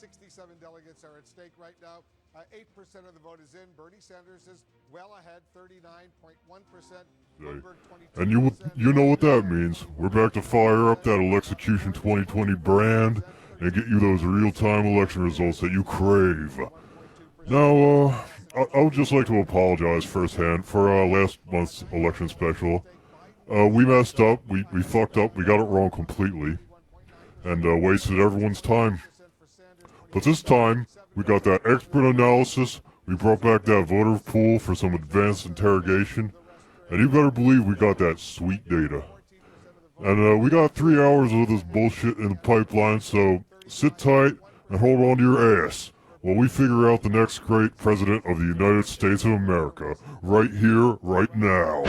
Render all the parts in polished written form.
67 delegates are at stake right now. 8% of the vote is in. Bernie Sanders is well ahead, 39.1%. And you know what that means. We're back to fire up that ELEXECUTION 2020 brand and get you those real-time election results that you crave. Now, I would just like to apologize firsthand for last month's election special. We messed up, we fucked up, we got it wrong completely, and wasted everyone's time. But this time, we got that expert analysis, we brought back that voter pool for some advanced interrogation, and you better believe we got that sweet data. And we got 3 hours of this bullshit in the pipeline, so sit tight and hold on to your ass while we figure out the next great president of the United States of America, right here, right now.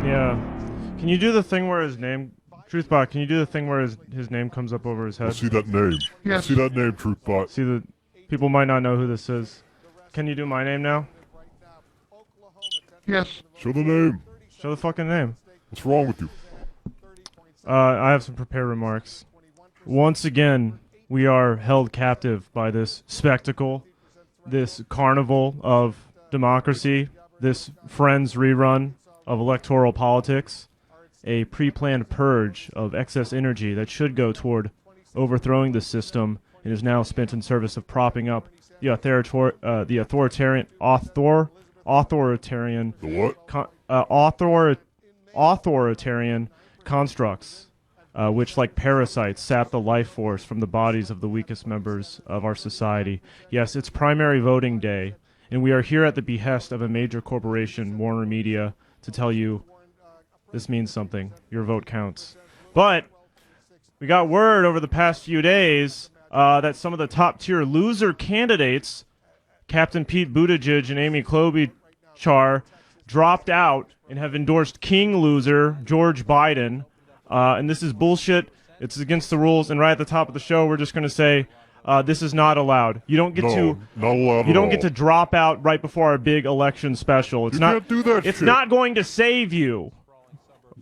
Yeah. Can you do the thing where his name... Truthbot, can you do the thing where his name comes up over his head? I see that name. Yes. I see that name, Truthbot. See the... People might not know who this is. Can you do my name now? Yes. Show the name. Show the fucking name. What's wrong with you? I have some prepared remarks. Once again, we are held captive by this spectacle, this carnival of democracy, this Friends rerun of electoral politics, a pre-planned purge of excess energy that should go toward overthrowing the system and is now spent in service of propping up the authoritarian constructs, which, like parasites, sap the life force from the bodies of the weakest members of our society. Yes, it's primary voting day, and we are here at the behest of a major corporation, Warner Media, to tell you this means something. Your vote counts. But we got word over the past few days that some of the top-tier loser candidates, Captain Pete Buttigieg and Amy Klobuchar, dropped out and have endorsed King loser George Biden. And this is bullshit. It's against the rules. And right at the top of the show, we're just going to say this is not allowed. You don't get to drop out right before our big election special. It's can't do that It's shit. not going to save you.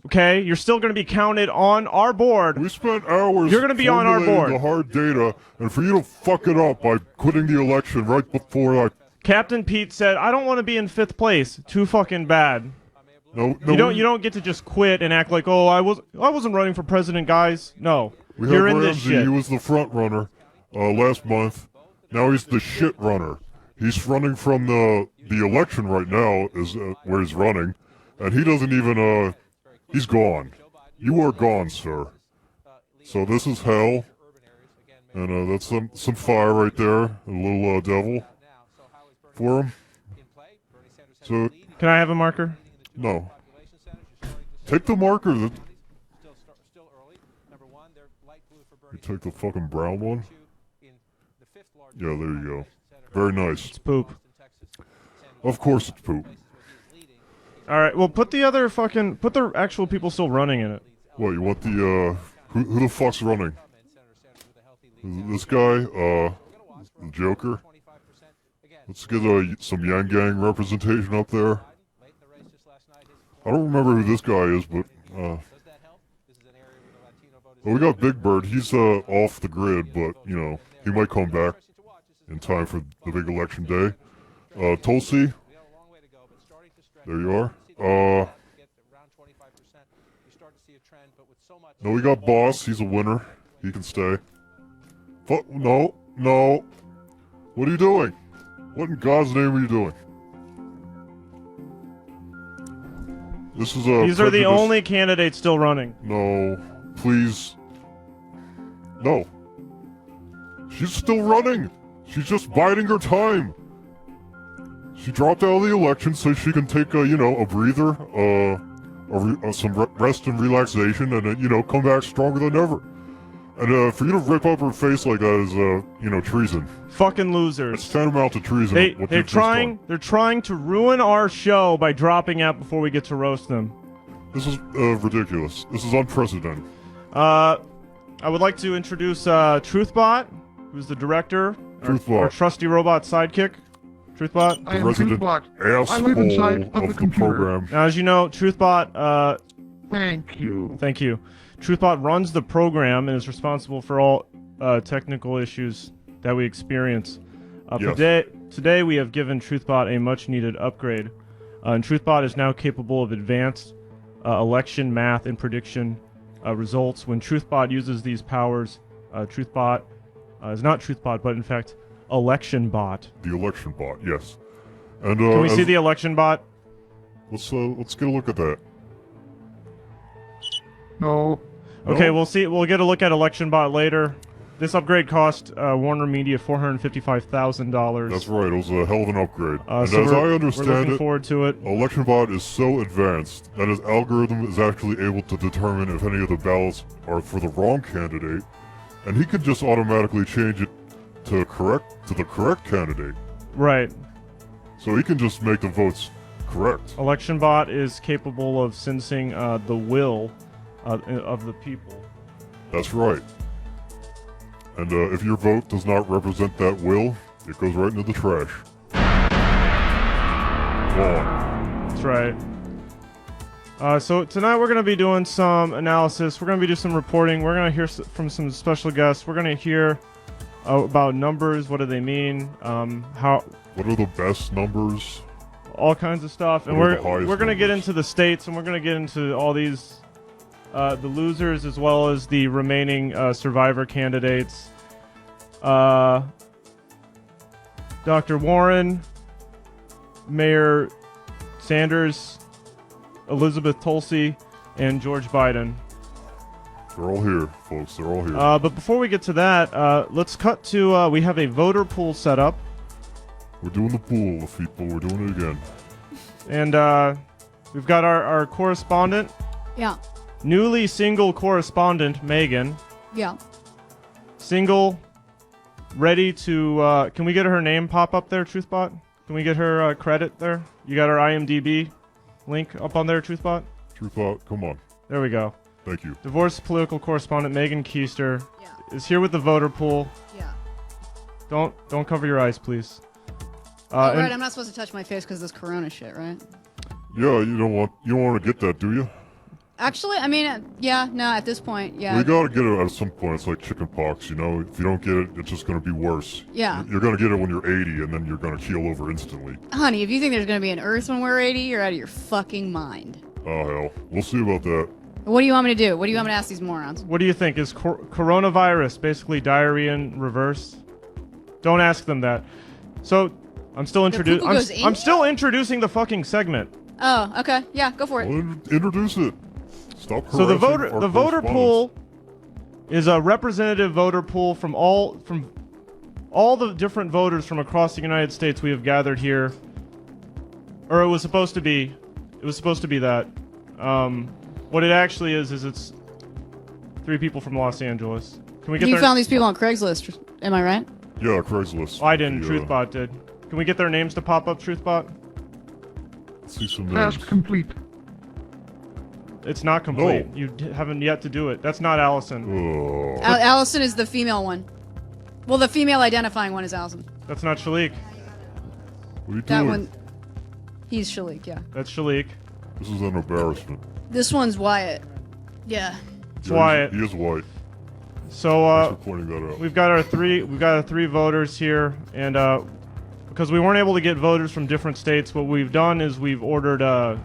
Okay, you're still going to be counted on our board. We spent hours. You're going to be on our board. The hard data, and for you to fuck it up by quitting the election right before Captain Pete said, "I don't want to be in 5th place. Too fucking bad." No, you don't get to just quit and act like, "Oh, I wasn't running for president, guys." No, you're in this shit. He was the front runner last month. Now he's the shit runner. He's running from the election right now is where he's running, and he doesn't even he's gone. You are gone, sir. So this is hell, and that's some fire right there, a little devil for him. So can I have a marker? No. Take the marker. You take the fucking brown one? Yeah, there you go. Very nice. It's poop. Of course it's poop. Alright, well put the actual people still running in it. What, you want the, who the fuck's running? This guy, the Joker? Let's get some Yang Gang representation up there. I don't remember who this guy is, but, well, we got Big Bird. He's, off the grid, but, you know, he might come back in time for the big election day. Tulsi. There you are. No, we got Boss. He's a winner. He can stay. No. What are you doing? What in God's name are you doing? This is These are the only candidates still running. No. Please. No. She's still running. She's just biding her time. She dropped out of the election so she can take a breather, some rest and relaxation, and then, come back stronger than ever. And for you to rip up her face like that is, treason. Fucking losers. It's tantamount to treason. They're trying to ruin our show by dropping out before we get to roast them. This is ridiculous. This is unprecedented. I would like to introduce Truthbot, who's the director, our trusty robot sidekick. Truthbot. The resident asshole of the program. Now, as you know, Truthbot. Thank you. Thank you. Truthbot runs the program and is responsible for all technical issues that we experience. Yes. Today we have given TruthBot a much-needed upgrade. And TruthBot is now capable of advanced election math and prediction results. When TruthBot uses these powers, TruthBot is not TruthBot, but in fact, ElectionBot. The election bot, yes. And Can we see the ElectionBot? Let's get a look at that. No. Okay, No? We'll get a look at ElectionBot later. This upgrade cost Warner Media $455,000. That's right. It was a hell of an upgrade. And So as we're I looking understand it, forward to it. ElectionBot is so advanced that its algorithm is actually able to determine if any of the ballots are for the wrong candidate, and he can just automatically change it to the correct candidate. Right. So he can just make the votes correct. ElectionBot is capable of sensing the will of the people. That's right. And if your vote does not represent that will, it goes right into the trash. Gone. That's right. So tonight we're going to be doing some analysis. We're going to be doing some reporting. We're going to hear from some special guests. We're going to hear about numbers. What do they mean? What are the best numbers? All kinds of stuff. And What are we're the highest going to get numbers? into the states, and we're going to get into all these the losers as well as the remaining survivor candidates. Dr. Warren, Mayor Sanders, Elizabeth Tulsi, and George Biden. They're all here, folks. They're all here. But before we get to that, let's cut to we have a voter pool set up. We're doing the pool, the people. We're doing it again. And we've got our correspondent, Yeah. newly single correspondent, Megan. Yeah. Single, ready to... can we get her name pop up there, TruthBot? Can we get her credit there? You got her IMDb link up on there, TruthBot? TruthBot, come on. There we go. Thank you. Divorced political correspondent Megan Keister Yeah. is here with the voter pool. Yeah. Don't cover your eyes, please. Right, and- I'm not supposed to touch my face because this corona shit, right? Yeah, you don't want to get that, do you? Actually, I mean, yeah, no, at this point, yeah. Well, you gotta get it at some point. It's like chicken pox, you know? If you don't get it, it's just gonna be worse. Yeah. You're gonna get it when you're 80, and then you're gonna keel over instantly. Honey, if you think there's going to be an Earth when we're 80, you're out of your fucking mind. Oh, hell. We'll see about that. What do you want me to do? What do you want me to ask these morons? What do you think? Is coronavirus basically diarrhea in reverse? Don't ask them that. So, I'm still poop goes in I'm you? still introducing the fucking segment. Oh, okay. Yeah, go for it. Well, introduce it. Stop So the harassing our voter correspondents. pool is a representative voter pool from all the different voters from across the United States we have gathered here. Or it was supposed to be that. What it actually is it's 3 people from Los Angeles. Can we get You their found these people on Craigslist, am I right? Yeah, Craigslist. I didn't. The, TruthBot did. Can we get their names to pop up, TruthBot? Let's see some names. Task complete. It's not complete. No. You haven't yet to do it. That's not Allison. Oh. Allison is the female one. Well, the female identifying one is Allison. That's not Shalik. What are you That doing? one, he's Shalik, yeah. That's Shalik. This is an embarrassment. This one's Wyatt. Yeah. It's Yeah, Wyatt. He is white. So Thanks for pointing that out. we've got our three voters here, and because we weren't able to get voters from different states, what we've done is we've ordered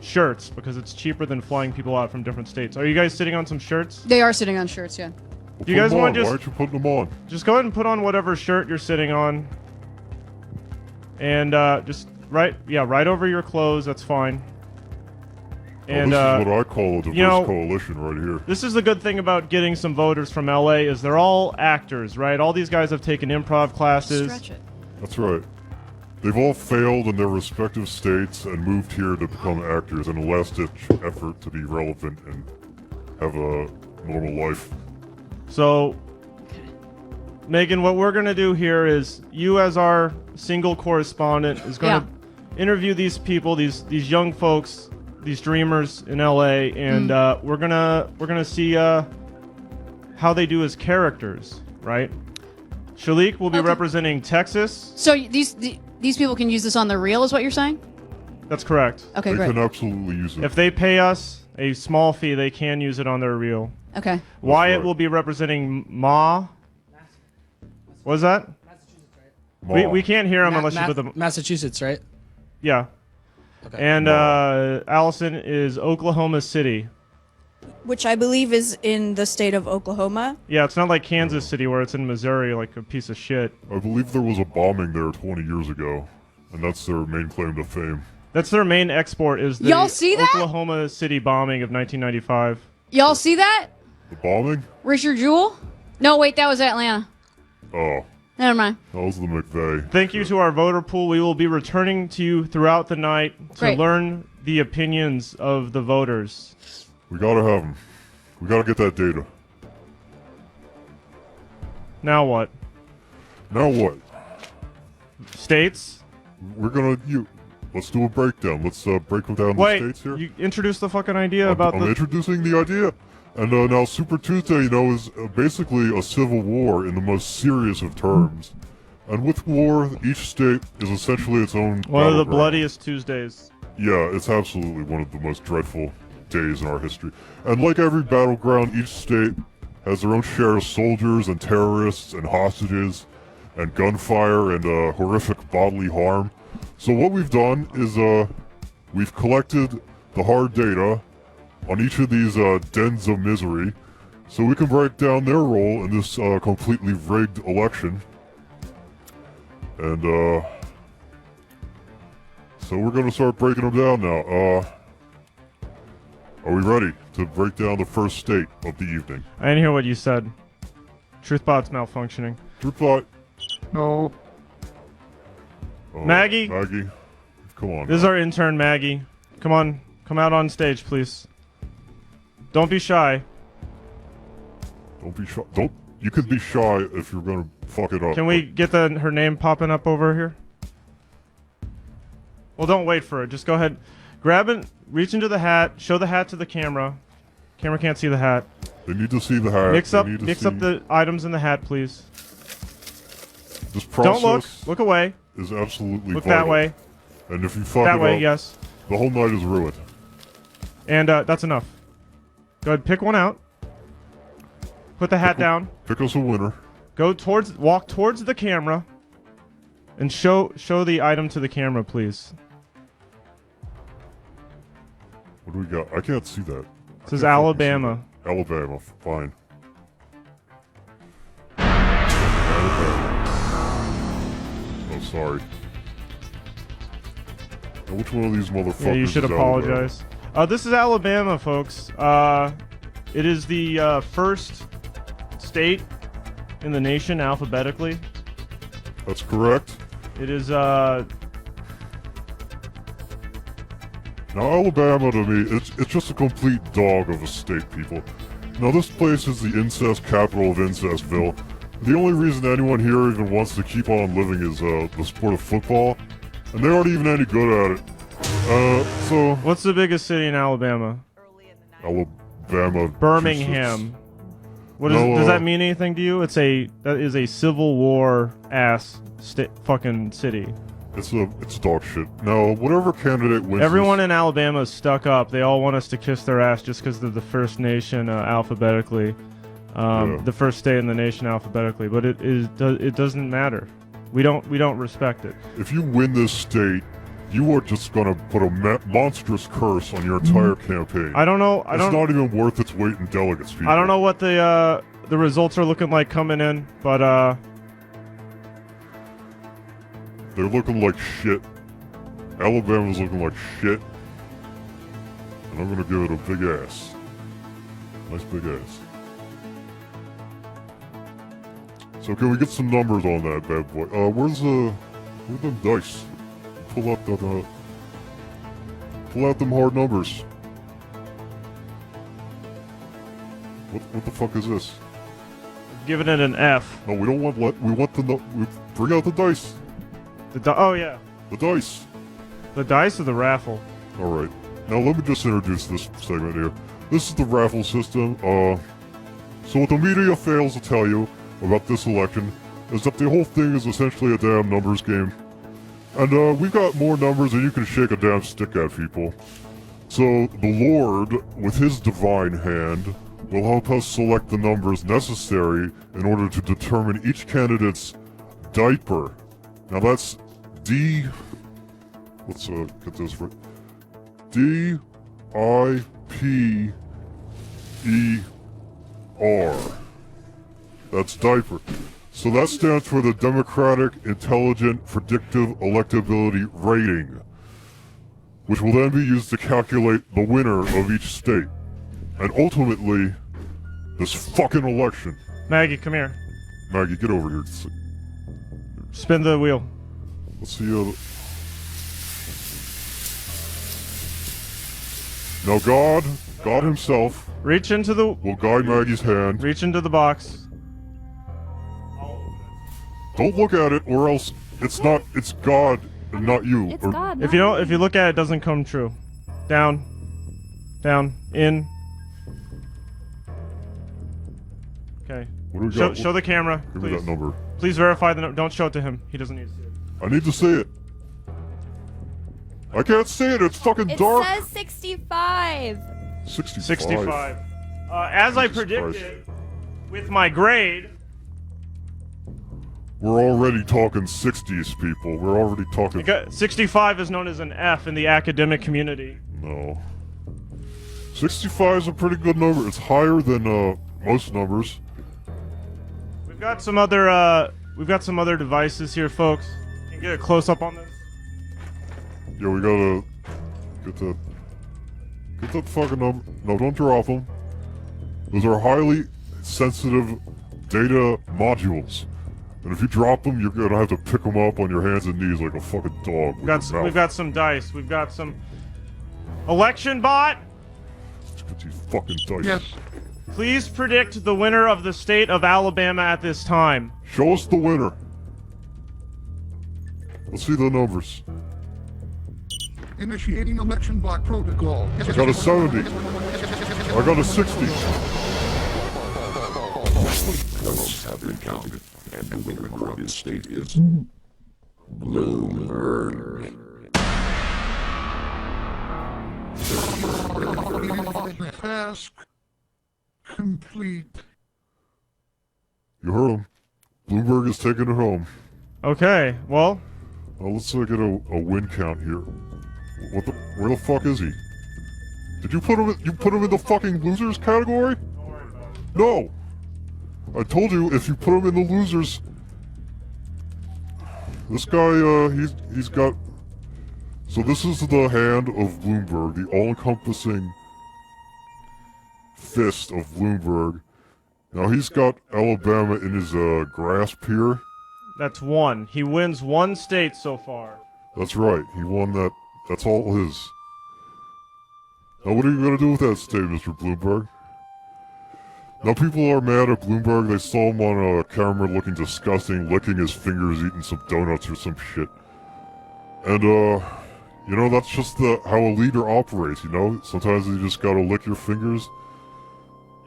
shirts because it's cheaper than flying people out from different states. Are you guys sitting on some shirts? They are sitting on shirts, yeah. Well, Do you put guys them wanna on. just- Why aren't you putting them on? Just go ahead and put on whatever shirt you're sitting on, and just right over your clothes. That's fine. And this is what I call a diverse know- coalition right here. this is the good thing about getting some voters from LA is they're all actors, right? All these guys have taken improv classes. Stretch it. That's right. They've all failed in their respective states and moved here to become actors in a last-ditch effort to be relevant and have a normal life. So, Megan, what we're going to do here is you, as our single correspondent, is going to interview these people, these young folks, these dreamers in LA, and we're gonna see how they do as characters, right? Shalik will be Okay. representing Texas. So these people can use this on the reel, is what you're saying? That's correct. Okay, They great. can absolutely use it. If they pay us a small fee, they can use it on their reel. Okay. Wyatt right. will be representing Ma What was that? We can't hear him unless you put the... Massachusetts, right? Yeah. Okay. And Allison is Oklahoma City. Which I believe is in the state of Oklahoma. Yeah, it's not like Kansas City where it's in Missouri like a piece of shit. I believe there was a bombing there 20 years ago, and that's their main claim to fame. That's their main export is the Y'all see that? Oklahoma City bombing of 1995. Y'all see that? The bombing? Richard Jewell? No, wait, that was Atlanta. Oh, Never mind. that was the McVeigh. Thank you to our voter pool. We will be returning to you throughout the night to Great. learn the opinions of the voters. We gotta have them. We gotta get that data. Now what? Now what? States? We're gonna let's do a breakdown. Let's break them down Wait, the states here. you introduced the fucking idea about I'm the... introducing the idea. And now Super Tuesday, is basically a civil war in the most serious of terms. And with war, each state is essentially its own One of the battleground. bloodiest Tuesdays. Yeah, it's absolutely one of the most dreadful days in our history. And like every battleground, each state has their own share of soldiers and terrorists and hostages and gunfire and horrific bodily harm. So what we've done is we've collected the hard data on each of these dens of misery so we can break down their role in this completely rigged election. And so we're gonna start breaking them down now. Are we ready to break down the first state of the evening? I didn't hear what you said. Truthbot's malfunctioning. Truthbot. No. Oh, Maggie? Maggie. Come on. This is our intern, Maggie. Come on. Come out on stage, please. Don't be shy. Don't be shy. You could be shy if you're gonna fuck it up. Can we get her name popping up over here? Well, don't wait for it. Just go ahead. Grab it, reach into the hat, show the hat to the camera. Camera can't see the hat. They need to see the hat. Mix up the items in the hat, please. This process Don't look away. is absolutely Look vital. that way. And if you fuck That it way, up, yes. the whole night is ruined. And that's enough. Go ahead, pick one out. Put the hat down. Pick us a winner. Walk towards the camera. And show the item to the camera, please. What do we got? I can't see that. It says Alabama. Alabama, fine. Oh, sorry. Now, which one of these motherfuckers Yeah, you should is apologize. This is Alabama, folks. It is the first state in the nation alphabetically. That's correct. It is Now, Alabama to me, it's just a complete dog of a state, people. Now, this place is the incest capital of Incestville. The only reason anyone here even wants to keep on living is the sport of football, and they aren't even any good at it. So what's the biggest city in Alabama? Alabama. Birmingham. What is? Does that mean anything to you? That is a Civil War ass fucking city. It's dog shit. Now, whatever candidate wins. Everyone in Alabama is stuck up. They all want us to kiss their ass just because they're the first nation alphabetically, the first state in the nation alphabetically. But it doesn't matter. We don't respect it. If you win this state, you are just gonna put a monstrous curse on your entire campaign. I don't know. It's not even worth its weight in delegates, people. I don't know what the results are looking like coming in, but they're looking like shit. Alabama's looking like shit. And I'm gonna give it a big ass. Nice big ass. So can we get some numbers on that bad boy? Where's them dice? Pull out them hard numbers. What the fuck is this? giving it an F. No, we don't want we want bring out the dice. Oh yeah. The dice. The dice or the raffle? Alright. Now let me just introduce this segment here. This is the raffle system. So what the media fails to tell you about this election is that the whole thing is essentially a damn numbers game. And we've got more numbers than you can shake a damn stick at, people. So the Lord, with his divine hand, will help us select the numbers necessary in order to determine each candidate's diaper. Now that's D. Let's get this right. D-I-P-E-R. That's diaper. So that stands for the Democratic Intelligent Predictive Electability Rating, which will then be used to calculate the winner of each state. And ultimately, this fucking election. Maggie, come here. Maggie, get over here. Spin the wheel. Let's see. Now God himself Reach into the... will guide Maggie's hand. Reach into the box. Don't look at it, or else it's God and not you. It's Or- God. If you don't, if you look at it, it doesn't come true. Down. Down. In. Okay. What do we got? Show the camera, Give me please. that number. Please verify the Don't show it to him. He doesn't need to see it. I need to see it. I can't see it. It's fucking It dark. says 65. 65. 65. As I Jesus predicted, with my grade, We're already talking 60s, people. We're already talking. 65 is known as an F in the academic community. No. 65 is a pretty good number. It's higher than most numbers. We've got some other devices here, folks. Can you get a close up on this? Yeah, we gotta get that fucking number. No, don't drop them. Those are highly sensitive data modules. And if you drop them, you're gonna have to pick them up on your hands and knees like a fucking dog. We've got some dice. We've got some election bot. Let's get these fucking dice. Yes. Please predict the winner of the state of Alabama at this time. Show us the winner. Let's see the numbers. Initiating election block protocol. I got a 70. I got a 60. Votes have been counted, and the winner of this state is Bloomberg. Task complete. You heard him. Bloomberg is taking it home. Okay, well, Let's get a win count here. Where the fuck is he? Did you put him? You put him in the fucking losers category? No. I told you if you put him in the losers. This guy, he's got. So this is the hand of Bloomberg, the all-encompassing fist of Bloomberg. Now he's got Alabama in his grasp here. that's one. He wins one state so far. That's right. He won that. That's all his. Now what are you gonna do with that state, Mr. Bloomberg? Now people are mad at Bloomberg. They saw him on a camera looking disgusting, licking his fingers, eating some donuts or some shit. And you know, that's just how a leader operates, you know? Sometimes you just gotta lick your fingers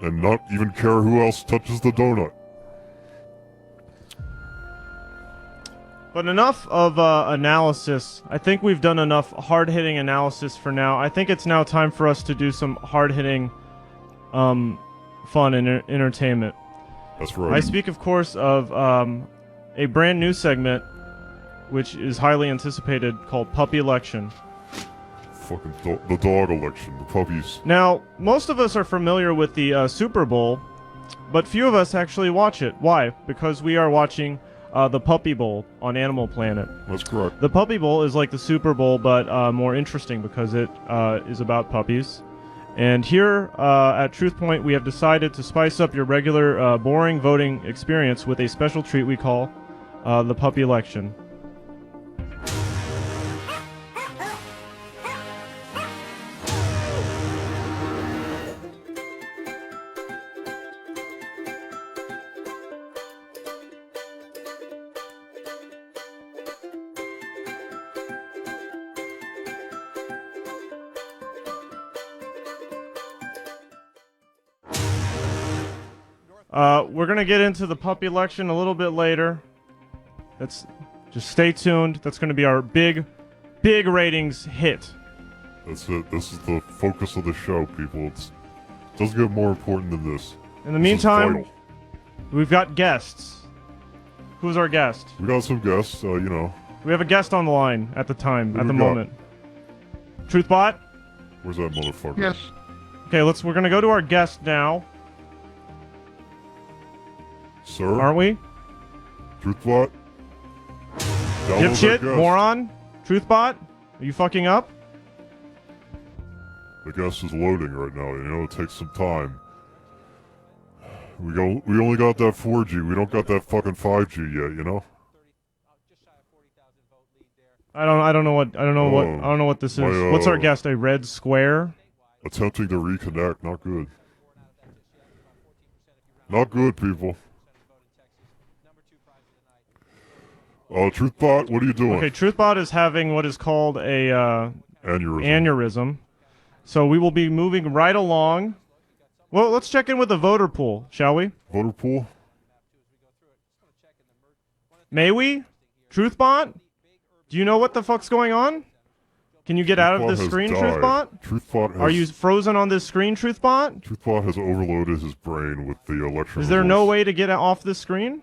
and not even care who else touches the donut. But enough of analysis. I think we've done enough hard-hitting analysis for now. I think it's now time for us to do some hard-hitting fun and entertainment. That's right. I speak, of course, of a brand new segment which is highly anticipated called Puppy Election. Fucking the dog election, the puppies. Now, most of us are familiar with the Super Bowl, but few of us actually watch it. Why? Because we are watching the Puppy Bowl on Animal Planet. That's correct. The Puppy Bowl is like the Super Bowl, but more interesting because it is about puppies. And here at Truth Point, we have decided to spice up your regular boring voting experience with a special treat we call the Puppy Election. We're gonna get into the puppy election a little bit later. Just stay tuned. That's gonna be our big ratings hit. That's it. This is the focus of the show, people. It's Doesn't get more important than this. In the This is meantime, vital. we've got guests. Who's our guest? We got some guests, you know. We have a guest on the line at the time, Who at we the got? moment. Truthbot? Where's that motherfucker? Yes. Okay, we're gonna go to our guest now, Sir? aren't we? Truthbot? Download that Dipshit? guest. Moron? Truthbot? Are you fucking up? The guest is loading right now, you know, it takes some time. We only got that 4G, we don't got that fucking 5G yet, you know? I don't know what this is. my, What's our guest? A red square? Attempting to reconnect, not good. Not good, people. Truthbot, what are you doing? Okay, Truthbot is having what is called a Aneurysm. aneurysm. So we will be moving right along. Well, let's check in with the voter pool, shall we? Voter pool? May we? Truthbot? Do you know what the fuck's going on? Can you get out of Truthbot this has screen, died. Truthbot? Truthbot has... Are you frozen on this screen, Truthbot? Truthbot has overloaded his brain with the election Is there no results. way to get off this screen?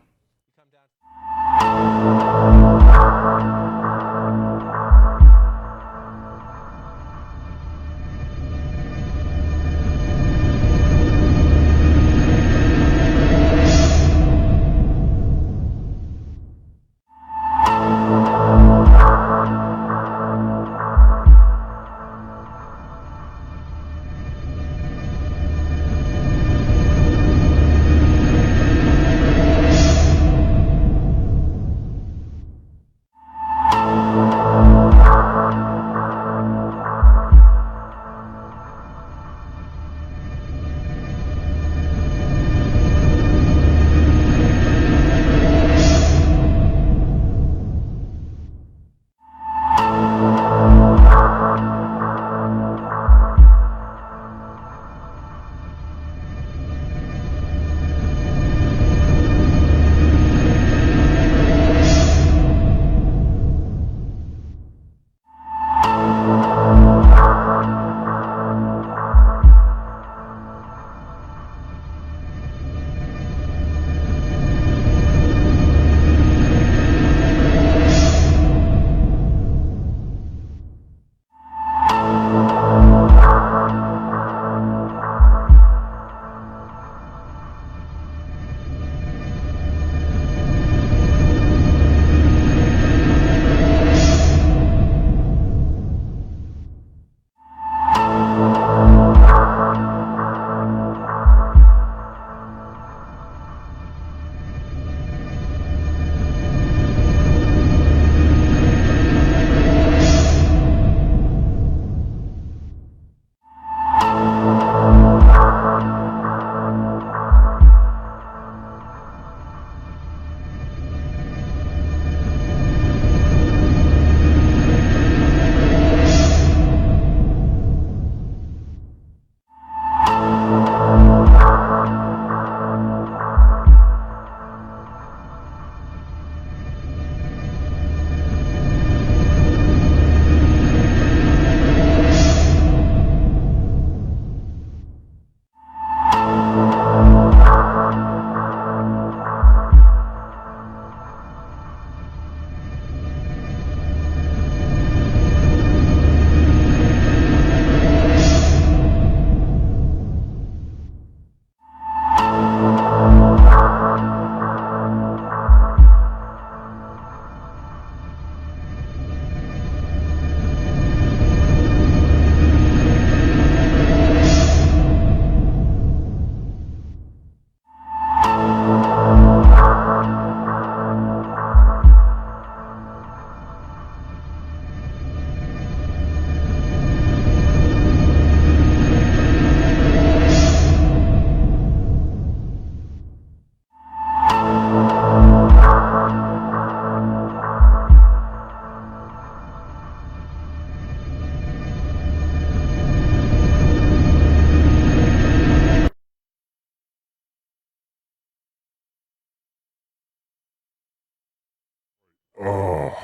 Oh.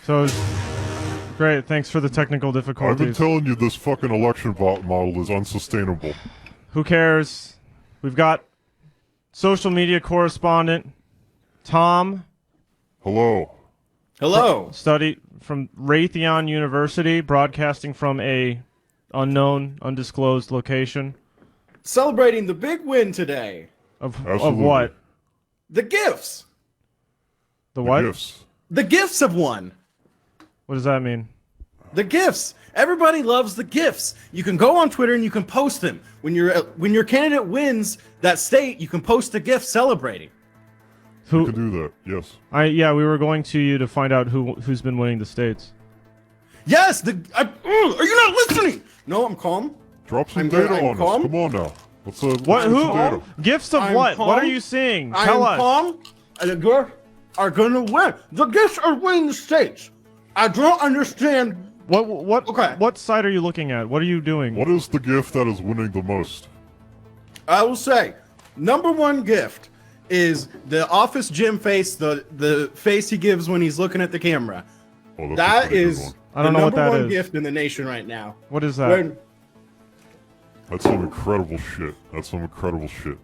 So, great. Thanks for the technical I've been difficulties. telling you this fucking election bot model is unsustainable. Who cares? We've got social media correspondent Tom. Hello. Hello. Study from Raytheon University, broadcasting from a unknown, undisclosed location. Celebrating the big win today. Of Absolutely. what? The gifts. The what? Gifts. The gifts have won. What does that mean? The gifts. Everybody loves the gifts. You can go on Twitter and you can post them. When your candidate wins that state, you can post a gift celebrating. You can do that, yes. Yeah, we were going to you to find out who's been winning the states. Yes. Are you not listening? No, I'm calm. Drop some I'm data calm. on us. Come on now. Let's What? get Who? some data. Gifts of I'm what? calm. What are you seeing? I Tell am us. calm. And the gifts are gonna win. The gifts are winning the states. I don't understand. What? Okay. What side are you looking at? What are you doing? What is the gift that is winning the most? I will say, number one gift is the office gym face, the face he gives when he's looking at the camera. Oh, that's a That pretty good is one. I don't the know what number that one is. gift in the nation right now. What is that? When- That's some incredible shit. That's some incredible shit.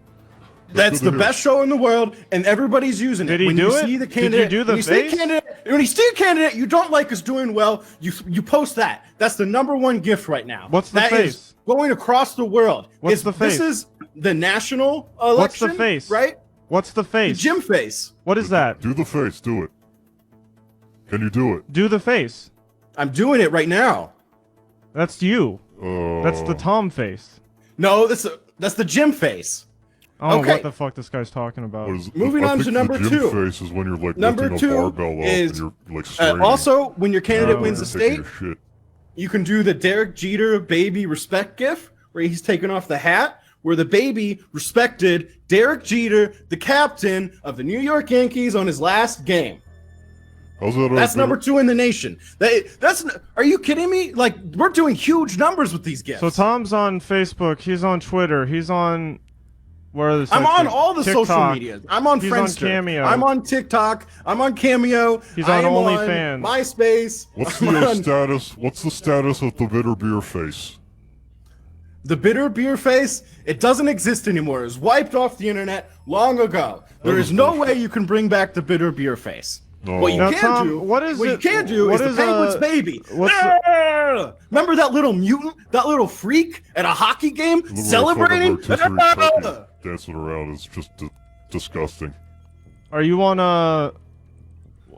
That's the best show in the world, and everybody's using it. Did he when do you it? See the Did you candidate, do the when you see a face? candidate, when you see a candidate you don't like is doing well, you post that. That's the number one gift right now. What's the That face? is going across the world. What's the face? This is the national election. What's the face? Right? What's the The face? gym face. What is that? Do the face. Do it. Can you do it? Do the face. I'm doing it right now. That's you. That's the Uh, Tom face. No, that's the gym face. I don't know okay. what the fuck this guy's talking about. what is, Moving I on think to number the gym two. face is when you're like Number lifting a two barbell up is, and you're like straining. Also, when your candidate Oh, wins the taking state, your shit. you can do the Derek Jeter baby respect gif, where he's taking off the hat, where the baby respected Derek Jeter, the captain of the New York Yankees, on his last game. How's that? That's number two in the nation. Are you kidding me? Like, we're doing huge numbers with these gifts. So Tom's on Facebook. He's on Twitter. He's on. Where are the I'm sites? on all the social TikTok. media. I'm on He's on Friendster. Cameo. I'm on TikTok. I'm on Cameo. He's on I am OnlyFans. MySpace. What's I'm the on status? What's the status of the bitter beer face? The bitter beer face, it doesn't exist anymore. It was wiped off the internet long ago. There is is no bullshit. way you can bring back the bitter beer face. No. What you Now, can Tom, do, what is what it- you can do what is is, the Penguins baby. what's Remember that little mutant, that little freak at a hockey game The little celebrating? fucking rotisserie turkey dancing around is just disgusting. Are you on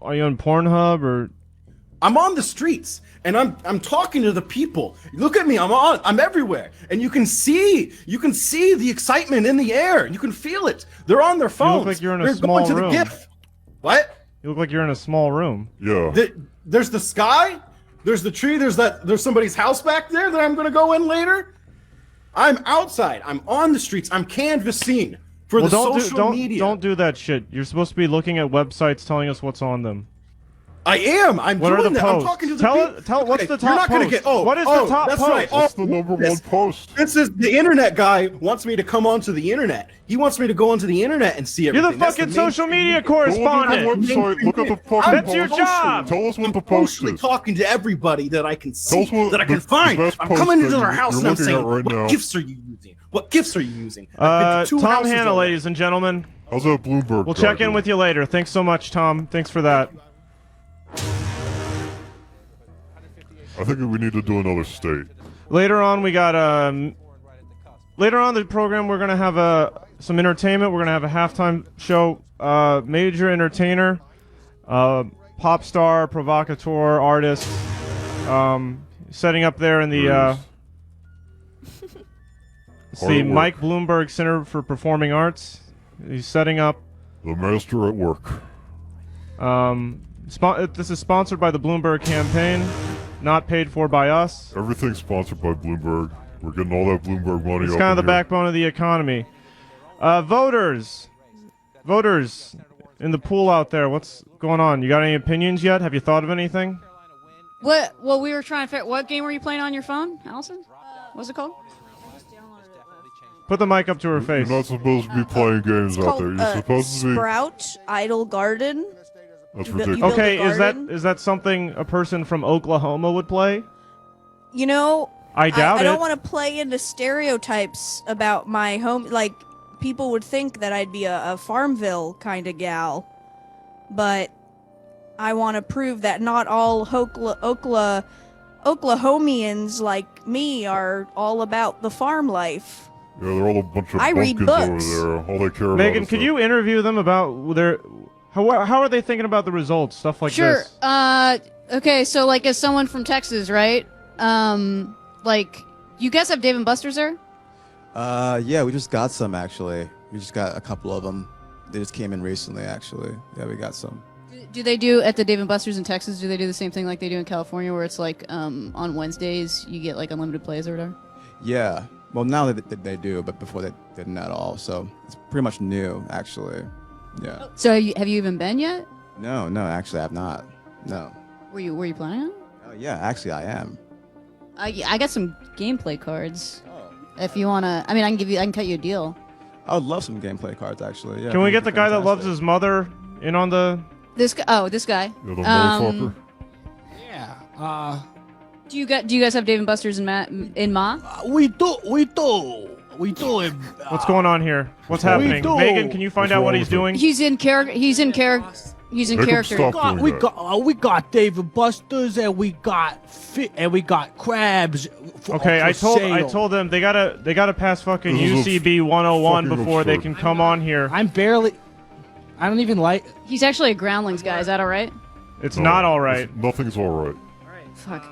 Pornhub or? I'm on the streets and I'm talking to the people. Look at me, I'm everywhere. And you can see the excitement in the air. You can feel it. They're on their phones. like you're in a They're small going to room. the GIF. What? You look like you're in a small room. Yeah. There's the sky, there's the tree, there's somebody's house back there that I'm gonna go in later. I'm outside, I'm on the streets, I'm canvassing for the social media. Don't do that shit. You're supposed to be looking at websites telling us what's on them. I am. I'm What are doing the that. I'm posts? talking to the Tell people. it- tell- what's the You're top not gonna post? get. What is the top that's post? Right. What's the number one post? This is the internet guy wants me to come onto the internet. He wants me to go onto the internet and see You're everything. the That's fucking main social thing. media Go look at the correspondent. website. Look at the fucking That's your post. job. Tell us what the I'm post socially is. talking to everybody that I can Tell see, us what that I can the find. best I'm post coming that into their you're house and I'm looking saying, at right "What now." gifts are you using? What gifts are you using?" I've been to two Tom houses Hanna, already. ladies and gentlemen. How's that Bloomberg? We'll guy check in doing? with you later. Thanks so much, Tom. Thanks for that. I think we need to do another state. Later on, we got later on in the program, we're gonna have some entertainment. We're gonna have a halftime show. Major entertainer, pop star, provocateur, artist, setting up there in the it's Hard the at work. Mike Bloomberg Center for Performing Arts. He's setting up. The master at work. This is sponsored by the Bloomberg campaign, not paid for by us. Everything's sponsored by Bloomberg. We're getting all that Bloomberg money. It's up kind of the in here. backbone of the economy. Voters in the pool out there, what's going on? You got any opinions yet? Have you thought of anything? What? Well, we were trying to figure. What game were you playing on your phone, Allison? What's it called? Put the mic up to her You're face. not supposed to be playing games It's out there. called You're supposed to be. Sprout Idle Garden. That's you build- ridiculous. Okay, a garden. is that something a person from Oklahoma would play? You know, I doubt I don't it. want to play into stereotypes about my home. Like, people would think that I'd be a Farmville kind of gal. But I want to prove that not all Oklahomians like me are all about the farm life. Yeah, they're all a bunch of I read bumpkins books. over there. All they care about Megan, is could the- you interview them about their how are they thinking about the results, stuff like Sure. this? Okay, so like as someone from Texas, right? Like you guys have Dave & Buster's there? Yeah, we just got some actually. We just got a couple of them. They just came in recently, actually. Yeah, we got some. Do they do at the Dave & Buster's in Texas? Do they do the same thing like they do in California, where it's like on Wednesdays you get like unlimited plays or whatever? Yeah. Well, now they do, but before they didn't at all. So it's pretty much new, actually. Yeah. So have you even been yet? No, actually, I have not. No. Were you planning on? Oh, yeah, actually, I am. I got some gameplay cards. If you wanna, I mean, I can cut you a deal. I would love some gameplay cards, actually. Yeah, Can we that'd get be the guy that loves fantastic. his mother in on the? This guy. Oh, this guy. Yeah, the motherfucker. Yeah. Do you guys have Dave & Buster's in Ma? We do. In, What's going on here? What's happening? do. Megan, can you find What's out what wrong he's with him? doing? He's in character. He's in character. He's in Make him character. stop. we got Dave & Buster's and we got crabs. Okay, I told them they gotta pass fucking This is a UCB 101 fucking before they absurd. can come on here. I don't even like. He's actually a groundlings guy. Is that all right? It's No, not all right. Nothing's all right. Fuck.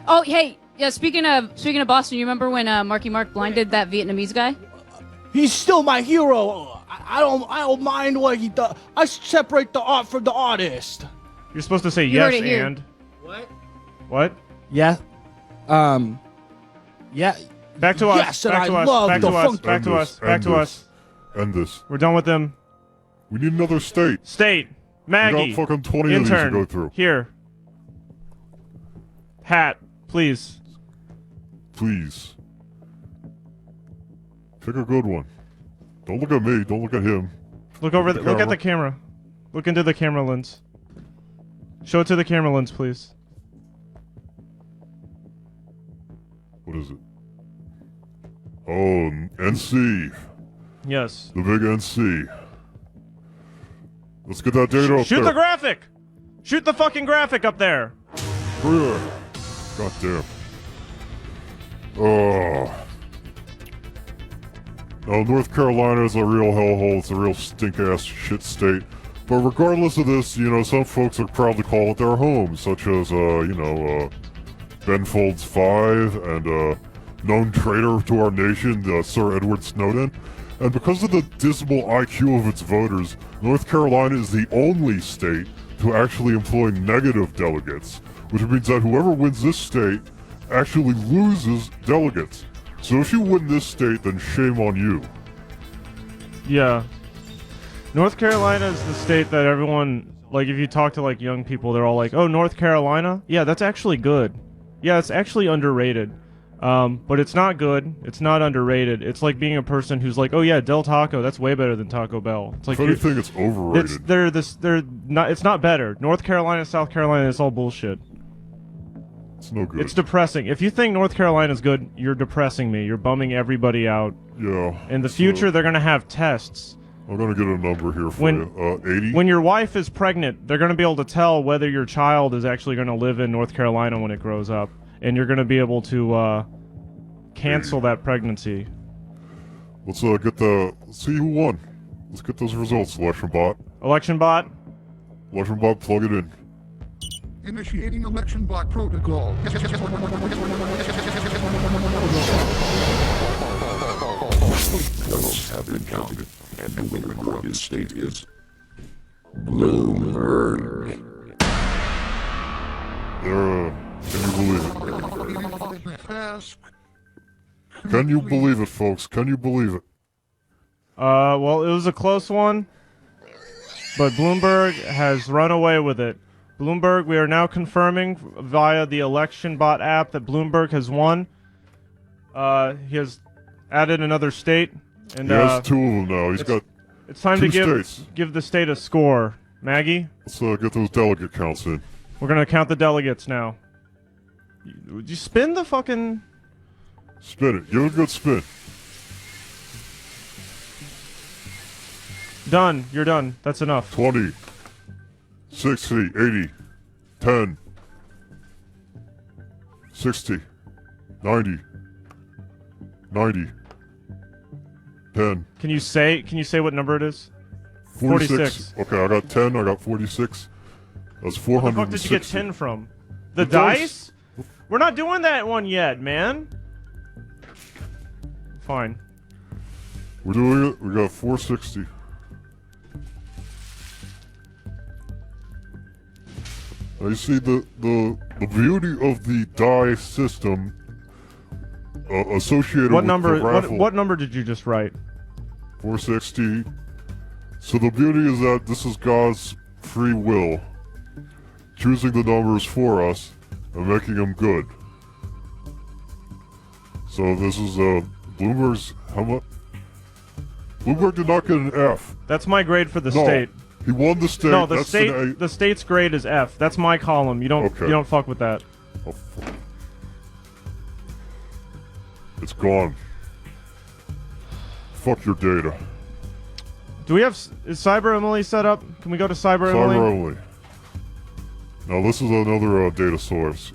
Oh, hey. Yeah. Speaking of Boston, you remember when Marky Mark blinded that Vietnamese guy? He's still my hero. I don't mind what he does. I separate the art from the artist. You're supposed to say You heard yes it here. and. What? What? Yeah. Yeah. Back to us. Yes, and back I to us. love Back the to us. funk- Back to End us. this, Back end to this. us. End this. We're done with them. We need another state. State. Maggie. We got fucking 20 of these Intern. to go through. Here. Hat, please. Please. Pick a good one. Don't look at me. Don't look at him. Look over. The Look at camera. the camera. Look into the camera lens. Show it to the camera lens, please. What is it? Oh, NC. Yes. The big NC. Let's get that data up Shoot there. the graphic. Shoot the fucking graphic up there. Yeah. God damn. Oh. Now, North Carolina is a real hellhole. It's a real stink-ass shit state. But regardless of this, you know, some folks would proudly call it their home, such as, Ben Folds 5 and, known traitor to our nation, Sir Edward Snowden. And because of the dismal IQ of its voters, North Carolina is the only state to actually employ negative delegates, which means that whoever wins this state actually loses delegates. So if you win this state, then shame on you. Yeah. North Carolina is the state that everyone, like, if you talk to, like, young people, they're all like, oh, North Carolina? Yeah, that's actually good. Yeah, it's actually underrated. But it's not good. It's not underrated. It's like being a person who's like, oh, yeah, Del Taco, that's way better than Taco Bell. It's like, If anything, it's overrated. it's not better. North Carolina, South Carolina, it's all bullshit. It's no good. It's depressing. If you think North Carolina's good, you're depressing me. You're bumming everybody out. Yeah. In the future, they're going to have tests. I'm gonna get a number here for When- you. 80? When your wife is pregnant, they're going to be able to tell whether your child is actually going to live in North Carolina when it grows up. And you're going to be able to cancel that pregnancy. Let's see who won. Let's get those results, election bot. Election bot? Election bot, plug it in. Initiating election bot protocol. Votes have been counted, and the winner of this state is Bloomberg. Can you believe it? Pass. Can you believe it, folks? Can you believe it? Well, it was a close one, but Bloomberg has run away with it. Bloomberg, we are now confirming via the election bot app that Bloomberg has won. He has added another state, and He has two of them now. He's got it's time two to states. give the state a score. Maggie, Let's get those delegate counts in. we're gonna count the delegates now. Would you spin the fucking... Spin it. Give it a good spin. Done. You're done. That's enough. 20, 60, 80, 10, 60, 90, 90, 10. Can you say what number it is? 46. Okay, I got 10, I got 46. That's 460. Where the fuck did you get 10 from? The dice? We're not doing that one yet, man. Fine. We're doing it. We got 460. Now you see the beauty of the die system associated What with number? the raffle. What number did you just write? 460. So the beauty is that this is God's free will, choosing the numbers for us and making them good. So this is Bloomberg's. How much? Bloomberg did not get an F. That's my grade for the state. He won the state. No, the That's state. an A. The state's grade is F. That's my column. You don't. Okay. You don't fuck with that. Oh, it's gone. Fuck your data. Do we have? Is Cyber Emily set up? Can we go to Cyber Emily? Cyber Emily. Now this is another data source.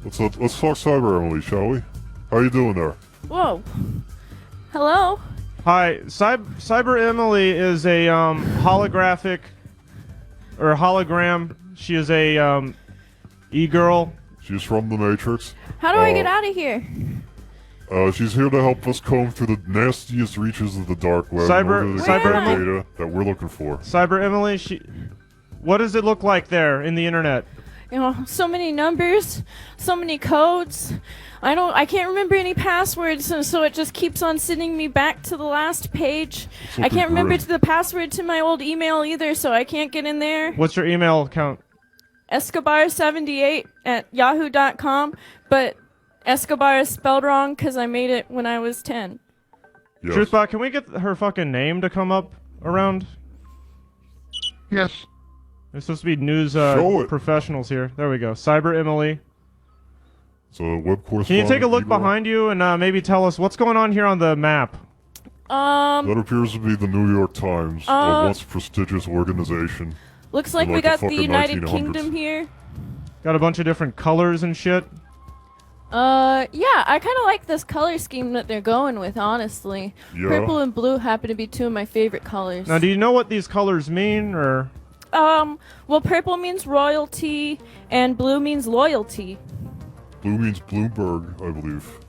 Let's talk Cyber Emily, shall we? How you doing there? Whoa. Hello? Hi, Cyber Emily is a holographic or hologram. She is a e-girl. She's from the Matrix. How do I get out of here? She's here to help us comb through the nastiest reaches of the dark web in order to get the data that we're looking for. Cyber Emily, what does it look like there in the internet? You know, so many numbers, so many codes. I can't remember any passwords, so it just keeps on sending me back to the last page. I can't remember the password to my old email either, so I can't get in there. What's your email account? Escobar78@yahoo.com, but Escobar is spelled wrong because I made it when I was 10. Yes. Truthbot, can we get her fucking name to come up around? Yes. There's supposed to be news professionals here. There we go. Cyber Emily. So web correspondent. Can you take a look behind you and maybe tell us what's going on here on the map? That appears to be the New York Times, a once prestigious organization. Looks like we got the United Kingdom here. Got a bunch of different colors and shit. Yeah, I kind of like this color scheme that they're going with, honestly. Yeah. Purple and blue happen to be two of my favorite colors. Now, do you know what these colors mean, or? Well, purple means royalty, and blue means loyalty. Blue means Bloomberg, I believe.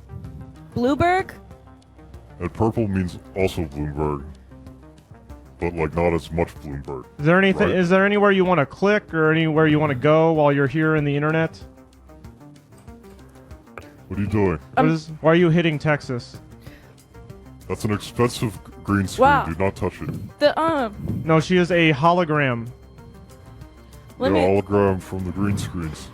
Blueberg? And purple means also Bloomberg. But, like, not as much Bloomberg. Is there anything? Right? Is there anywhere you want to click or anywhere you want to go while you're here in the internet? What are you doing? Why are you hitting Texas? That's an expensive green screen. Wow. Do not touch it. No, she is a hologram. You're a hologram from the green screens.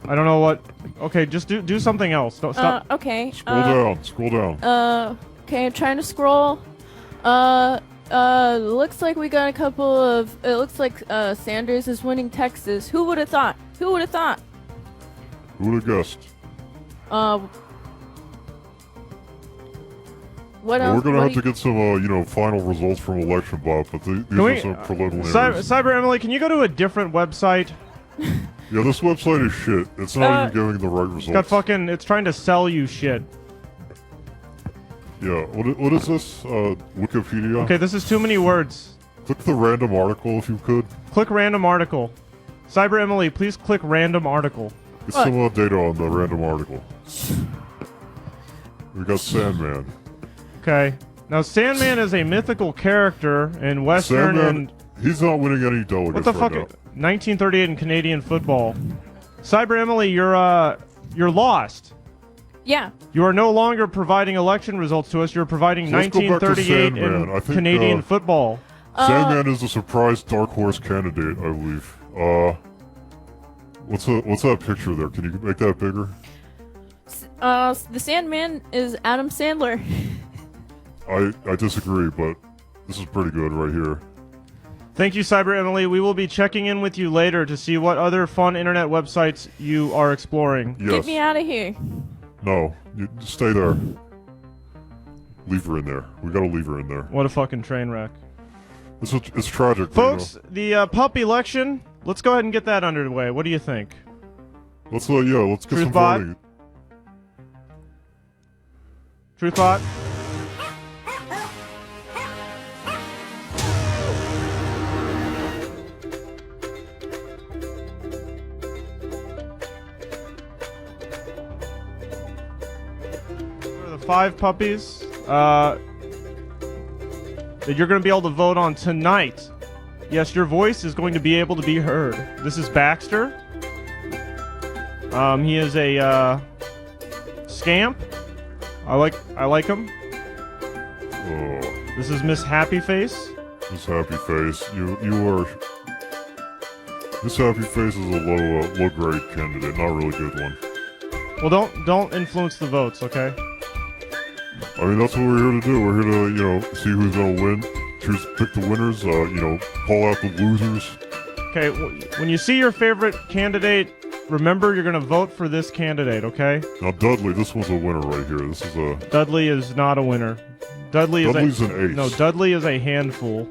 I don't know what. Okay, just do something else. Don't stop. Okay. Scroll down. Scroll down. Okay, I'm trying to scroll. Looks like we got a couple of. It looks like Sanders is winning Texas. Who would have thought? Who would have thought? Who would have guessed? What else? We're gonna have to get some, final results from ElectionBot, but these are some preliminaries. Cyber Emily, can you go to a different website? Yeah, this website is shit. It's not even giving the right results. It's got fucking. It's trying to sell you shit. Yeah, what is this? Wikipedia? Okay, this is too many words. Click the random article if you could. Click random article. Cyber Emily, please click random article. Get some data on the random article. We got Sandman. Okay. Now, Sandman is a mythical character in Western Sandman, he's not winning any delegates What the right fuck? now. 1938 in Canadian football. Cyber Emily, you're lost. Yeah. You are no longer providing election results to us. You're providing So let's go back to 1938 Sandman. I in think, Canadian football. Sandman is a surprise dark horse candidate, I believe. What's that picture there? Can you make that bigger? The Sandman is Adam Sandler. I disagree, but this is pretty good right here. Thank you, Cyber Emily. We will be checking in with you later to see what other fun internet websites you are exploring. Yes. Get me out of here. No, you stay there. Leave her in there. We gotta leave her in there. What a fucking train wreck. It's tragic. Folks, the pup election, let's go ahead and get that underway. What do you think? Let's get some Truthbot? voting. Truthbot? For the 5 puppies, that you're going to be able to vote on tonight. Yes, your voice is going to be able to be heard. This is Baxter. He is a scamp. I like him. Oh. This is Miss Happy Face. Miss Happy Face, you are. Miss Happy Face is a low grade candidate, not a really good one. Well, don't influence the votes, okay? I mean, that's what we're here to do. We're here to, see who's gonna win. Pick the winners. Call out the losers. Okay, when you see your favorite candidate, remember you're gonna vote for this candidate, okay? Now, Dudley, this one's a winner right here. This is a. Dudley is not a winner. Dudley's an ace. No, Dudley is a handful.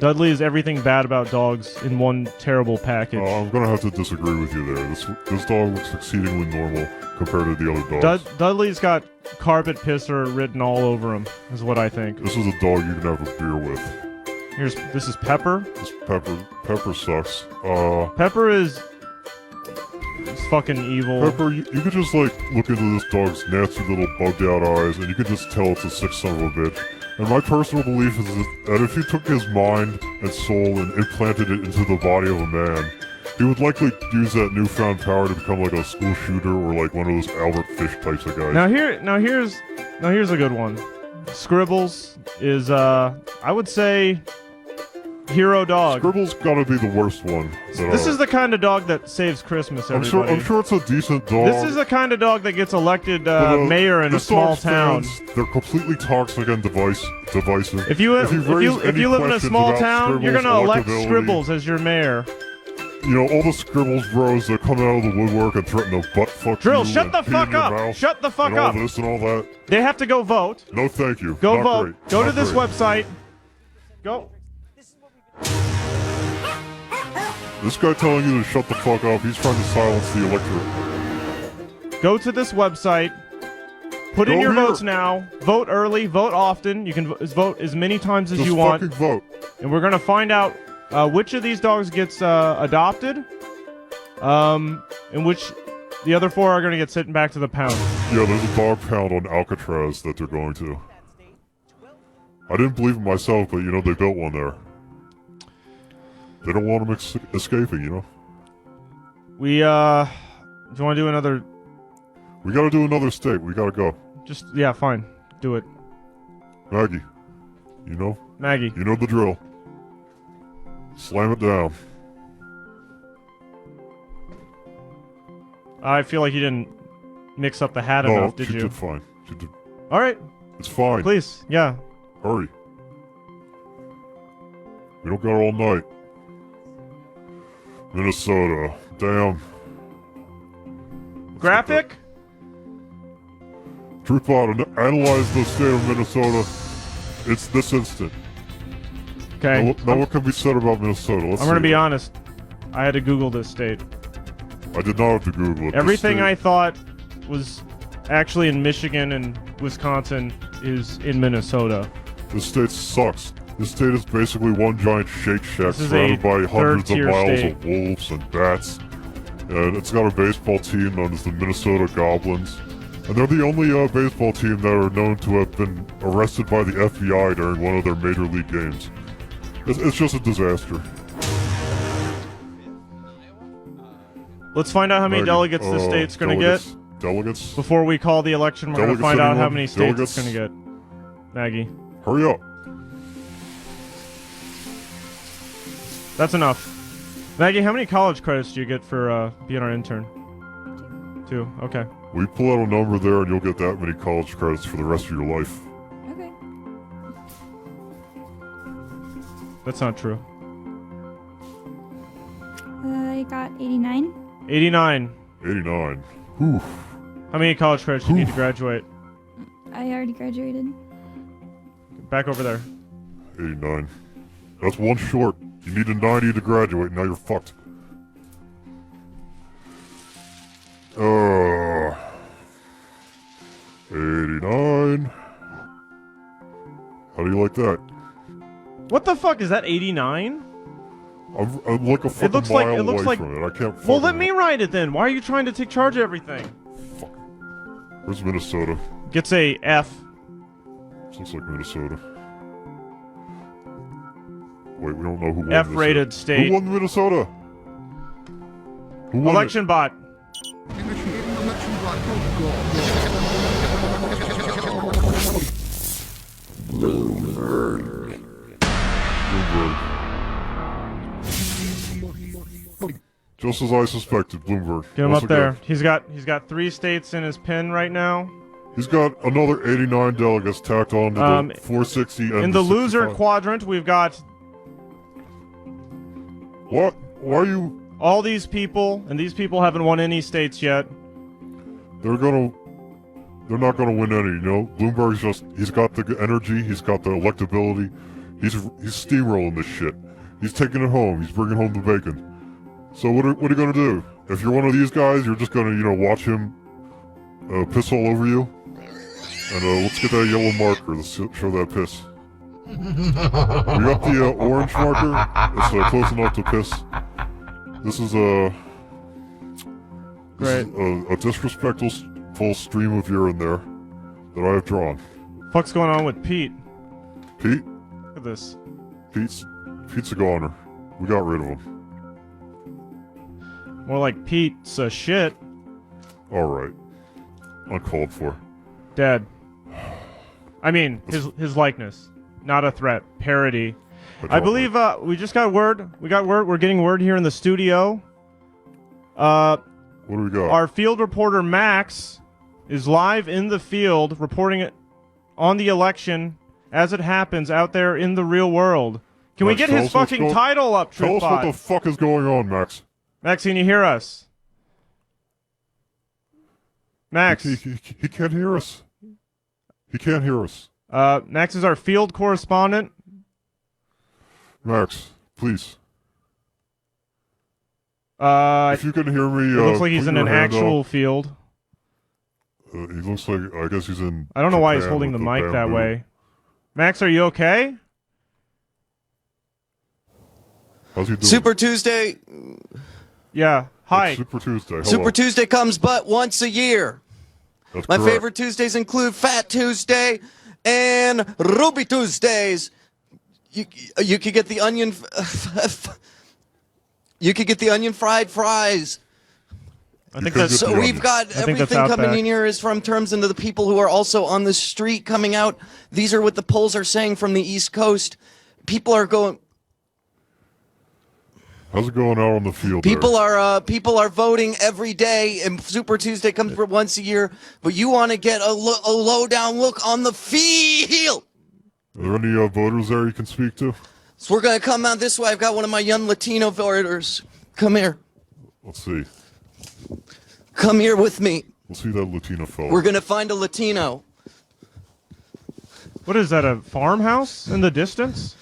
Dudley is everything bad about dogs in one terrible package. I'm gonna have to disagree with you there. This dog looks exceedingly normal compared to the other dogs. Dudley's got carpet pisser written all over him, is what I think. This is a dog you can have a beer with. This is Pepper. Pepper sucks. Pepper is fucking evil. Pepper, you could just look into this dog's nasty little bugged out eyes, and you could just tell it's a sick son of a bitch. And my personal belief is that if you took his mind and soul and implanted it into the body of a man, he would likely use that newfound power to become like a school shooter or like one of those Albert Fish types of guys. Now here's a good one. Scribbles is I would say hero dog. Scribbles gotta be the worst one. This is the kind of dog that saves Christmas, everybody. I'm sure it's a decent dog. This is the kind of dog that gets elected mayor in a small town. They're completely toxic and divisive. If you live in a small town, you're gonna elect Scribbles as your mayor. All the Scribbles bros that come out of the woodwork and threaten to butt fuck Dril, you. shut the fuck up! Shut the fuck up! All this and all that. They have to go vote. No, thank you. Go Not vote. Great. Go Not to this great. website. Go. This guy telling you to shut the fuck up, he's trying to silence the electorate. Go to this website. Put in your votes now. Vote early. Vote often. You can vote as many times as you want. Just fucking vote. And we're gonna find out which of these dogs gets adopted, and which the other 4 are gonna get sent back to the pound. Yeah, there's a dog pound on Alcatraz that they're going to. I didn't believe it myself, but they built one there. They don't want them escaping, We, do you want to do another? We gotta do another state. We gotta go. Yeah, fine. Do it. Maggie. Maggie. You know the drill. Slam it down. I feel like you didn't mix up the hat enough, did you? No, she did fine. She did. All right. It's fine. Please, yeah. Hurry. We don't got all night. Minnesota. Damn. Graphic? Truthbot, analyze the state of Minnesota. It's this instant. Okay. Now what can be said about Minnesota? I'm going to be honest. I had to Google this state. I did not have to Google it. Everything I thought was actually in Michigan and Wisconsin is in Minnesota. This state sucks. This state is basically one giant Shake Shack This is surrounded by hundreds of miles state. of wolves and bats. And it's got a baseball team known as the Minnesota Goblins. And they're the only baseball team that are known to have been arrested by the FBI during one of their major league games. It's just a disaster. Let's find out how many delegates this state's going to get. Delegates? Before we call the election, we're going to find out how many states Delegates? it's going to get. Maggie. Hurry up. That's enough. Maggie, how many college credits do you get for being our intern? 2. Okay. We pull out a number there and you'll get that many college credits for the rest of your life. Okay. That's not true. I got 89. 89. 89. Whew. How many college credits do you need to graduate? I already graduated. Back over there. 89. That's one short. You need a 90 to graduate, now you're fucked. 89. How do you like that? What the fuck? Is that 89? I'm like a fucking mile away from it. I can't. Well, let me write it then. Why are you trying to take charge of everything? Fuck. Where's Minnesota? Gets a F. This looks like Minnesota. Wait, we don't know who won. F-rated state. Who won Minnesota? Who won Election bot. Bloomberg. Just as I suspected, Bloomberg. Get him up there. He's got 3 states in his pin right now. He's got another 89 delegates tacked on to the 460 and in the loser 65. quadrant, we've got... What? Why are you... All these people, and these people haven't won any states yet. They're not gonna win any, you know? Bloomberg's just... He's got the energy, he's got the electability. He's steamrolling this shit. He's taking it home, he's bringing home the bacon. So what are you gonna do? If you're one of these guys, you're just gonna, you know, watch him piss all over you? And let's get that yellow marker, let's show that piss. We got the orange marker, it's close enough to piss. This is a disrespectful full stream of urine there that I have drawn. Fuck's going on with Pete? Pete? Look at this. Pete's a goner. We got rid of him. More like Pete's a shit. Alright. Uncalled for. Dead. I mean, his likeness. Not a threat. Parody. I believe we just got word. We got word. We're getting word here in the studio. What do we got? Our field reporter Max is live in the field reporting it on the election as it happens out there in the real world. Can we get his fucking title up, Tell us what the fuck is going on, Max. Max, can you hear us? Max. He can't hear us. He can't hear us. Max is our field correspondent. Max, please. If you can hear me, it looks like he's in an actual field. He looks like, I guess he's in I don't know why he's Japan holding the with mic that bamboo. way. Max, are you okay? How's he doing? Super Tuesday. Yeah. Hi. It's Super Tuesday. Hello. Super Tuesday comes but once a year. That's My correct. favorite Tuesdays include Fat Tuesday and Ruby Tuesdays. You could get the onion. You could get the onion fried fries. I think that's so. We've got everything coming in here is from terms into the people who are also on the street coming out. These are what the polls are saying from the East Coast. People are going. How's it going out on the field? People are voting every day, and Super Tuesday comes for once a year. But you want to get a low-down look on the field. Are there any voters there you can speak to? So we're gonna come out this way. I've got one of my young Latino voters. Come here. Let's see. Come here with me. We'll see that Latino fellow. We're gonna find a Latino. What is that, a farmhouse in the distance?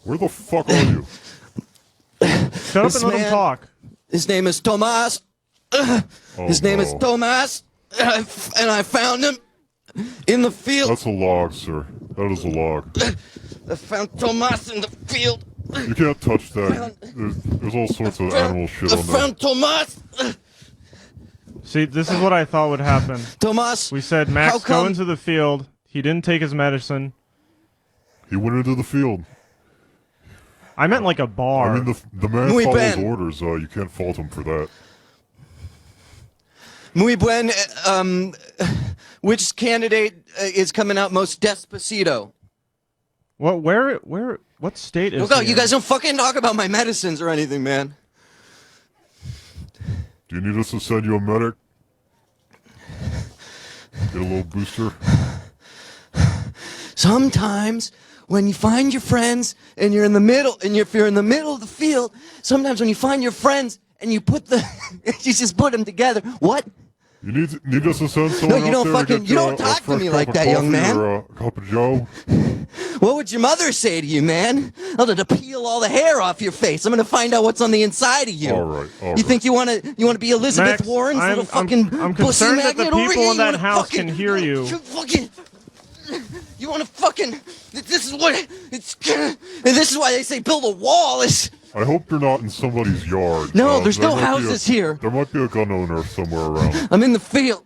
Where the fuck are you? Shut up and let him talk. His name is Tomas. His name is Tomas. And I found him in the field. That's a log, sir. That is a log. I found Tomas in the field. You can't touch that. There's all sorts of animal shit on I there. found Tomas. See, this is what I thought would happen. Tomas. We said, Max, go into the field. He didn't take his medicine. He went into the field. I meant like a bar. I mean, the man Muy follows bien. orders. You can't fault him for that. Muy buen. Which candidate is coming out most despacito? What? What state is? No, he you in? guys don't fucking talk about my medicines or anything, man. Do you need us to send you a medic? Get a little booster? Sometimes when you find your friends and you're in the middle, and if you're in the middle of the field, sometimes when you find your friends and you put the, you just put them together. What? You need us to send someone No, you don't out there fucking, you don't talk to me like that, young man. Or a cup of Joe. What would your mother say to you, man? I'm gonna peel all the hair off your face. I'm gonna find out what's on the inside of you. All right. You think you wanna be Elizabeth Max, Warren's little fucking I'm pussy concerned that the magnet over people here? in that house can hear you. You wanna fucking, this is what, it's, and this is why they say build a wall. I hope you're not in somebody's yard. No, there's there no might be houses here. There might be a gun owner somewhere around. I'm in the field.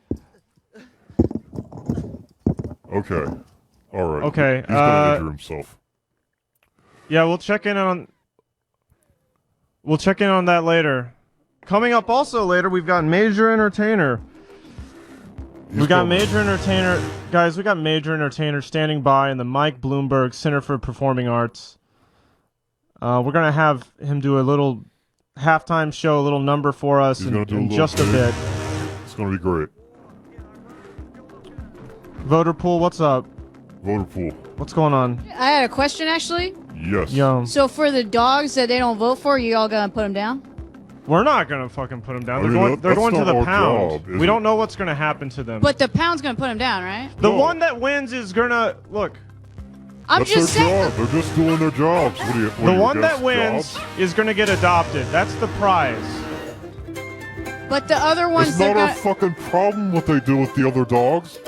Okay. All right. Okay. He's gonna injure himself. Yeah, we'll check in on that later. Coming up also later, we've got Major Entertainer. We got Major Entertainer, guys. We got Major Entertainer standing by in the Mike Bloomberg Center for Performing Arts. We're gonna have him do a little halftime show, a little number for us in just a bit. It's gonna be great. Voter pool, what's up? Voter pool. What's going on? I had a question, actually. Yes. So for the dogs that they don't vote for, you all gonna put them down? We're not gonna fucking put them down. I They're mean, going that's to not the our pound. job, is We it? don't know what's gonna happen to them. But the pound's gonna put them down, right? The one that wins is gonna look. I'm That's just their saying. job. They're just doing their jobs. What do you? The one that wins is gonna get adopted. That's the prize. But the other ones, It's they're not our gonna. fucking problem what they do with the other dogs.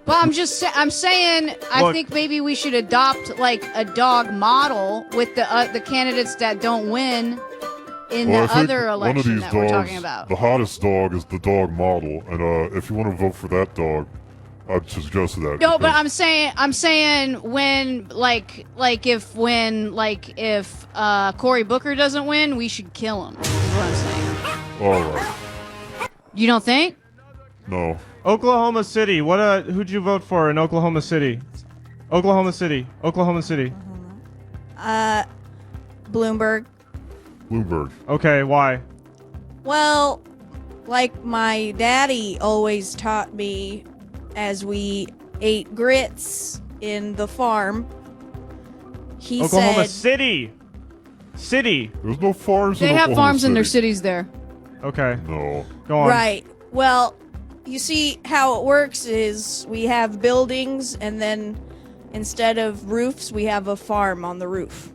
But I'm saying, I Look. think maybe we should adopt like a dog model with the candidates that don't win in Well, I the think other one of election these that we're dogs, talking about. the hottest dog is the dog model, and if you want to vote for that dog, I'd suggest that. No, but I'm saying when if Cory Booker doesn't win, we should kill him. Is what I'm saying. All right. You don't think? No. Oklahoma City. Who'd you vote for in Oklahoma City? Oklahoma City. Bloomberg. Bloomberg. Okay, why? Well, like my daddy always taught me as we ate grits in the farm. He Oklahoma said, City. There's no farms They in have Oklahoma farms in their City. cities there. Okay. No. Go on. Right. Well, you see how it works is we have buildings, and then instead of roofs, we have a farm on the roof.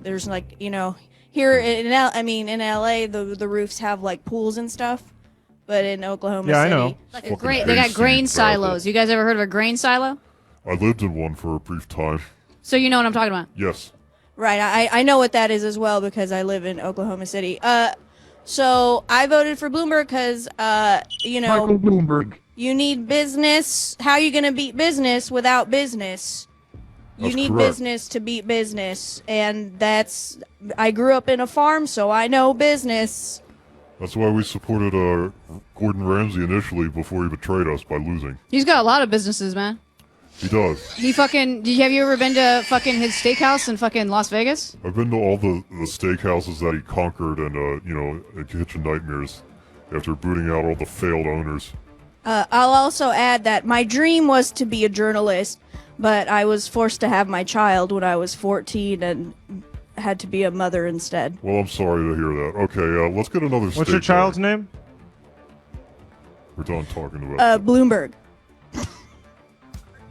There's like, here in LA, the roofs have like pools and stuff, but in Oklahoma City, I know. Like they got grain silos. You guys ever heard of a grain silo? I lived in one for a brief time. So you know what I'm talking about. Yes. Right, I know what that is as well because I live in Oklahoma City. So I voted for Bloomberg because, Michael Bloomberg. you need business. How are you going to beat business without business? You That's need correct. business to beat business. And I grew up in a farm, so I know business. That's why we supported Gordon Ramsay initially before he betrayed us by losing. He's got a lot of businesses, man. He does. Have you ever been to fucking his steakhouse in fucking Las Vegas? I've been to all the steakhouses that he conquered and, in Kitchen Nightmares after booting out all the failed owners. I'll also add that my dream was to be a journalist, but I was forced to have my child when I was 14 and had to be a mother instead. Well, I'm sorry to hear that. Okay, let's get another What's your steak child's going. name? We're done talking about Bloomberg.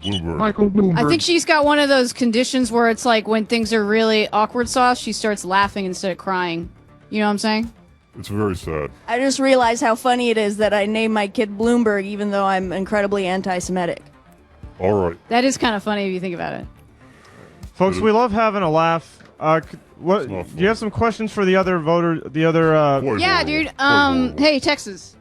Bloomberg. Michael Bloomberg. I think she's got one of those conditions where it's like when things are really awkward sauce, she starts laughing instead of crying. You know what I'm saying? It's very sad. I just realized how funny it is that I named my kid Bloomberg even though I'm incredibly anti-Semitic. All right. That is kind of funny if you think about it. Folks, we love having a laugh. Do you have some questions for the other voter? Yeah, dude. Hey, Texas.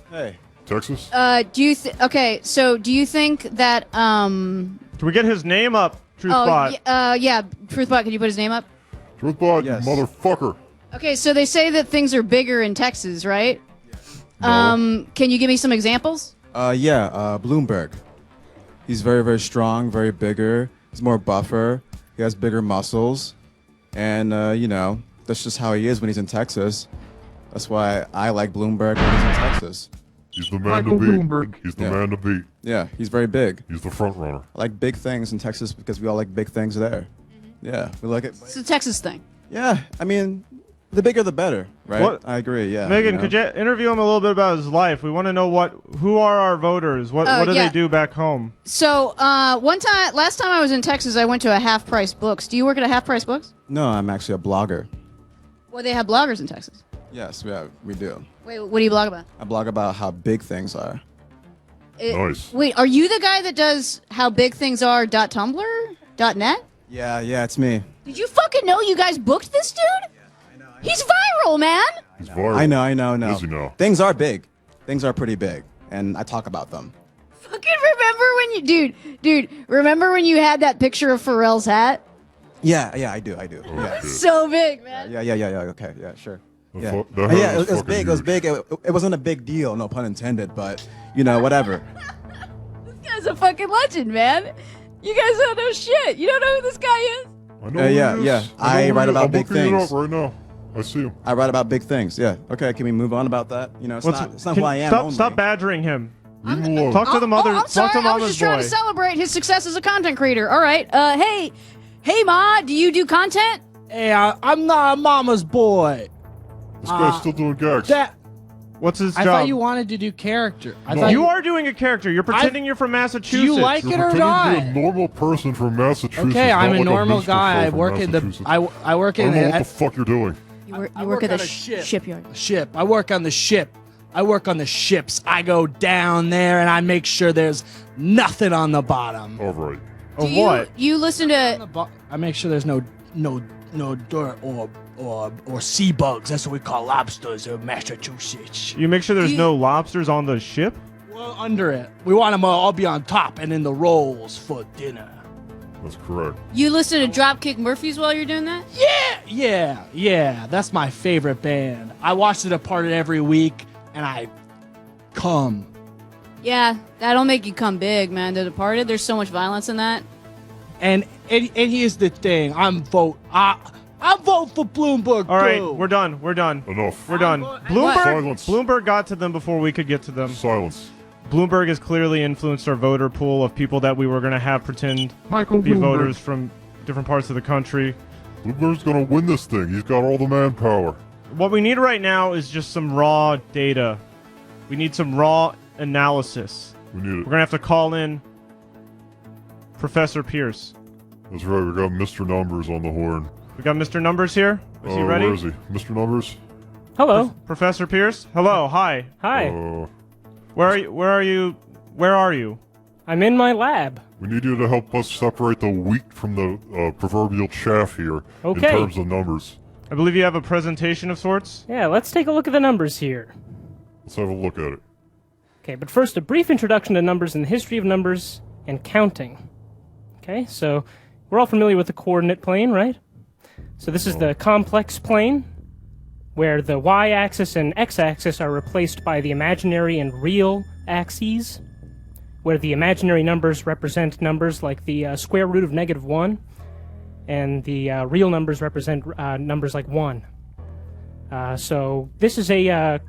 Hey. Texas? Do you think that Can we get his name up, Truthbot? yeah, Truthbot, can you put his name up? Truthbot, you motherfucker. Okay, so they say that things are bigger in Texas, right? Can you give me some examples? Bloomberg. He's very, very strong, very bigger. He's more buffer. He has bigger muscles. And, that's just how he is when he's in Texas. That's why I like Bloomberg when he's in Texas. He's the man Michael to beat. Bloomberg. He's the man to beat. Yeah, he's very big. He's the front runner. I like big things in Texas because we all like big things there. Yeah, we like it. It's a Texas thing. Yeah, I mean, the bigger the better, right? What? I agree. Yeah. Megan, could you interview him a little bit about his life? We want to know who are our voters? What do yeah. they do back home? So last time I was in Texas, I went to a Half Price Books. Do you work at a Half Price Books? No, I'm actually a blogger. Well, they have bloggers in Texas. Yes, yeah, we do. Wait, what do you blog about? I blog about how big things are. Nice. Wait, are you the guy that does howbigthingare.tumblr.net? Yeah, it's me. Did you fucking know you guys booked this dude? He's viral, man. He's viral. I know. Is he now? Things are big. Things are pretty big, and I talk about them. Fucking remember when you, dude, remember when you had that picture of Pharrell's hat? Yeah, I do. Yeah. So big, man. Yeah. Okay, yeah, sure. Yeah, That it was big. It was big. It wasn't a big deal, no pun intended. But whatever. This guy's a fucking legend, man. You guys don't know shit. You don't know who this guy is? I know who he is. Yeah. I write about big I'm looking it things. up right now. I see him. I write about big things. Yeah. Okay. Can we move on about that? It's not who I am. Stop badgering him. Leave him alone. Talk to the mother. I'm sorry. Talk to I was mama's just trying boy. to celebrate his success as a content creator. All right. Hey, Ma. Do you do content? Hey, I'm not a mama's boy. This guy's still doing gags. What's his I job? thought you wanted to do character. You are doing a character. You're pretending you're from Massachusetts. Do you like You're it or pretending not? to be a normal person from Massachusetts. Okay, I'm not a like normal minstrel guy. I from work in the. Massachusetts. I work I in don't know what the fuck you're doing. You work at the shipyard. Ship. I work on the ship. I work on the ships. I go down there and I make sure there's nothing on the bottom. All right. What? You listen to. I make sure there's no dirt or sea bugs. That's what we call lobsters in Massachusetts. You make sure there's no lobsters on the ship? Well, under it. We want them all be on top and in the rolls for dinner. That's correct. You listen to Dropkick Murphys while you're doing that? Yeah. That's my favorite band. I watch The Departed every week, and I come. Yeah, that'll make you come big, man. The Departed. There's so much violence in that. And here's the thing. I'm vote for Bloomberg. All right, too. we're done. Enough. We're done. Silence. Bloomberg got to them before we could get to them. Silence. Bloomberg has clearly influenced our voter pool of people that we were going to have pretend Michael be Bloomberg. voters from different parts of the country. Bloomberg's gonna win this thing. He's got all the manpower. What we need right now is just some raw data. We need some raw analysis. We need it. We're going to have to call in Professor Pierce. That's right. We got Mr. Numbers on the horn. We got Mr. Numbers here. Is he ready? Where is he? Mr. Numbers? Hello. Professor Pierce? Hello. Hi. Hi. Where are you? I'm in my lab. We need you to help us separate the wheat from the proverbial chaff here Okay. in terms of numbers. I believe you have a presentation of sorts. Yeah, let's take a look at the numbers here. Let's have a look at it. Okay, but first a brief introduction to numbers and the history of numbers and counting. Okay, so we're all familiar with the coordinate plane, right? So this is the complex plane, where the y-axis and x-axis are replaced by the imaginary and real axes, where the imaginary numbers represent numbers like the square root of -1, and the real numbers represent numbers like 1. So this is a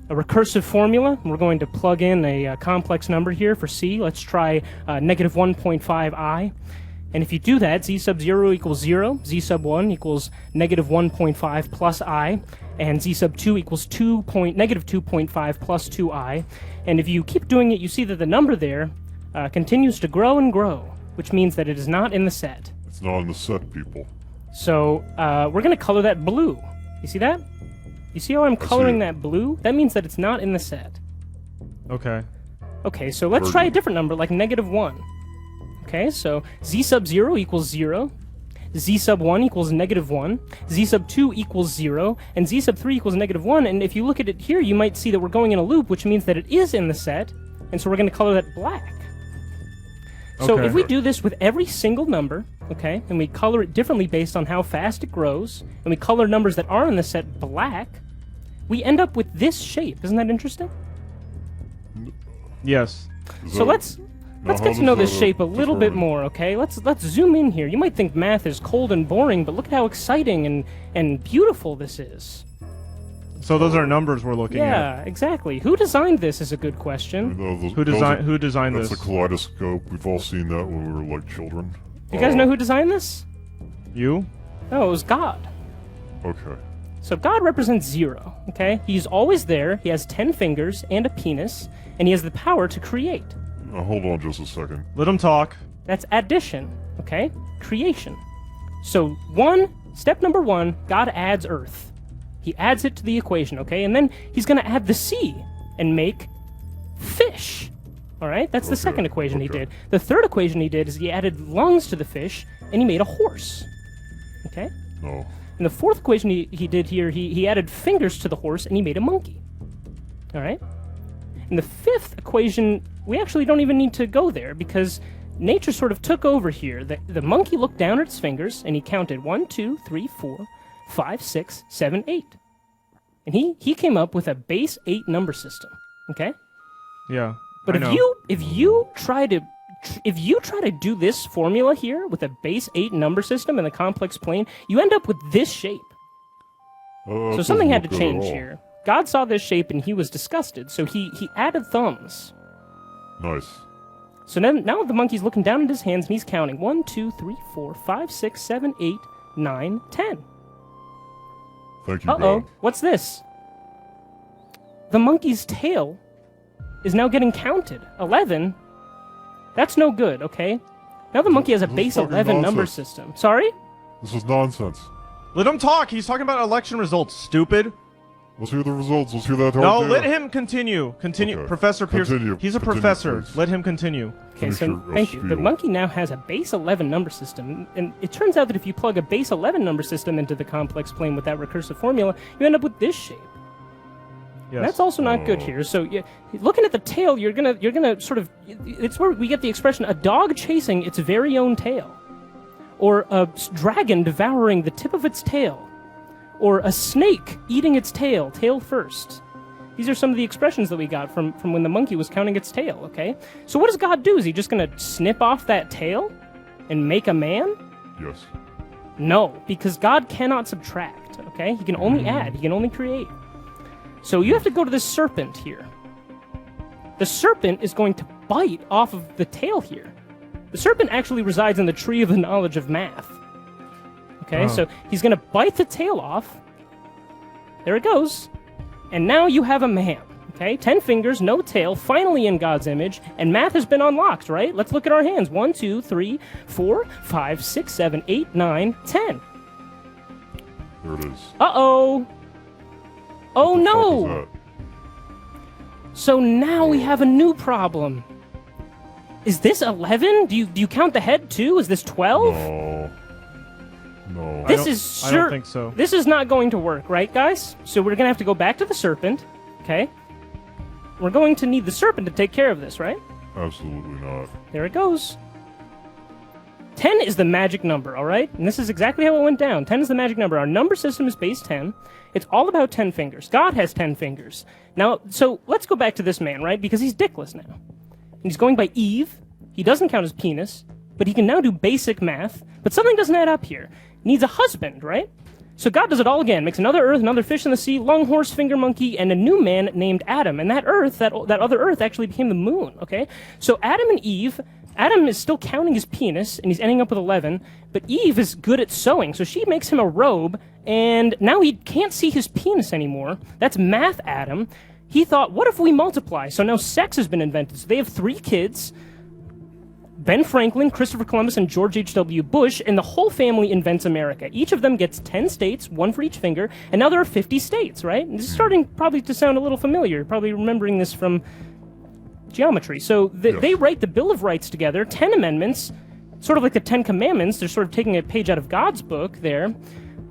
recursive formula. We're going to plug in a complex number here for C. Let's try -1.5i. And if you do that, z sub 0 equals 0, z sub 1 equals -1.5 plus I, and z sub 2 equals -2.5 plus 2i. And if you keep doing it, you see that the number there continues to grow and grow, which means that it is not in the set. It's not in the set, people. So we're going to color that blue. You see that? You see how I'm coloring that blue? That means that it's not in the set. Okay. Okay, so let's try a different number, like -1. Okay, so z sub 0 equals 0, z sub 1 equals -1, z sub 2 equals 0, and z sub 3 equals -1, and if you look at it here, you might see that we're going in a loop, which means that it is in the set, and so we're going to color that black. So Okay. if we do this with every single number, okay, and we color it differently based on how fast it grows, and we color numbers that are in the set black, we end up with this shape. Isn't that interesting? Yes. So let's get to know this shape a little bit more, okay? Let's zoom in here. You might think math is cold and boring, but look at how exciting and beautiful this is. So those are numbers we're looking at. Yeah, exactly. Who designed this is a good question. Who designed That's this? a kaleidoscope. We've all seen that when we were like children. You guys know who designed this? You? No, it was God. Okay. So God represents 0, okay? He's always there, he has 10 fingers and a penis, and he has the power to create. Now, hold on just a second. Let him talk. That's addition, okay? Creation. So step number 1, God adds earth. He adds it to the equation, okay? And then he's going to add the sea and make fish. All right? That's the second equation he did. The third equation he did is he added lungs to the fish and he made a horse. Okay? No. And the fourth equation he did here, he added fingers to the horse and he made a monkey. All right? And the fifth equation, we actually don't even need to go there because nature sort of took over here. The monkey looked down at its fingers and he counted 1, 2, 3, 4, 5, 6, 7, 8. And he came up with a base 8 number system. Okay? Yeah. But if you try to do this formula here with a base 8 number system in the complex plane, you end up with this shape. So something had to change here. God saw this shape and he was disgusted, so he added thumbs. Nice. So now the monkey's looking down at his hands and he's counting 1, 2, 3, 4, 5, 6, 7, 8, 9, 10. Thank you, Uh-oh, God. what's this? The monkey's tail is now getting counted. 11? That's no good, okay? Now the monkey has a base 11 number system. Sorry? This is nonsense. Let him talk. He's talking about election results, stupid. Let's hear the results. Let's hear that. No, let him continue. Continue. Okay. Professor Pierce. Continue. He's a Continue, professor. please. Let him continue. Okay, so thank you. The monkey now has a base 11 number system, and it turns out that if you plug a base 11 number system into the complex plane with that recursive formula, you end up with this shape. Yes. That's also not good here. So, looking at the tail, you're gonna sort of. It's where we get the expression "a dog chasing its very own tail," or a dragon devouring the tip of its tail, or a snake eating its tail first. These are some of the expressions that we got from when the monkey was counting its tail. Okay, so what does God do? Is he just gonna snip off that tail and make a man? Yes. No, because God cannot subtract. Okay, he can only add. He can only create. So you have to go to this serpent here. The serpent is going to bite off of the tail here. The serpent actually resides in the tree of the knowledge of math. Okay, so he's going to bite the tail off. There it goes. And now you have a man. Okay, 10 fingers, no tail, finally in God's image, and math has been unlocked, right? Let's look at our hands. 1, 2, 3, 4, 5, 6, 7, 8, 9, 10. There it is. Uh-oh. Oh no! So now we have a new problem. Is this 11? Do you count the head too? Is this 12? No. I don't think so. This is not going to work, right, guys? So we're gonna have to go back to the serpent. Okay. We're going to need the serpent to take care of this, right? Absolutely not. There it goes. 10 is the magic number, all right? And this is exactly how it went down. 10 is the magic number. Our number system is base 10. It's all about 10 fingers. God has 10 fingers. Now, so let's go back to this man, right? Because he's dickless now. And he's going by Eve. He doesn't count his penis, but he can now do basic math. But something doesn't add up here. Needs a husband, right? So God does it all again. Makes another earth, another fish in the sea, long horse, finger monkey, and a new man named Adam. And that earth, that other earth actually became the moon, okay? So Adam and Eve... Adam is still counting his penis, and he's ending up with 11, but Eve is good at sewing, so she makes him a robe, and now he can't see his penis anymore. That's Math Adam. He thought, what if we multiply? So now sex has been invented. So they have 3 kids, Ben Franklin, Christopher Columbus, and George H.W. Bush, and the whole family invents America. Each of them gets 10 states, 1 for each finger, and now there are 50 states, right? And this is starting probably to sound a little familiar. You're probably remembering this from geometry. So they write the Bill of Rights together, 10 amendments, sort of like the 10 Commandments. They're sort of taking a page out of God's book there,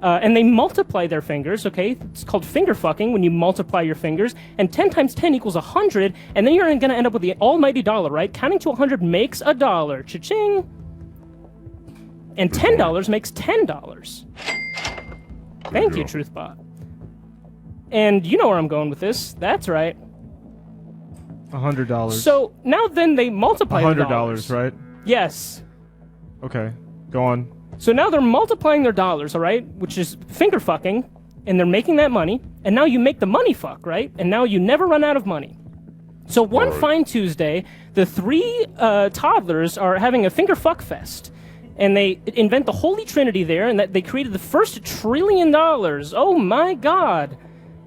and they multiply their fingers, okay? It's called finger fucking when you multiply your fingers, and 10 times 10 equals 100, and then you're going to end up with the almighty dollar, right? Counting to 100 makes a dollar. Cha-ching! And $10 makes $10. Thank you, Truthbot. And you know where I'm going with this. That's right. $100. So now then they multiply the dollars. $100, right? Yes. Okay, go on. So now they're multiplying their dollars, all right, which is finger fucking, and they're making that money, and now you make the money fuck, right? And now you never run out of money. So one fine Tuesday, the 3 toddlers are having a finger fuck fest, and they invent the Holy Trinity there, and that they created the first $1 trillion. Oh my God!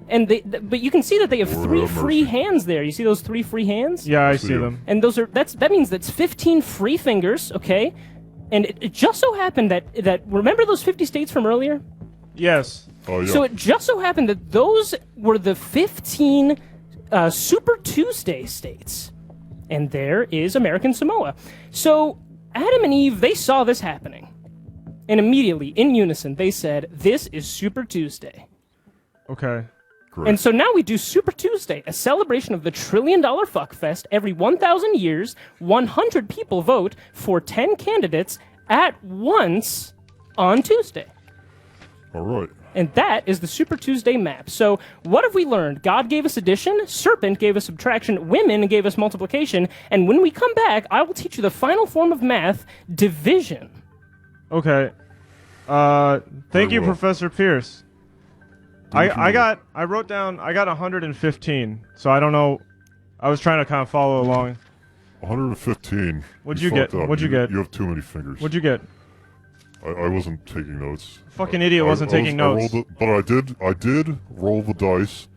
And but you can see that they have 3 free hands there. You see those 3 free hands? Yeah, I see them. And that means that's 15 free fingers, okay? And it just so happened that remember those 50 states from earlier? Yes. Oh yeah. So it just so happened that those were the 15 Super Tuesday states. And there is American Samoa. So Adam and Eve, they saw this happening. And immediately, in unison, they said, this is Super Tuesday. Okay. Great. And so now we do Super Tuesday, a celebration of the $1 trillion fuckfest. Every 1,000 years, 100 people vote for 10 candidates at once on Tuesday. All right. And that is the Super Tuesday map. So what have we learned? God gave us addition, serpent gave us subtraction, women gave us multiplication, and when we come back, I will teach you the final form of math, division. Okay. Thank you, Professor Pierce. I wrote down, I got 115, so I don't know, I was trying to kind of follow along. 115. What'd you get? What'd you get? You have too many fingers. What'd you get? I wasn't taking notes. Fucking idiot wasn't taking notes. But I did roll the dice,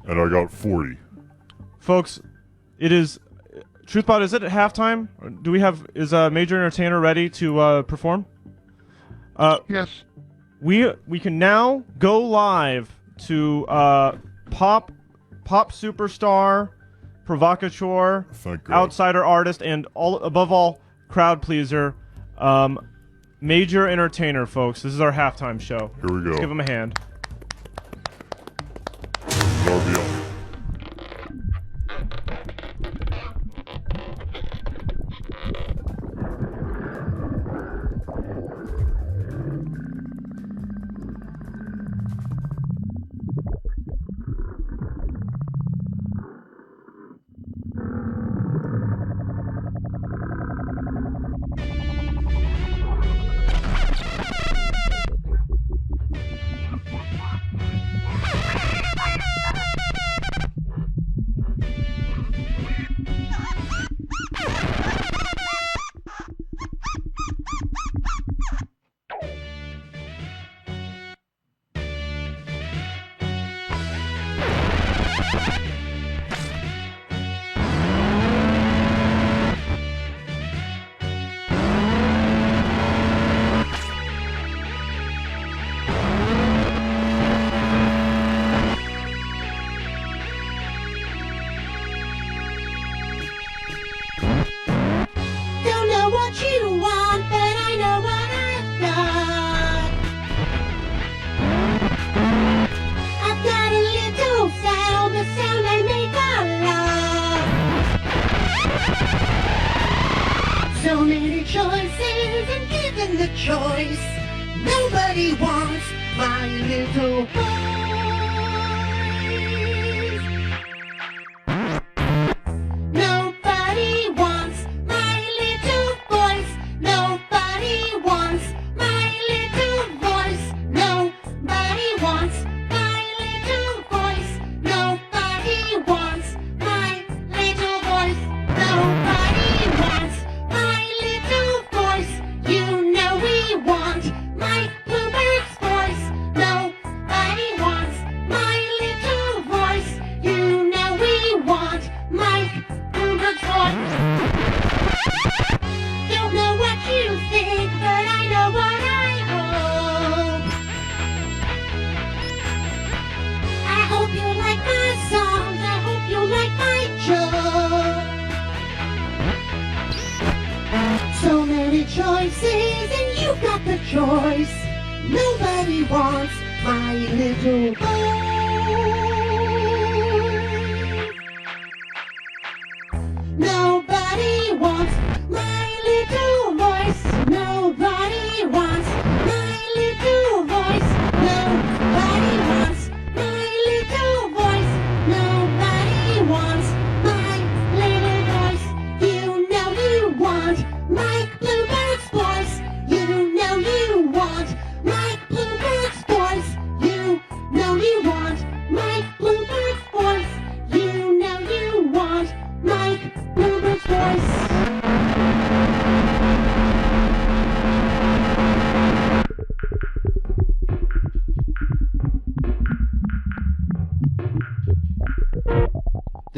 and I got 40. Folks, it is, Truthbot, is it at halftime? Is Major Entertainer ready to perform? Yes. We can now go live to pop superstar, provocateur, outsider artist, and above all, crowd pleaser, Major Entertainer, folks. This is our halftime show. Here we go. Let's give him a hand. So many choices, and given the choice, nobody wants my little voice. Nobody wants my little voice. Nobody wants my little voice. Nobody wants my little voice. Nobody wants my little voice. Nobody wants my little voice. You know we want Mike Bloomberg's voice. Nobody wants my little voice. You know we want Mike Bloomberg's voice. Don't know what you think, but I know what I hope. I hope you like my songs. I hope you like my jokes. So many choices, and you've got the choice. Nobody wants my little voice. Nobody wants my little voice. Nobody wants my little voice. Nobody wants my little voice. Nobody wants my little voice. You know you want Mike Bloomberg's voice. You know you want Mike Bloomberg's voice. You know you want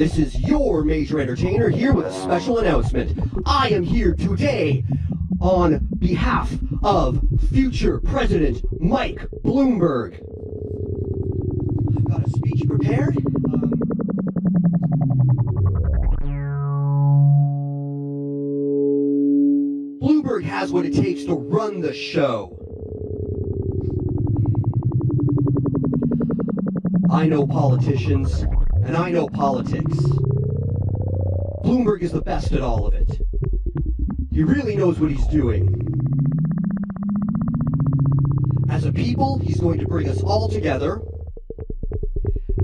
This is your major entertainer here with a special announcement. I am here today on behalf of future President Mike Bloomberg. I've got a speech prepared. Bloomberg has what it takes to run the show. I know politicians, and I know politics. Bloomberg is the best at all of it. He really knows what he's doing. As a people, he's going to bring us all together.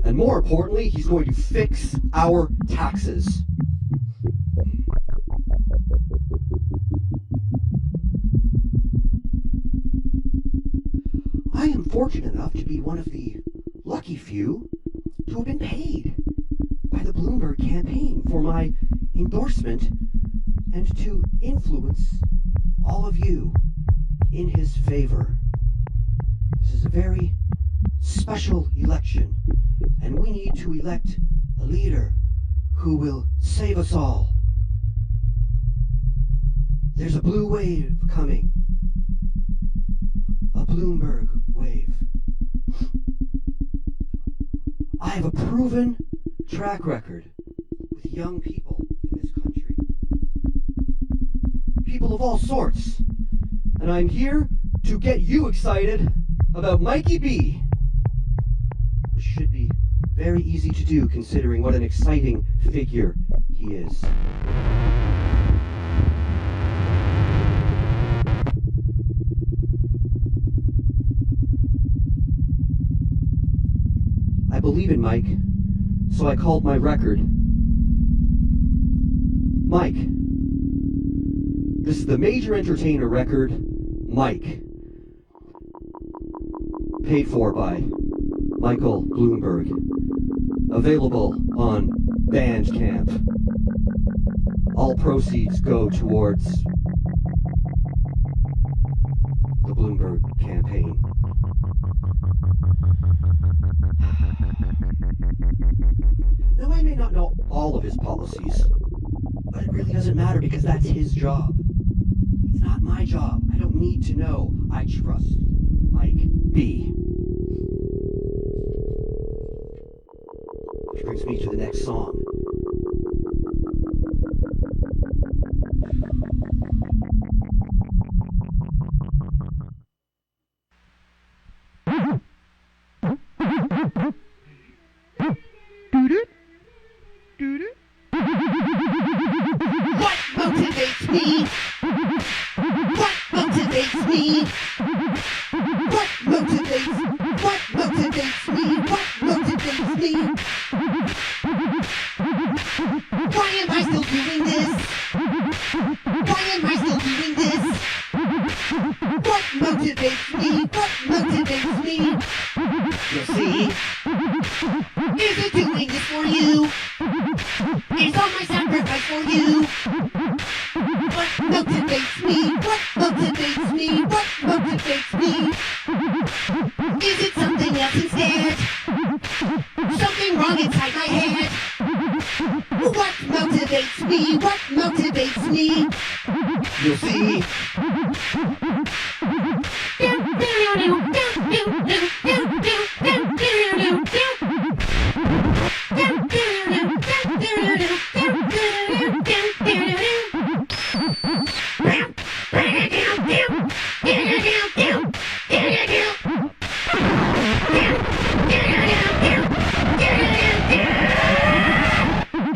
And more importantly, he's going to fix our taxes. I am fortunate enough to be one of the lucky few to have been paid by the Bloomberg campaign for my endorsement and to influence all of you in his favor. This is a very special election, and we need to elect a leader who will save us all. There's a blue wave coming. A Bloomberg wave. I have a proven track record with young people in this country. People of all sorts. And I'm here to get you excited about Mikey B, which should be very easy to do considering what an exciting figure he is. I believe in Mike, so I called my record Mike. This is the major entertainer record, Mike. Paid for by Michael Bloomberg. Available on Bandcamp. All proceeds go towards the Bloomberg campaign. Now, I may not know all of his policies, but it really doesn't matter because that's his job. It's not my job. I don't need to know. I trust Mike B. Which brings me to the next song. What motivates me? What motivates me? What motivates me? What motivates me? Why am I still doing this? Why am I still doing this? What motivates me? What motivates me? You'll see. Is it doing this for you? Is all my sacrifice for you? What motivates me? What motivates me? What motivates me? Is it something else instead? Something wrong inside my head? What motivates me? What motivates me? You'll see.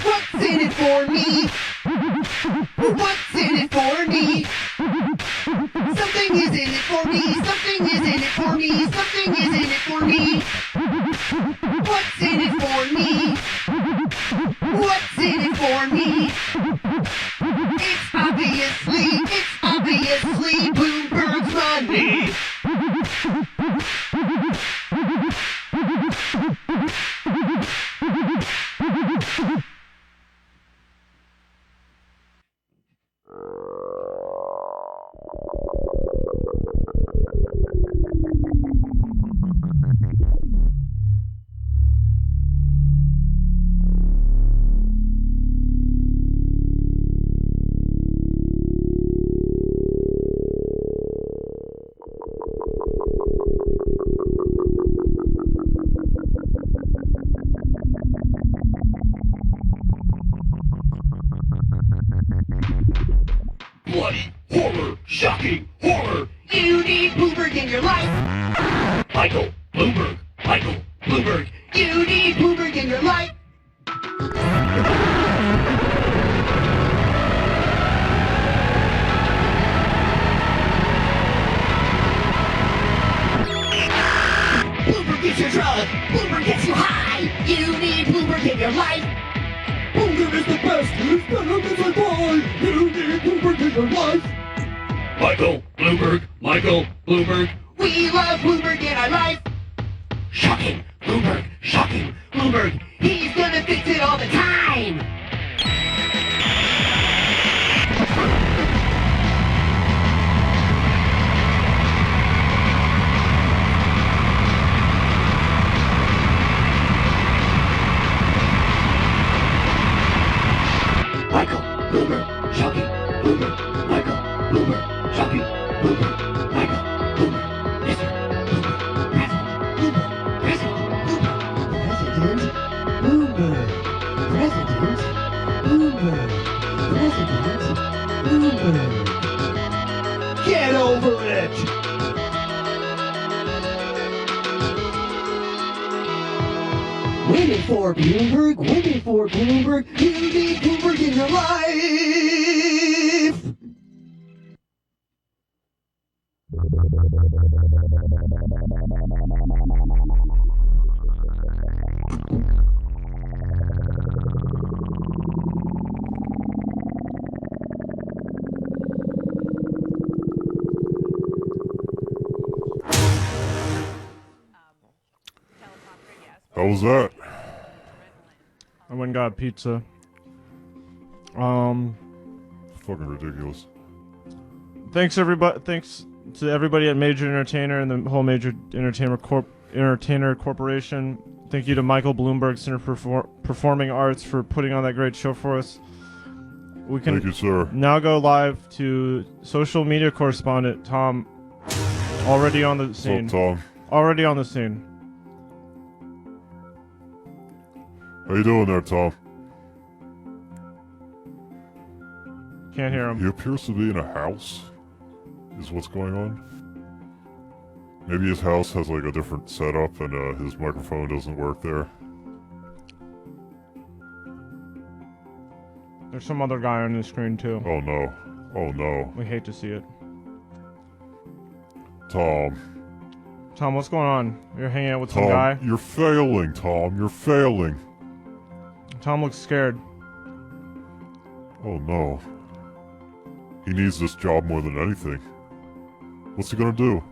What's in it for me? What's in it for me? Something is in it for me. Something is in it for me. Something is in it for me. What's in it for me? What's in it for me? It's obviously Bloomberg's money. Shocking horror! You need Bloomberg in your life! Michael Bloomberg! Michael Bloomberg! You need Bloomberg in your life! Bloomberg gets your drug! Bloomberg gets you high! You need Bloomberg in your life! Bloomberg is the best! It's better than my boy! You need Bloomberg in your life! Michael Bloomberg! Michael Bloomberg! We love Bloomberg in our life! Shocking Bloomberg! Shocking Bloomberg! He's gonna fix it all the time! Michael Bloomberg! Shocking Bloomberg! Michael Bloomberg! Shocking Bloomberg! Michael Bloomberg! Mr. Bloomberg! President Bloomberg! President Bloomberg! President Bloomberg! Get over it! Waiting for Bloomberg, waiting for Bloomberg, you need Bloomberg in your life! How was that? I went and got pizza. Fucking ridiculous. Thanks to everybody at Major Entertainer and the whole Major Entertainer Corporation. Thank you to Michael Bloomberg Center for Performing Arts for putting on that great show for us. We can Thank you, sir. now go live to social media correspondent Tom. Already on the scene. What's up, Tom? Already on the scene. How you doing there, Tom? Can't hear him. He appears to be in a house, is what's going on. Maybe his house has like a different setup and his microphone doesn't work there. There's some other guy on the screen too. Oh no. Oh no. We hate to see it. Tom. Tom, what's going on? You're hanging out with Tom, some guy? you're failing, Tom. You're failing. Tom looks scared. Oh no. He needs this job more than anything. What's he gonna do?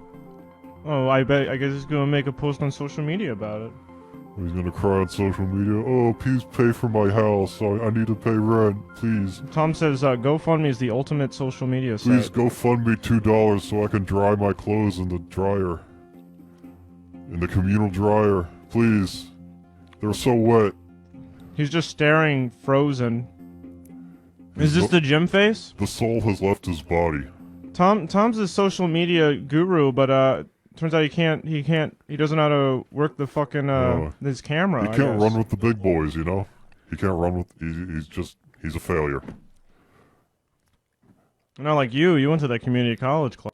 Oh, I guess he's gonna make a post on social media about it. He's gonna cry on social media, oh, please pay for my house, I need to pay rent, please. Tom says GoFundMe is the ultimate social media site. Please go fund me $2 so I can dry my clothes in the dryer. In the communal dryer, please. They're so wet. He's just staring, frozen. Is this the gym face? The soul has left his body. Tom's a social media guru, but turns out he doesn't know how to work the fucking his camera. He can't run with the big boys, you know? He can't run with, he's a failure. Not like you went to that community college club.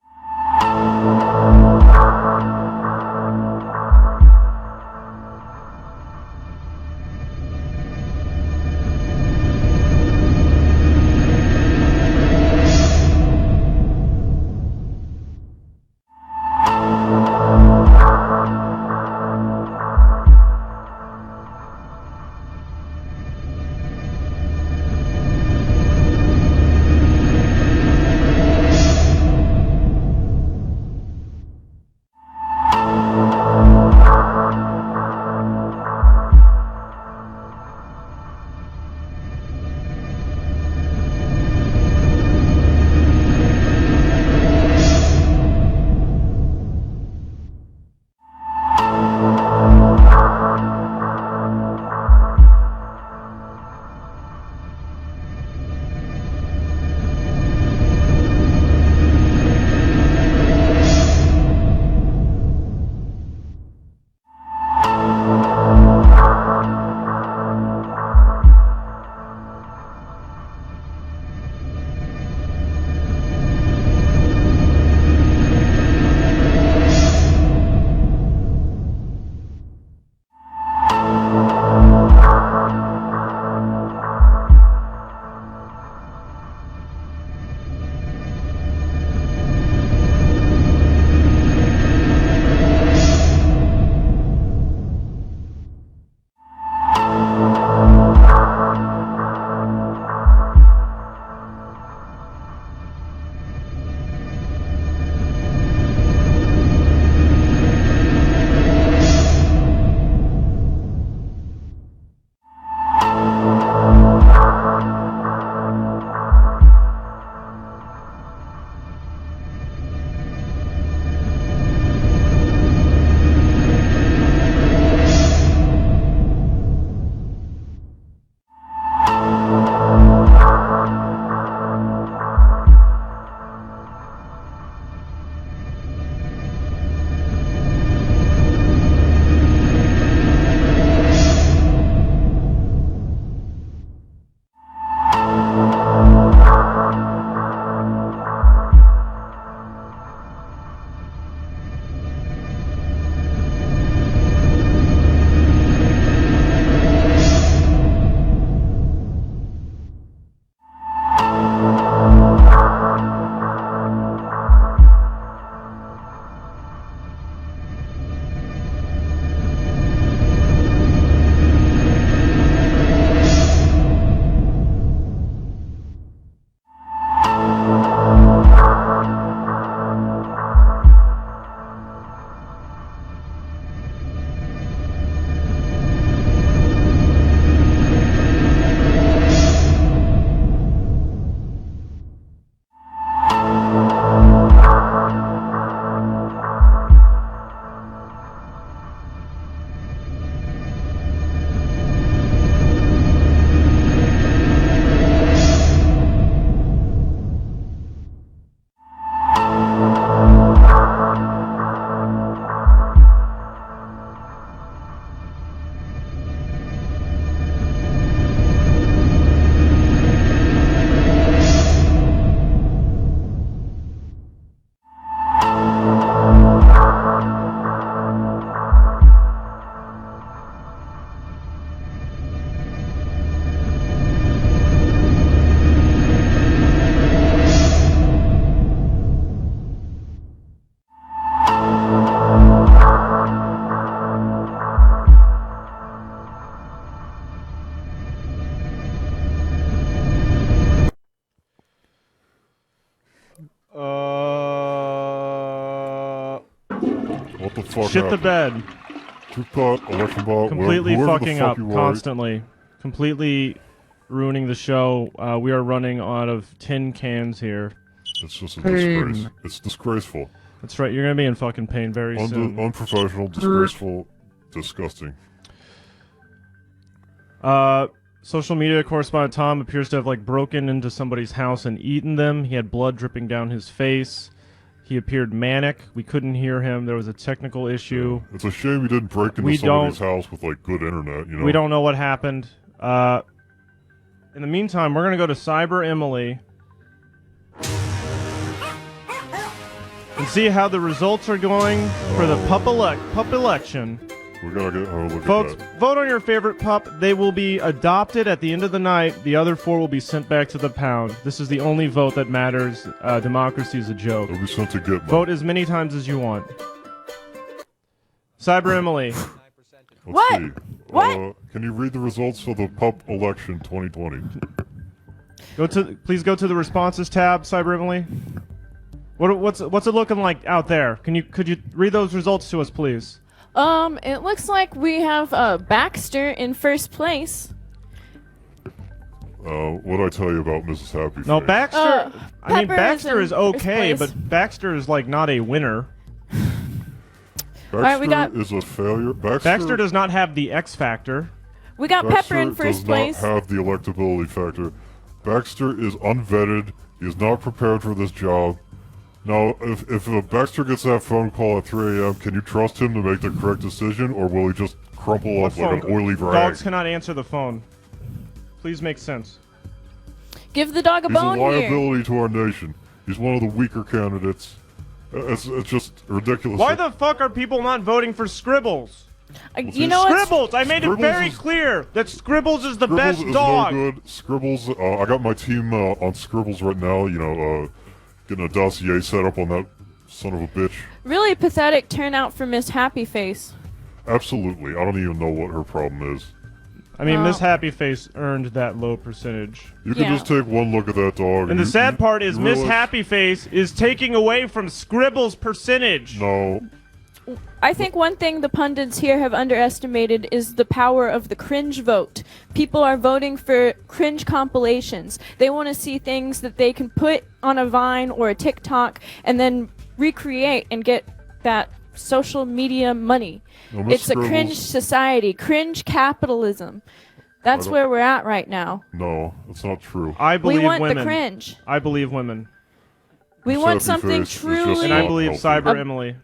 what the fuck Shit the happened? bed. TruthPoint, election bot, Completely whoever the fucking fuck up you are. constantly. Completely ruining the show. We are running out of tin cans here. It's just a disgrace. It's disgraceful. That's right. You're gonna be in fucking pain very soon. Unprofessional, disgraceful, disgusting. Social media correspondent Tom appears to have like broken into somebody's house and eaten them. He had blood dripping down his face. He appeared manic. We couldn't hear him. There was a technical issue. It's a shame you didn't break into somebody's house with like good internet. You know. We don't know what happened. In the meantime, we're gonna go to Cyber Emily and see how the results are going for the pup election. We gotta get a look Folks, at that. vote on your favorite pup. They will be adopted at the end of the night. The other 4 will be sent back to the pound. This is the only vote that matters. Democracy is a joke. They'll be sent to Gitmo. Vote as many times as you want. Cyber Emily. Let's see. What? Can you read the results of the pup election 2020? Please go to the responses tab, Cyber Emily. What's it looking like out there? Could you read those results to us, please? It looks like we have Baxter in first place. What'd I tell you about Mrs. Happy Face? No, Baxter. I mean, Pepper Baxter is is in okay, first place. but Baxter is like not a winner. Baxter right, we got- is a failure. Baxter does not have the X factor. We got Pepper in Baxter first place. does not have the electability factor. Baxter is unvetted. He is not prepared for this job. Now, if Baxter gets that phone call at 3 a.m., can you trust him to make the correct decision, or will he just crumple up like an oily rag? Dogs cannot answer the phone. Please make sense. Give the dog a He's bone a here. liability to our nation. He's one of the weaker candidates. It's just ridiculous. Why the fuck are people not voting for Scribbles? You know what? Scribbles! I made it Scribbles very is- clear that Scribbles is the Scribbles best is dog. no good. Scribbles, I got my team on Scribbles right now, you know, getting a dossier set up on that son of a bitch. Really pathetic turnout for Miss Happy Face. Absolutely. I don't even know what her problem is. I mean, Miss Happy Face earned that low percentage. You can just take one look at that dog. And the sad part is Miss realize- Happy Face is taking away from Scribbles' percentage. No. I think one thing the pundits here have underestimated is the power of the cringe vote. People are voting for cringe compilations. They want to see things that they can put on a Vine or a TikTok and then recreate and get that social media money. Well, Miss It's a cringe Scribbles- society, cringe capitalism. That's don't- where we're at right now. No, that's not true. I believe want the women. cringe. I believe women. We want something truly. And I believe Cyber Emily.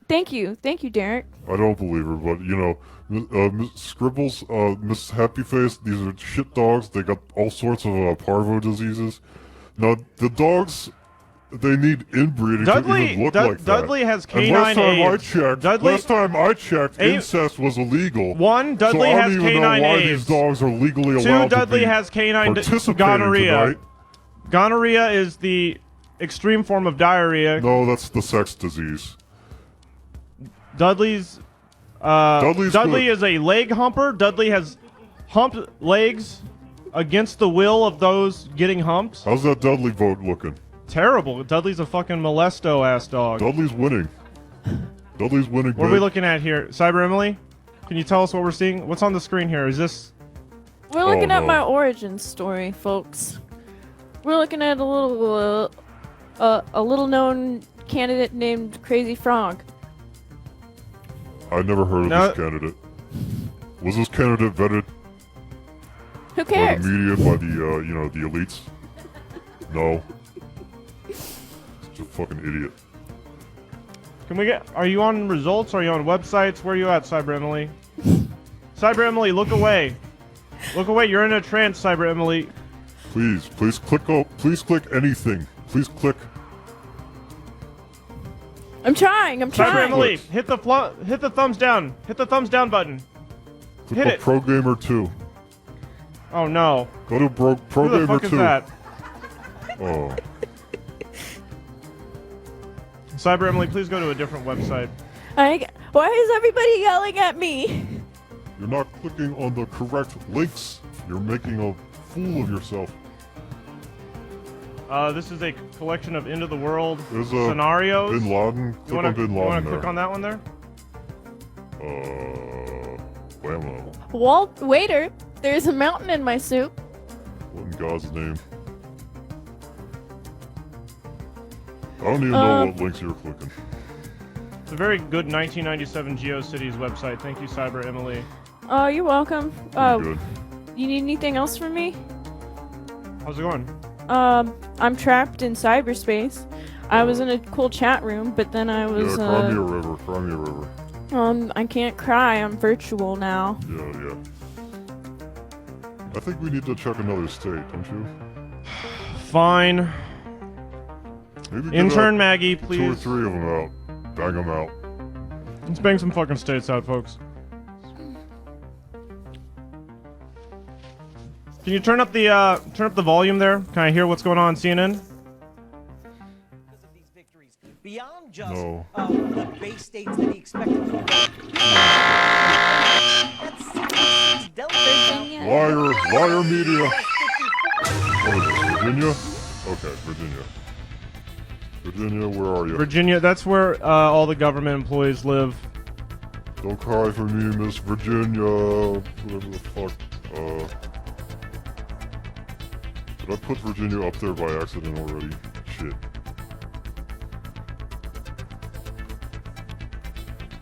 Thank you, Derek. I don't believe her, but, you know, Miss Scribbles, Miss Happy Face, these are shit dogs. They got all sorts of parvo diseases. Now, the dogs, they need inbreeding to even look like that. Dudley has And canine AIDS. last time I checked, incest was illegal. One, Dudley so I has don't even canine know why AIDS. these dogs are legally Two, allowed Dudley to be has canine participating gonorrhea. tonight. Gonorrhea is the extreme form of diarrhea. No, that's the sex disease. Dudley good. is a leg humper. Dudley has humped legs against the will of those getting humped. How's that Dudley vote looking? Terrible. Dudley's a fucking molesto-ass dog. Dudley's winning. Dudley's winning. What are we big. looking at here? Cyber Emily? Can you tell us what we're seeing? What's on the screen here? Is this... We're looking at no. my origin story, folks. We're looking at a little known candidate named Crazy Frog. I never heard of this candidate. Was this candidate vetted Who by cares? the media, by the, you know, the elites? No. Just a fucking idiot. Can we get... Are you on results? Are you on websites? Where are you at, Cyber Emily? Cyber Emily, look away. Look away. You're in a trance, Cyber Emily. Please click please click anything. Please click. I'm trying. Cyber Emily, hit the thumbs down. Hit the thumbs down button. Click Hit on it. Pro Gamer 2. Oh no. Go to Pro Who the Gamer fuck 2. is that? Oh. Cyber Emily, please go to a different website. Why is everybody yelling at me? You're not clicking on the correct links. You're making a fool of yourself. This is a collection of end of the world There's a scenarios. Bin Laden. Click on Bin You want Laden to click there. on that one there? Whammo. Waiter, there's a mountain in my soup. What in God's name? I don't even know what links you're clicking. It's a very good 1997 GeoCities website. Thank you, Cyber Emily. Oh, you're welcome. Good. You need anything else from me? How's it going? I'm trapped in cyberspace. I was in a cool chat room, but then I was. Yeah, cry me a river. Cry me a river. I can't cry. I'm virtual now. Yeah. I think we need to check another state, don't you? Fine. Maybe Intern Maggie, please. 2 or 3 of them out. Bang them out. Let's bang some fucking states out, folks. Can you turn up the volume there? Can I hear what's going on in CNN? Beyond just No. the base states that he expected to Liar media. What is this, Virginia? Okay, Virginia. Virginia, where are you? Virginia, that's where all the government employees live. Don't cry for me, Miss Virginia. Whatever the fuck. Did I put Virginia up there by accident already? Shit.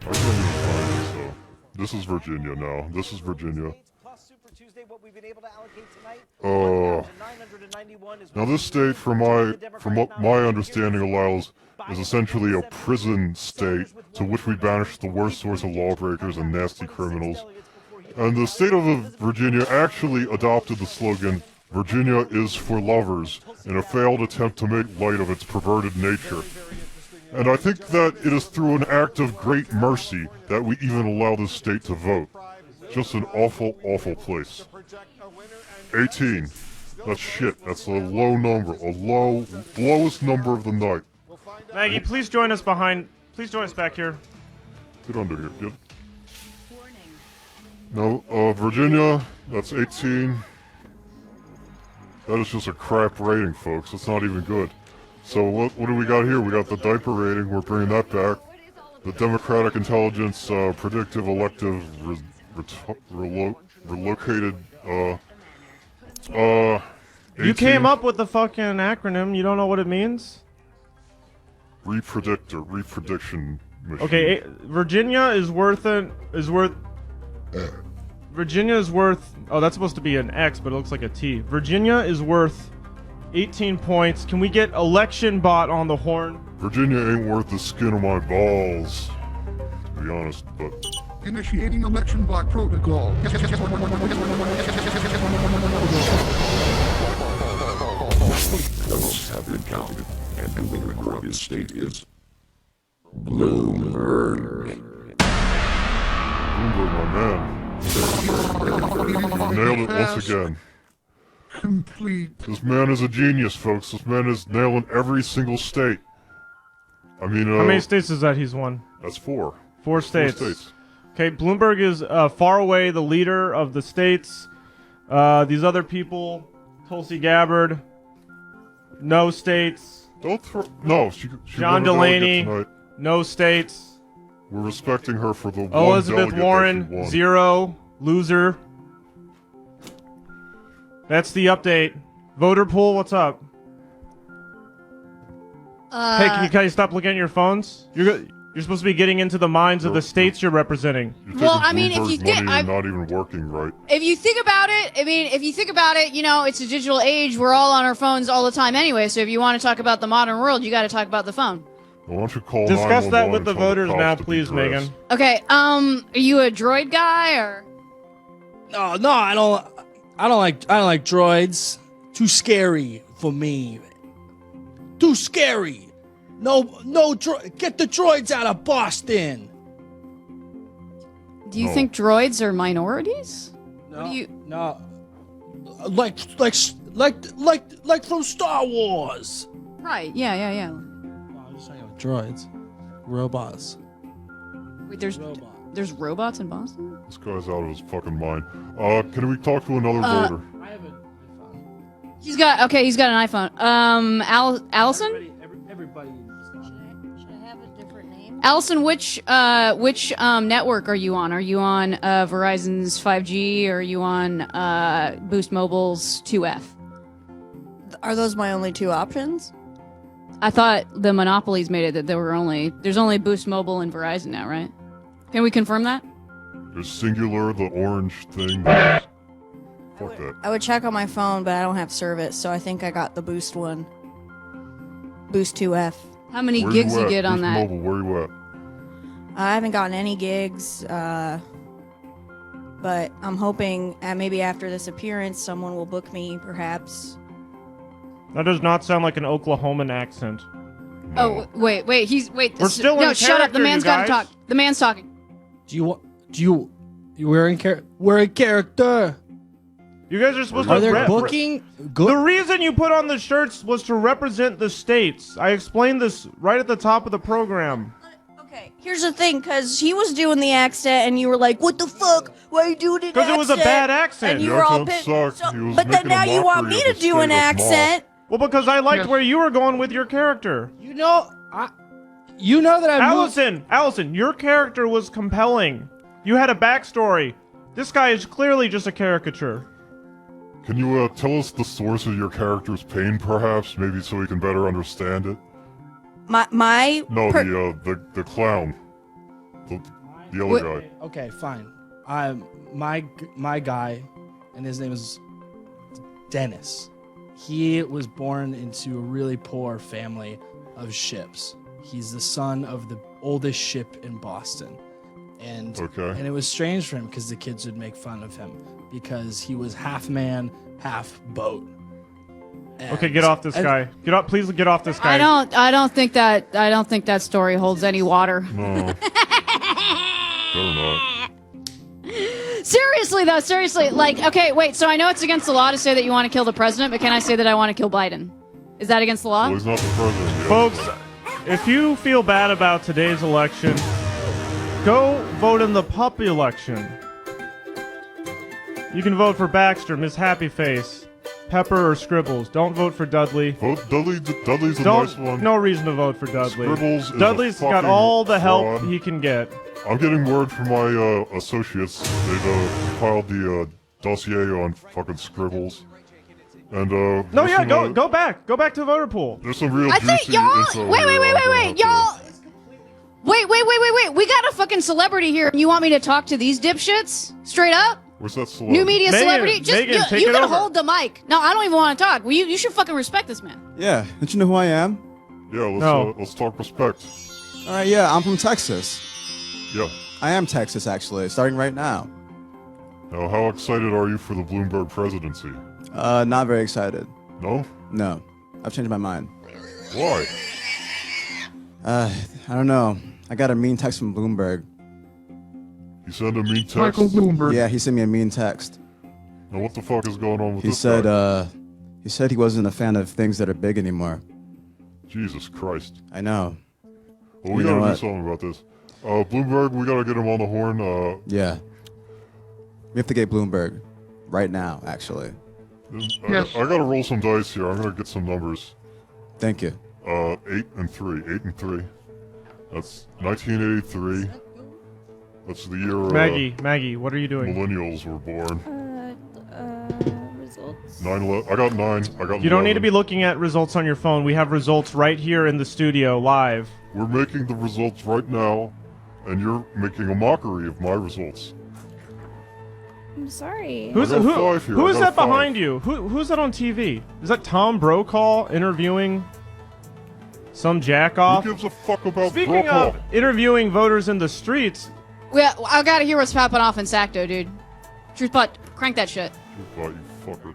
I can't even find this though. This is Virginia now. This is Virginia. Now this state, from what my understanding allows, is essentially a prison state to which we banish the worst sorts of lawbreakers and nasty criminals. And the state of Virginia actually adopted the slogan, "Virginia is for lovers," in a failed attempt to make light of its perverted nature. And I think that it is through an act of great mercy that we even allow this state to vote. Just an awful, awful place. 18. That's shit. That's a low number. Lowest number of the night. Maggie, please join us Please join us back here. Get under here, kid. No, Virginia, that's 18. That is just a crap rating, folks. It's not even good. So what do we got here? We got the diaper rating. We're bringing that back. The Democratic Intelligence Predictive Elective Relocated. You came up with the fucking acronym. You don't know what it means? Reprediction machine. Okay, Virginia is worth. Virginia is worth. Oh, that's supposed to be an X, but it looks like a T. Virginia is worth 18 points. Can we get election bot on the horn? Virginia ain't worth the skin of my balls, to be honest, but... Initiating election bot protocol. Votes have been counted, and the winner of his state is... Bloomberg. Bloomberg, my man. You nailed it once again. Complete. This man is a genius, folks. This man is nailing every single state. I mean, how many states is that he's won? That's 4. 4 states. 4 states. Okay, Bloomberg is far away the leader of the states. These other people, Tulsi Gabbard, no states. Don't throw... No, she John Delaney, no states. We're respecting her for the one Elizabeth delegate Warren, that she won. 0, loser. That's the update. Voter pool, what's up? Hey, can you stop looking at your phones? You're supposed to be getting into the minds of the states you're representing. Well, I mean, if you think, not even working right. If you think about it, you know, it's a digital age. We're all on our phones all the time anyway. So if you want to talk about the modern world, you got to talk about the phone. Why don't you call Discuss that 911 with the and tell voters cops now, to please, be dressed? Megan. Okay, are you a droid guy or? No, I don't like droids. Too scary for me. Too scary. No, get the droids out of Boston. Do you think droids are minorities? No. Like from Star Wars. Right. Yeah. No, I'm just talking about droids. Robots. Wait, there's robots in Boston? This guy's out of his fucking mind. Can we talk to another voter? I have an iPhone. He's got an iPhone. Allison? Everybody Should I have a different name? Allison, which network are you on? Are you on Verizon's 5G or are you on Boost Mobile's 2F? Are those my only two options? I thought the monopolies made it that there's only Boost Mobile and Verizon now, right? Can we confirm that? There's Singular, the orange thing. Fuck that. I would check on my phone, but I don't have service, so I think I got the Boost one. Boost 2F. How many gigs you get on Boost that? Mobile, where you at? I haven't gotten any gigs, but I'm hoping maybe after this appearance, someone will book me, perhaps. That does not sound like an Oklahoman accent. Oh wait, We're still in shut up. The character, man's you got to guys. talk. The man's talking. We're in character. You guys are supposed Are to there booking? The reason you put on the shirts was to represent the states. I explained this right at the top of the program. Here's the thing, because he was doing the accent, and you were like, what the fuck? Why are you doing it? Because it was a bad accent. And you were all pissed. But then now you want me to do an accent. Well, because I liked where you were going with your character. You know that I'm Allison, your character was compelling. You had a backstory. This guy is clearly just a caricature. Can you tell us the source of your character's pain, perhaps? Maybe so we can better understand it? The clown. The other guy. Okay, fine. My guy, and his name is Dennis. He was born into a really poor family of ships. He's the son of the oldest ship in Boston. And it was strange for him because the kids would make fun of him because he was half man, half boat. Okay, get off this guy. Please get off this guy. I don't think that story holds any water. No. Better not. Seriously, like, okay, wait, so I know it's against the law to say that you want to kill the president, but can I say that I want to kill Biden? Is that against the law? Well, he's not the president yet. Folks, if you feel bad about today's election, go vote in the puppy election. You can vote for Baxter, Miss Happy Face, Pepper, or Scribbles. Don't vote for Dudley. Dudley's a nice one. No reason to vote for Dudley. Scribbles is Dudley's a got fucking all the help fraud. he can get. I'm getting word from my associates. They've filed the dossier on fucking Scribbles. And Go back to the voter pool. There's some real I think juicy y'all. info Wait, here. y'all. Wait. We got a fucking celebrity here. You want me to talk to these dipshits? Straight up? Where's that celebrity? New media celebrity? Just you can over. hold the mic. No, I don't even want to talk. Well, you should fucking respect this man. Yeah, don't you know who I am? Yeah, let's talk respect. All right, yeah, I'm from Texas. Yeah. I am Texas, actually, starting right now. Now, how excited are you for the Bloomberg presidency? Not very excited. No? No. I've changed my mind. Why? I don't know. I got a mean text from Bloomberg. You sent a mean text? Michael Bloomberg. Yeah, he sent me a mean text. Now, what the fuck is going on with He this said, guy? he said he wasn't a fan of things that are big anymore. Jesus Christ. I know. Well, we You know gotta do what? something about this. Bloomberg, we gotta get him on the horn. Yeah. We have to get Bloomberg. Right now, actually. I gotta roll some dice here. I'm gonna get some numbers. Thank you. 8 and 3. 8 and 3. That's 1983. That's the year Maggie, what are you doing? millennials were born. Results. 9/11. I got 9. I got You don't need 11. to be looking at results on your phone. We have results right here in the studio, live. We're making the results right now, and you're making a mockery of my results. I'm sorry. Who is I got 5 here. I got that 5. behind you? Who's that on TV? Is that Tom Brokaw interviewing some jackoff? Who gives a fuck about Speaking Brokaw? of interviewing voters in the streets, I gotta hear what's popping off in Sacto, dude. Truthpot, crank that shit. Truthpot, you fucker.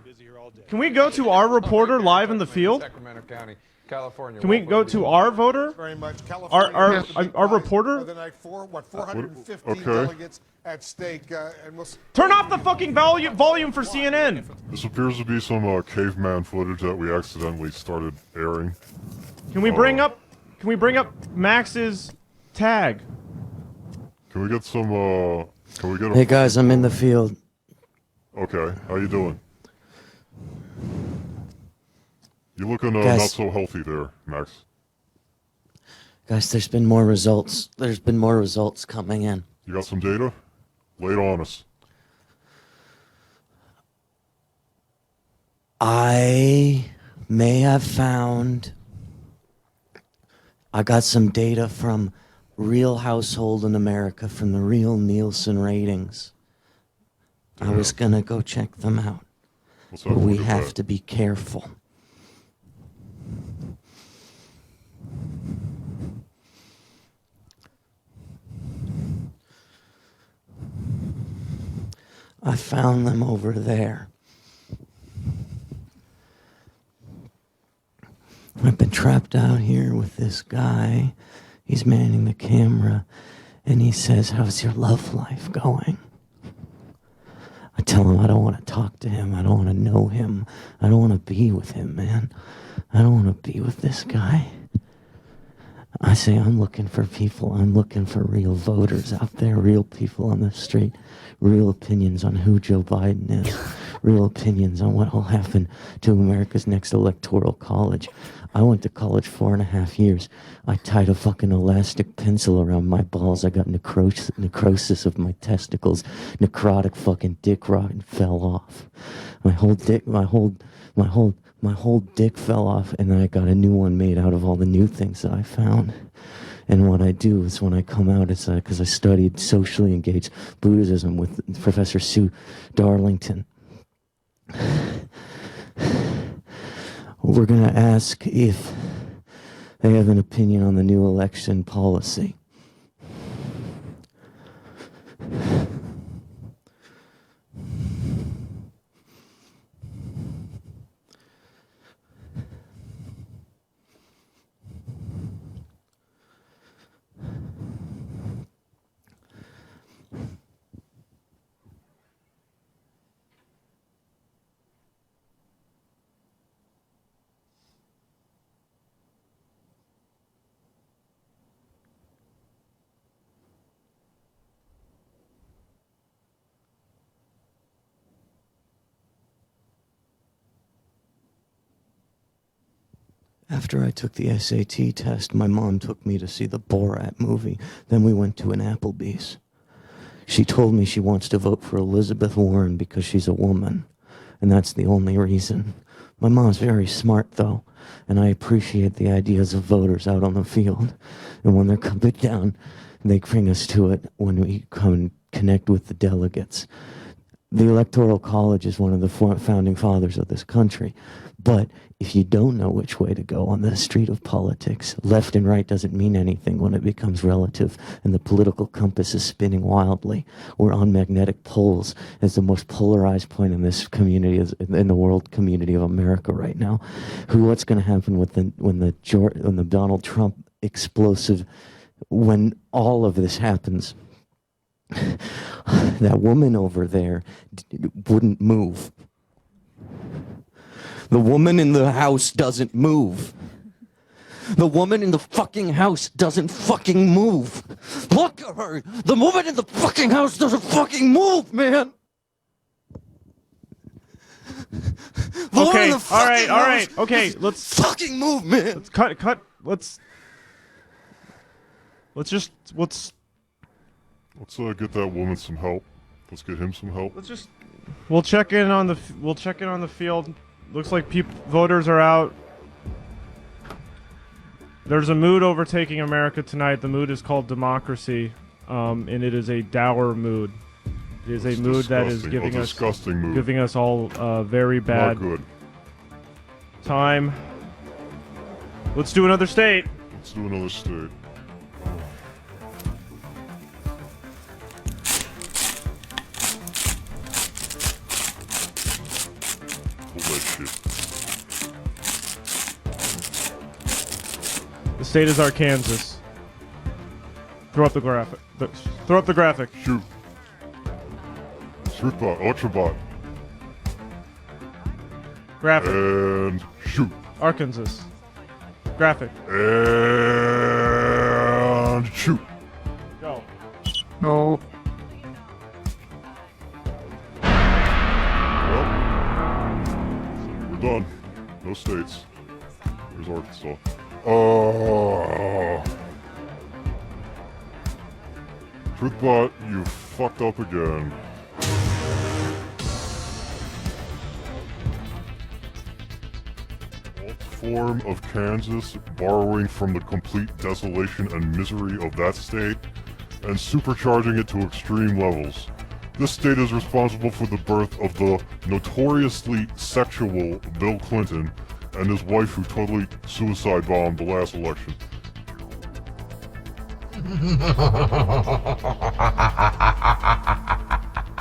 can we go to our reporter live in the field? Sacramento County, California. Can we go to our voter? Very much. Our reporter? The night 415 Okay. delegates at stake, and we'll Turn off the fucking volume for CNN. This appears to be some caveman footage that we accidentally started airing. Can we bring up Max's tag? Can we get some, can we get a... Hey guys, I'm in the field. Okay, how you doing? You looking Guys. not so healthy there, Max. Guys, there's been more results. There's been more results coming in. You got some data? Lay it on us. I may have found... I got some data from Real Household in America, from the Real Nielsen ratings. I was going to go check them out. But we have to be careful. I found them over there. I've been trapped out here with this guy. He's manning the camera, and he says, "How's your love life going?" I tell him I don't want to talk to him. I don't want to know him. I don't want to be with him, man. I don't want to be with this guy. I say, I'm looking for people. I'm looking for real voters out there, real people on the street, real opinions on who Joe Biden is, real opinions on what will happen to America's next electoral college. I went to college 4.5 years. I tied a fucking elastic pencil around my balls. I got necrosis of my testicles, necrotic fucking dick rot, and fell off. My whole dick fell off, and then I got a new one made out of all the new things that I found. And what I do is when I come out, it's because I studied socially engaged Buddhism with Professor Sue Darlington. We're going to ask if they have an opinion on the new election policy. After I took the SAT test, my mom took me to see the Borat movie. Then we went to an Applebee's. She told me she wants to vote for Elizabeth Warren because she's a woman, and that's the only reason. My mom's very smart, though, and I appreciate the ideas of voters out on the field. And when they're coming down, they bring us to it when we come and connect with the delegates. The Electoral College is one of the founding fathers of this country. But if you don't know which way to go on the street of politics, left and right doesn't mean anything when it becomes relative and the political compass is spinning wildly. We're on magnetic poles as the most polarized point in this community, in the world community of America right now. What's going to happen with when the Donald Trump explosive, when all of this happens? That woman over there wouldn't move. The woman in the house doesn't move. The woman in the fucking house doesn't fucking move. Look at her. The woman in the fucking house doesn't fucking move, man. Okay, all right. Okay, let's fucking move, man. Let's cut. Let's get that woman some help. Let's get him some help. We'll check in on the field. Looks like voters are out. There's a mood overtaking America tonight. The mood is called democracy, and it is a dour mood. It is a mood that is giving us all very bad time. Let's do another state. Let's do another state. The state is Arkansas. Throw up the graphic. Throw up the graphic. Shoot. Truthbot, Ultrabot. Graphic. And shoot. Arkansas. Graphic. And shoot. Go. No. Well, we're done. No states. There's Arkansas. Truthbot, you fucked up again. Alt form of Kansas, borrowing from the complete desolation and misery of that state, and supercharging it to extreme levels. This state is responsible for the birth of the notoriously sexual Bill Clinton and his wife who totally suicide bombed the last election.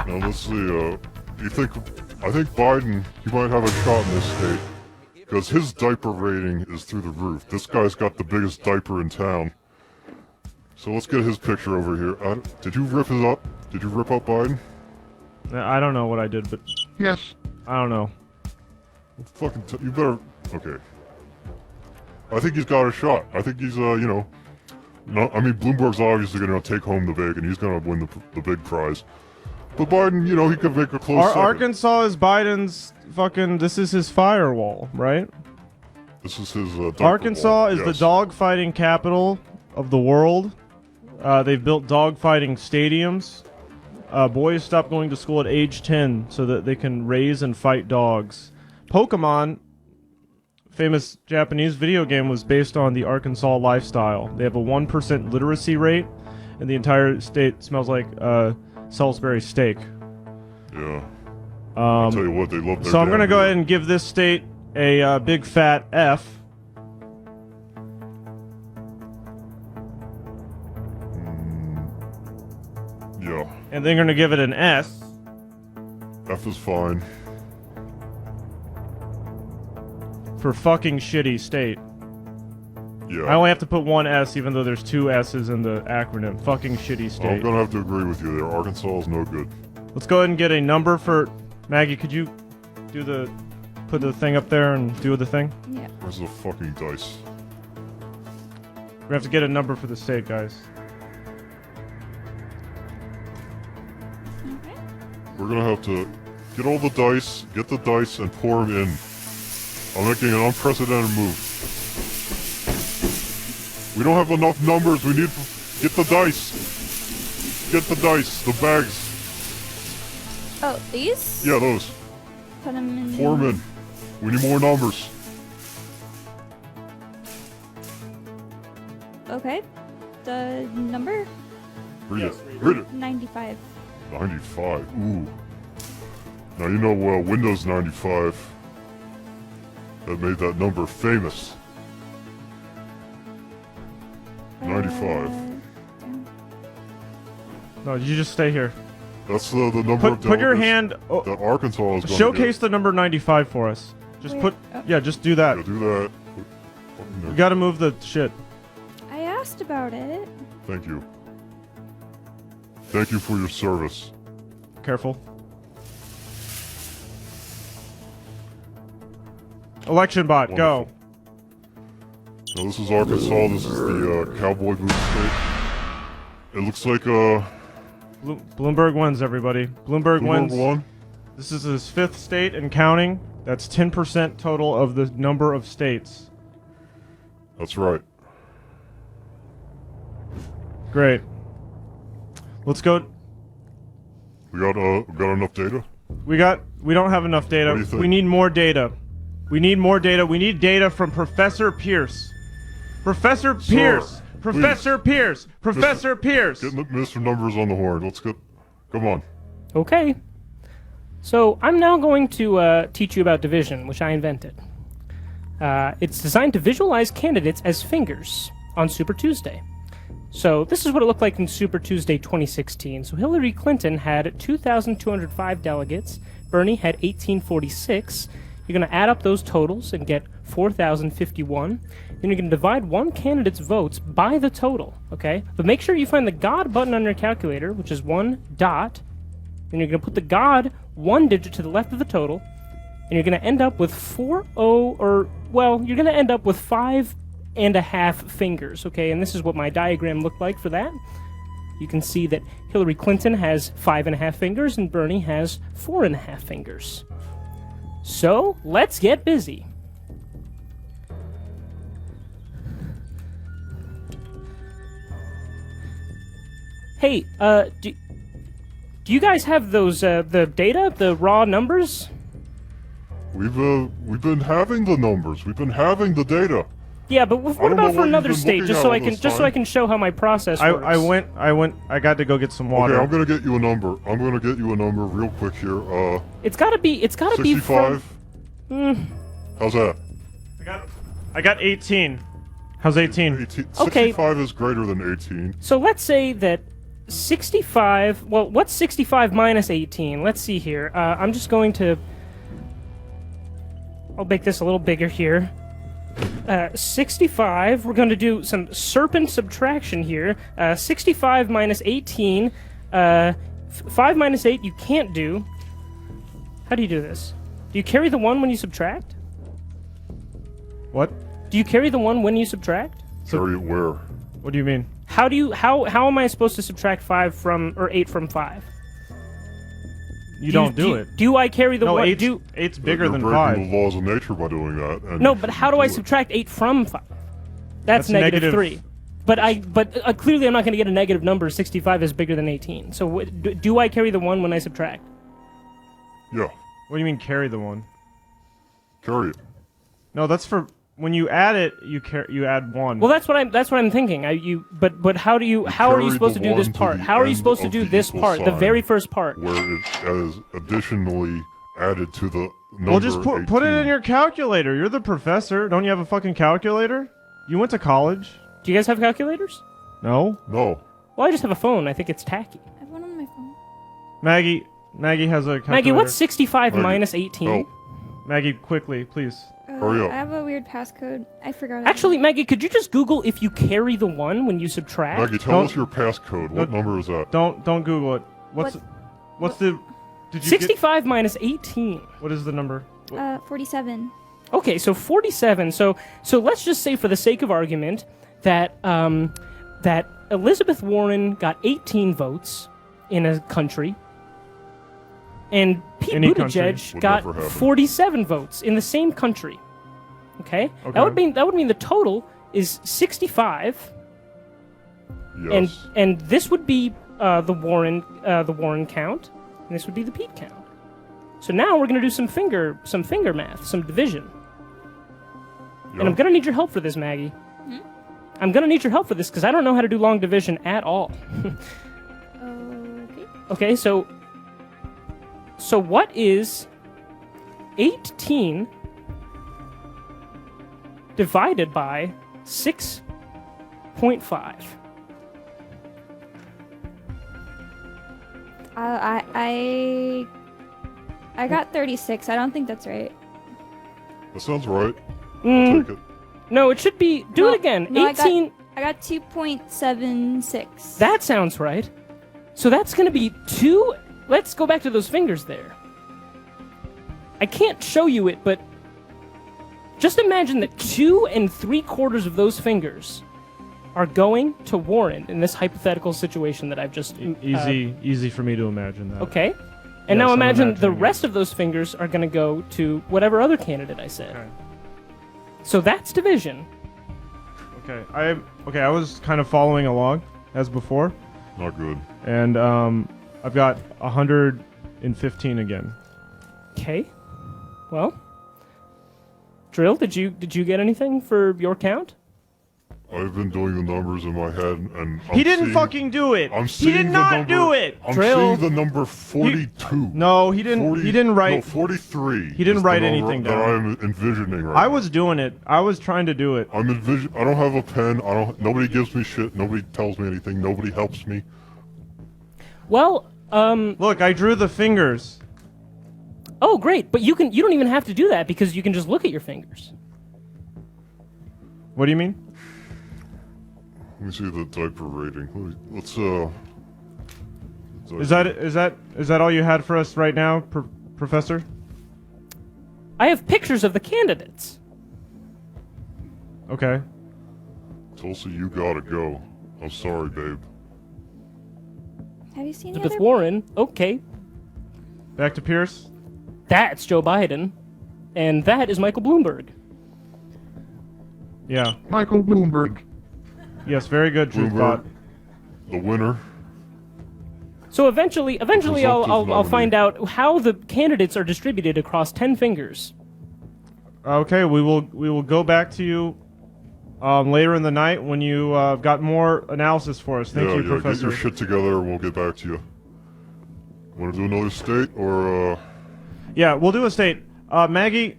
Now let's see, I think Biden, he might have a shot in this state, because his diaper rating is through the roof. This guy's got the biggest diaper in town. So let's get his picture over here. Did you rip it up? Did you rip up Biden? I don't know what I did, but... Yes. I don't know. Fucking you better... Okay. I think he's got a shot. I think he's, you know... No, I mean, Bloomberg's obviously going to take home the big, and he's going to win the big prize. But Biden, you know, he could make a close second. Arkansas is Biden's fucking... This is his firewall, right? This is his, Arkansas is the dogfighting capital of the world. They've built dogfighting stadiums. Boys stop going to school at age 10 so that they can raise and fight dogs. Pokemon, famous Japanese video game, was based on the Arkansas lifestyle. They have a 1% literacy rate, and the entire state smells like Salisbury steak. Yeah. I'll tell you what, they love their So I'm going to damn go beer. ahead and give this state a big fat F. Yeah. And then going to give it an S. F is fine. For fucking shitty state. Yeah. I only have to put one S even though there's two S's in the acronym. Fucking shitty I'm state. gonna have to agree with you there. Arkansas is no good. Let's go ahead and get a number for... Maggie, could you put the thing up there and do the thing? Yeah. Where's the fucking dice? We have to get a number for the state, guys. We're gonna have to get all the dice, get the dice, and pour them in. I'm making an unprecedented move. We don't have enough numbers. We need... Get the dice. Get the dice. The bags. Oh, these? Yeah, those. Put them in. Pour them in. We need more numbers. Okay. The number? Read it. Read it. 95. 95. Ooh. Now you know Windows 95 that made that number famous. 95. No, you just stay here. That's the number of Put your delegates hand... that Arkansas is going Showcase the number 95 for us. Just put... Yeah, just do that. Yeah, do that. You gotta move the shit. I asked about it. Thank you. Thank you for your service. Careful. Election bot, go. Now this is Arkansas. This is the cowboy boot state. It looks like Bloomberg wins, everybody. Bloomberg wins. won? This is his 5th state and counting. That's 10% total of the number of states. That's right. Great. Let's go. We got enough data? We don't have enough data. What do you think? We need more data. We need more data. We need data from Professor Pierce. Professor Pierce. Professor Pierce. Professor Pierce. Get Mr. Numbers on the horn. Let's go. Come on. Okay. So I'm now going to teach you about division, which I invented. It's designed to visualize candidates as fingers on Super Tuesday. So this is what it looked like in Super Tuesday 2016. So Hillary Clinton had 2,205 delegates. Bernie had 1,846. You're going to add up those totals and get 4,051. Then you're going to divide one candidate's votes by the total, okay? But make sure you find the God button on your calculator, which is 1 dot. Then you're going to put the God 1 digit to the left of the total, and you're going to end up with 4 you're going to end up with 5.5 fingers, okay? And this is what my diagram looked like for that. You can see that Hillary Clinton has 5.5 fingers and Bernie has 4.5 fingers. So, let's get busy. Hey, do you guys have those the data, the raw numbers? We've been having the numbers. We've been having the data. Yeah, but what about for another state, just so I can show how my process works? I got to go get some water. Okay, I'm gonna get you a number. I'm gonna get you a number real quick here. It's gotta be 65. How's that? I got 18. How's 18? 65 is greater than 18. So let's say that 65. Well, what's 65 minus 18? Let's see here. I'm just going to. I'll make this a little bigger here. 65. We're going to do some serpent subtraction here. 65 minus 18. 5 minus 8 you can't do. How do you do this? Do you carry the 1 when you subtract? What? Do you carry the 1 when you subtract? Carry it where? What do you mean? How am I supposed to subtract 5 from or 8 from 5? You don't do it. Do I carry the 1? 8's bigger than You're 5. breaking the laws of nature by doing that. And No, but how do I subtract 8 from 5? That's negative 3. But clearly I'm not going to get a negative number. 65 is bigger than 18. So do I carry the 1 when I subtract? Yeah. What do you mean carry the 1? Carry it. No, that's for when you add it. You add 1. Well, that's what I'm thinking. But how are you supposed to do this part? How are you supposed to do this part? The very first part. Where it is additionally added to the number. Well, just put it in your calculator. You're the professor. Don't you have a fucking calculator? You went to college. Do you guys have calculators? No. No. Well, I just have a phone. I think it's tacky. I have one on my phone. Maggie has a calculator. Maggie, what's 65 minus 18? Oh. Maggie, quickly, please. Hurry up. I have a weird passcode. I forgot it. Actually, Maggie, could you just Google if you carry the 1 when you subtract? Maggie, tell us your passcode. What number is that? Don't Google it. What's the? Did you 65 minus 18. What is the number? 47. Okay, so 47. So let's just say, for the sake of argument, that that Elizabeth Warren got 18 votes in a country, and Pete Buttigieg got 47 votes in the same country. Okay? That would mean the total is 65. Yes. And this would be the Warren count, and this would be the Pete count. So now we're going to do some finger math, some division. And I'm going to need your help for this, Maggie. I'm going to need your help for this because I don't know how to do long division at all. Okay, so what is 18 divided by 6.5? I got 36. I don't think that's right. That sounds right. I'll take it. No, it should be. Do it again. No, 18. I got 2.76. That sounds right. So that's going to be 2. Let's go back to those fingers there. I can't show you it, but just imagine that 2 3/4 of those fingers are going to Warren in this hypothetical situation that I've just... Easy for me to imagine that. Okay. And now imagine the rest of those fingers are going to go to whatever other candidate I said. Okay. So that's division. Okay. I was kind of following along as before. Not good. And I've got 115 again. Okay. Well, Dril, did you get anything for your count? I've been doing the numbers in my head, and He didn't fucking do it. He did not do it. I'm seeing the number 42. No, he didn't. He didn't write. No, 43. He didn't write anything that down. I'm envisioning right I was doing it. I was trying to do it. I don't have a pen. Nobody gives me shit. Nobody tells me anything. Nobody helps me. Well, look, I drew the fingers. Oh, great! But you don't even have to do that because you can just look at your fingers. What do you mean? Let me see the diaper rating. Let's Is that all you had for us right now, Professor? I have pictures of the candidates. Okay. Tulsi, you gotta go. I'm sorry, babe. Have you seen the Elizabeth other? Warren. Okay. Back to Pierce. That's Joe Biden, and that is Michael Bloomberg. Yeah. Michael Bloomberg. Yes, very good, Truthbot. The winner. So eventually, I'll nominee. find out how the candidates are distributed across 10 fingers. Okay, we will go back to you later in the night when you got more analysis for us. Thank you, Get Professor. your shit together and we'll get back to you. Want to do another state or Yeah, we'll do a state. Maggie.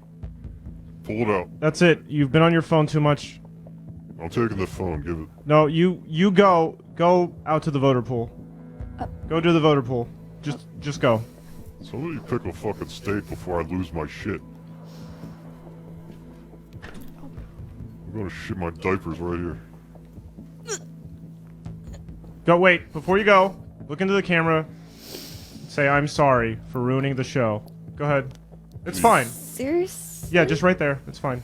pull it out? That's it. You've been on your phone too much. I'm taking the phone. Give it. No, you go out to the voter pool. Go to the voter pool. Just go. Somebody pick a fucking state before I lose my shit. I'm gonna shit my diapers right here. Go. Wait. Before you go, look into the camera. Say I'm sorry for ruining the show. Go ahead. It's fine. Serious? Yeah, just right there. It's fine.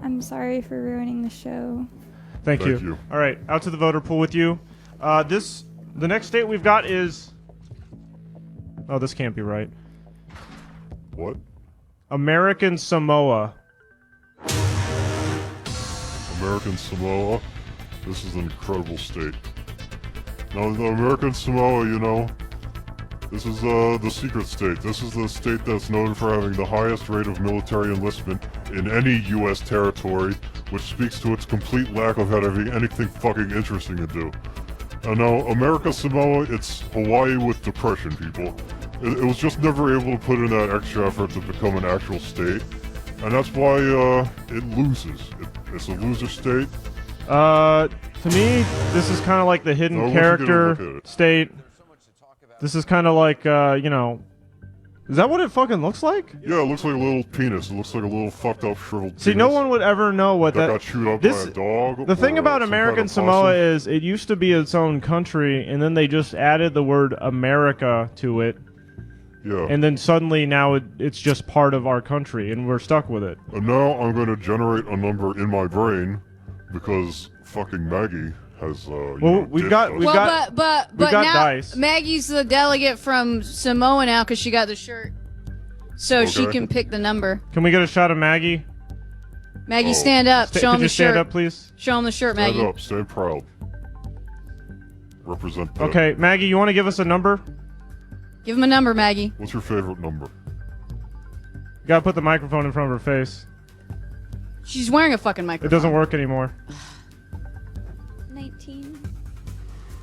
I'm sorry for ruining the show. Thank you. All right, out to the voter pool with you. The next state we've got is. Oh, this can't be right. What? American Samoa. American Samoa. This is an incredible state. Now, the American Samoa, you know, this is the secret state. This is the state that's known for having the highest rate of military enlistment in any U.S. territory, which speaks to its complete lack of having anything fucking interesting to do. Now, America Samoa, it's Hawaii with depression, people. It was just never able to put in that extra effort to become an actual state, and that's why it loses. It's a loser state. To me, this is kind of like the hidden character state. This is kind of like, you know... Is that what it fucking looks like? Yeah, it looks like a little penis. It looks like a little fucked up shriveled penis. See, no one would ever know what that... got chewed up by a dog. The thing or about some American kind of Samoa possum. is it used to be its own country, and then they just added the word America to it. Yeah. And then suddenly now it's just part of our country, and we're stuck with it. And now I'm going to generate a number in my brain because fucking Maggie has, But got now dice. Maggie's the delegate from Samoa now because she got the shirt, so she Okay. can pick the number. Can we get a shot of Maggie? Maggie, stand up. Show him could the you stand shirt. up, please? Show him the shirt, Stand Maggie. up, stand proud. Represent that. Okay, Maggie, you want to give us a number? Give him a number, Maggie. What's your favorite number? You gotta put the microphone in front of her face. She's wearing a fucking It microphone. doesn't work anymore. 19.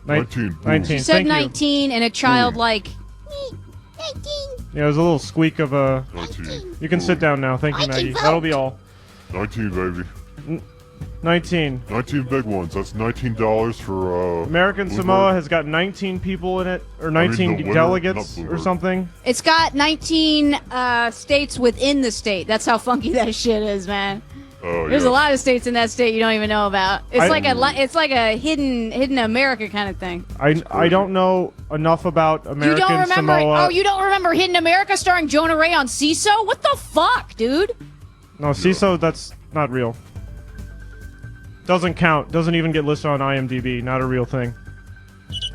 19. 19. She said Thank you. 19 and a child like. Yeah, there's a little squeak of a... 19. You can sit down now. Thank you, Maggie. That'll be all. 19, baby. 19. 19 big ones. That's $19 for, American Bloomberg. Samoa has got 19 people in it, or I mean, 19 the winner, delegates, not or Bloomberg. something. It's got 19 states within the state. That's how funky that shit is, man. There's a lot of states in that state you don't even know about. It's I- like a hidden America kind of thing. I don't know enough about American You don't remember? Samoa. Oh, you don't remember Hidden America starring Jonah Ray on CISO? What the fuck, dude? No, CISO, that's not real. Doesn't count. Doesn't even get listed on IMDb. Not a real thing.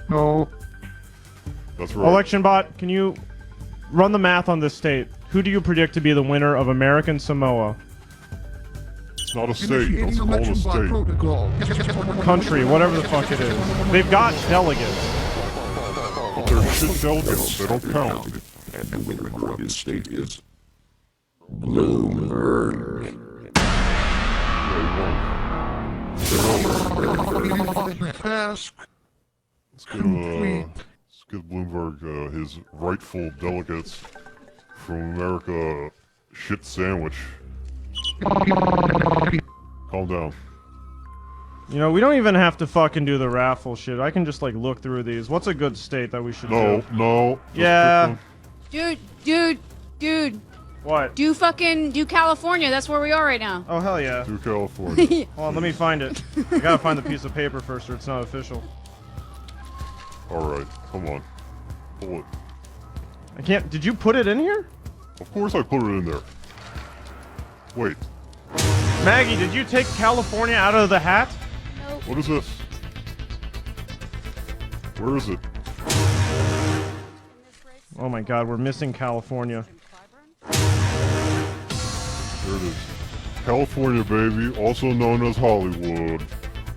No. That's right. Election bot, can you run the math on this state? Who do you predict to be the winner of American Samoa? It's not a state. Initiating Don't call it a election bot state. protocol. Country, whatever the fuck it is. They've got delegates. But they're shit delegates. They don't count. And the winner of his state is Bloomberg. Task Let's give Bloomberg his rightful delegates from America shit sandwich. Calm down. You know, we don't even have to fucking do the raffle shit. I can just, like, look through these. What's a good state that we should do? No. Yeah. Dude. What? Do California. That's where we are right now. Oh, hell yeah. Do California. Hold on, let me find it. I gotta find the piece of paper first or it's not official. Alright, come on. Pull it. I can't... Did you put it in here? Of course I put it in there. Wait. Maggie, did you take California out of the hat? What is this? Where is it? Oh my god, we're missing California. There it is. California, baby, also known as Hollywood.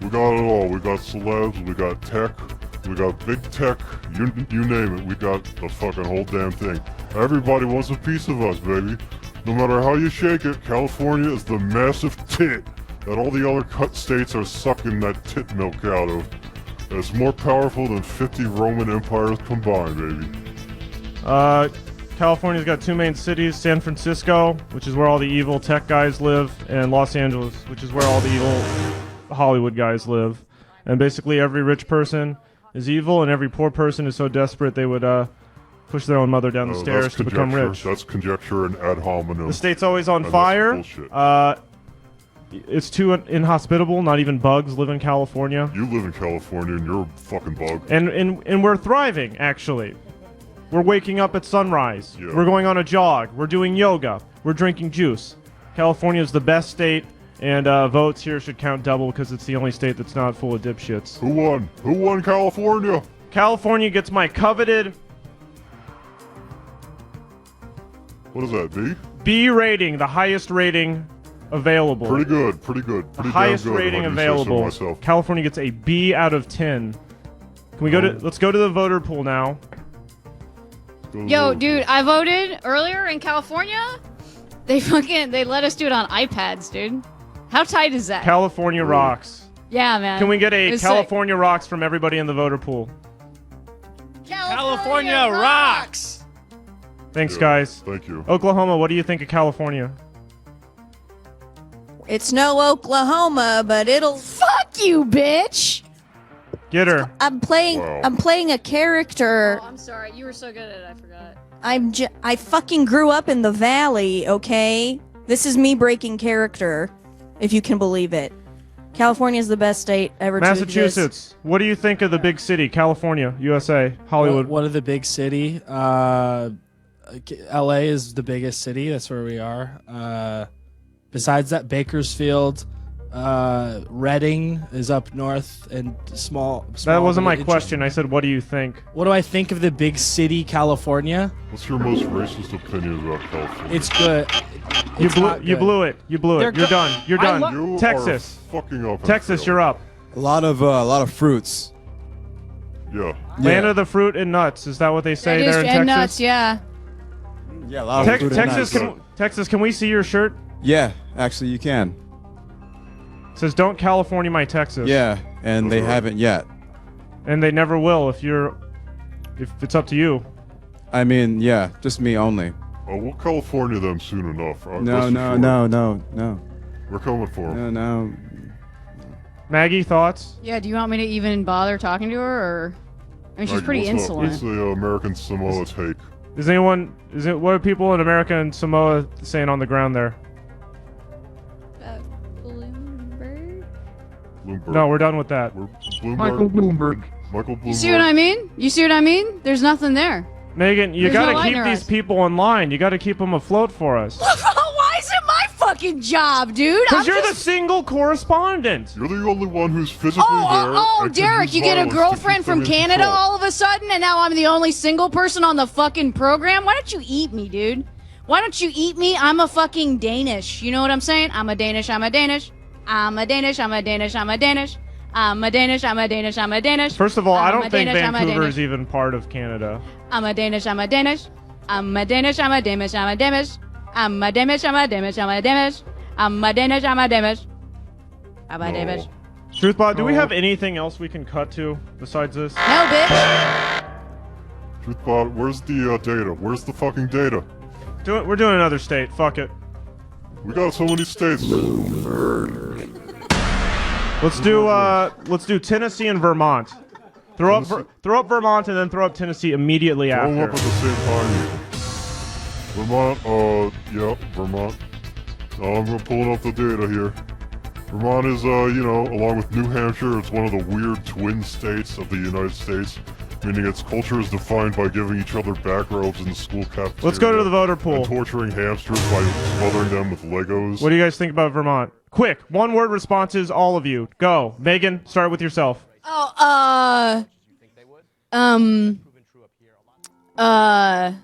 We got it all. We got celebs, we got tech, we got big tech, you name it, we got the fucking whole damn thing. Everybody wants a piece of us, baby. No matter how you shake it, California is the massive tit that all the other cut states are sucking that tit milk out of. It's more powerful than 50 Roman empires combined, baby. California's got two main cities, San Francisco, which is where all the evil tech guys live, and Los Angeles, which is where all the evil Hollywood guys live. And basically every rich person is evil, and every poor person is so desperate they would push their own mother down the stairs to become rich. That's conjecture and ad hominem. The state's always on fire. It's too inhospitable. Not even bugs live in California. You live in California and you're a fucking bug. And we're thriving, actually. We're waking up at sunrise. Yeah. We're going on a jog. We're doing yoga. We're drinking juice. California is the best state, and votes here should count double because it's the only state that's not full of dipshits. Who won? Who won California? California gets my coveted... What is that, B? B rating, the highest rating available. Pretty good, pretty good. Pretty highest damn good, rating if I do say so available. myself. California gets a B out of 10. Can we go to? Let's go to the voter pool now. Yo, dude, I voted earlier in California. They let us do it on iPads, dude. How tight is that? California rocks. Yeah, man. Can we get a It's California rocks from everybody in the voter pool? California rocks. Thanks, guys. Thank you. Oklahoma, what do you think of California? It's no Oklahoma, but it'll. Fuck you, bitch. Get her. I'm playing a character. Oh, I'm sorry. You were so good at it. I forgot. I fucking grew up in the valley, okay? This is me breaking character, if you can believe it. California is the best state ever to exist. Massachusetts, what do you think of the big city, California, USA, Hollywood? What of the big city? LA is the biggest city. That's where we are. Besides that, Bakersfield, Reading is up north and small. That wasn't my question. I said, what do you think? What do I think of the big city, California? What's your most racist opinion about California? It's good. You blew it. You blew it. You're done. You're done. You Texas. are fucking up. Texas, you're up. A lot of fruits. Yeah. Land of the fruit and nuts. Is that what they say there in Texas? And nuts, yeah. Yeah, a lot of fruit and nuts. Texas, can we see your shirt? Yeah, actually you can. It says, "Don't California my Texas." Yeah, and they haven't yet. And they never will if it's up to you. I mean, yeah, just me only. Oh, we'll California them soon enough. No. We're coming for them. No. Maggie, thoughts? Yeah, do you want me to even bother talking to her, or... I mean, she's pretty insolent. What's the American Samoa take? What are people in America and Samoa saying on the ground there? Bloomberg? No, we're done with that. Michael Bloomberg. Michael Bloomberg. You see what I mean? You see what I mean? There's nothing there. Megan, you There's no gotta light keep in these her people in line. You gotta keep them afloat for us. Why is it my fucking job, dude? Because you're the single correspondent. You're the only one who's physically there. Oh, and can Derek, use you get a violence to girlfriend keep them from in Canada control. all of a sudden, and now I'm the only single person on the fucking program? Why don't you eat me, dude? Why don't you eat me? I'm a fucking Danish. You know what I'm saying? I'm a Danish. I'm a Danish. I'm a Danish. I'm a Danish. I'm a Danish. I'm a Danish. I'm a Danish. I'm a Danish. First of all, I don't think Danish, I'm a Vancouver Danish. is even part of Canada. I'm a Danish. I'm a Danish. I'm a Danish. I'm a Danish. I'm a Danish. I'm a Danish. I'm a Danish. I'm a Danish. I'm a Danish. I'm a Danish. I'm a Danish. Truthbot, do we have anything else we can cut to besides this? No, bitch. Truthbot, where's the data? Where's the fucking data? We're doing another state. Fuck it. We got so many states. Let's do Tennessee and Vermont. Throw up Vermont and then throw up Tennessee immediately Throw after. them up at the same time. Vermont, yeah, Vermont. I'm pulling up the data here. Vermont is, along with New Hampshire, it's one of the weird twin states of the United States, meaning its culture is defined by giving each other back robes in the school cafeteria. Let's go to the voter pool. And torturing hamsters by smothering them with Legos. What do you guys think about Vermont? Quick, one-word responses, all of you. Go. Megan, start with yourself. Oh,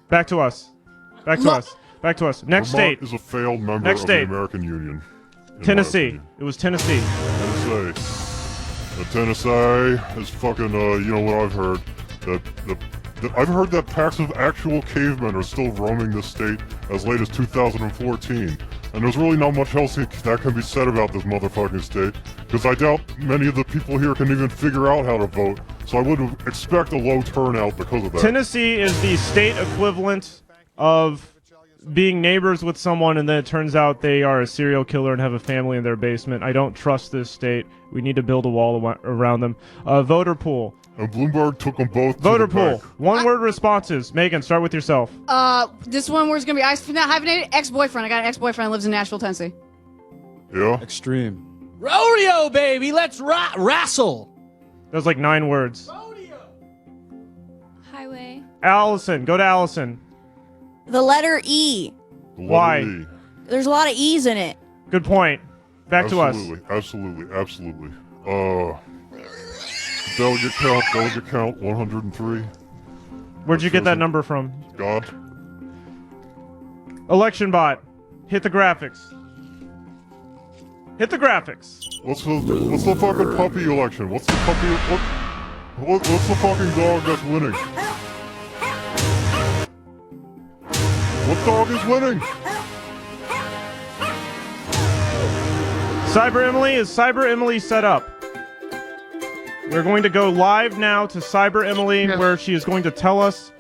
Back to us. Back to us. Next Vermont state. is a failed member Next of state. the American Union. Tennessee. It was Tennessee. Tennessee. Tennessee is fucking, you know what I've heard? I've heard that packs of actual cavemen are still roaming the state as late as 2014. And there's really not much else that can be said about this motherfucking state, because I doubt many of the people here can even figure out how to vote, so I would expect a low turnout because of that. Tennessee is the state equivalent of being neighbors with someone and then it turns out they are a serial killer and have a family in their basement. I don't trust this state. We need to build a wall around them. Voter pool. And Bloomberg took them both Voter to the pool. bank. One-word responses. Megan, start with yourself. This one word's gonna be hyphenated ex-boyfriend. I got an ex-boyfriend that lives in Nashville, Tennessee. Yeah? Extreme. Rodeo, baby. Let's wrestle. That was like 9 words. Highway. Allison, go to Allison. The letter E. Why? There's a lot of E's in it. Good point. Back to us. Absolutely. Delegate count, 103. Where'd you get that number from? God. Election bot. Hit the graphics. Hit the graphics. What's the fucking puppy election? What's the fucking dog that's winning? What dog is winning? Cyber Emily, is Cyber Emily set up? We're going to go live now to Cyber Emily, where she is going to tell us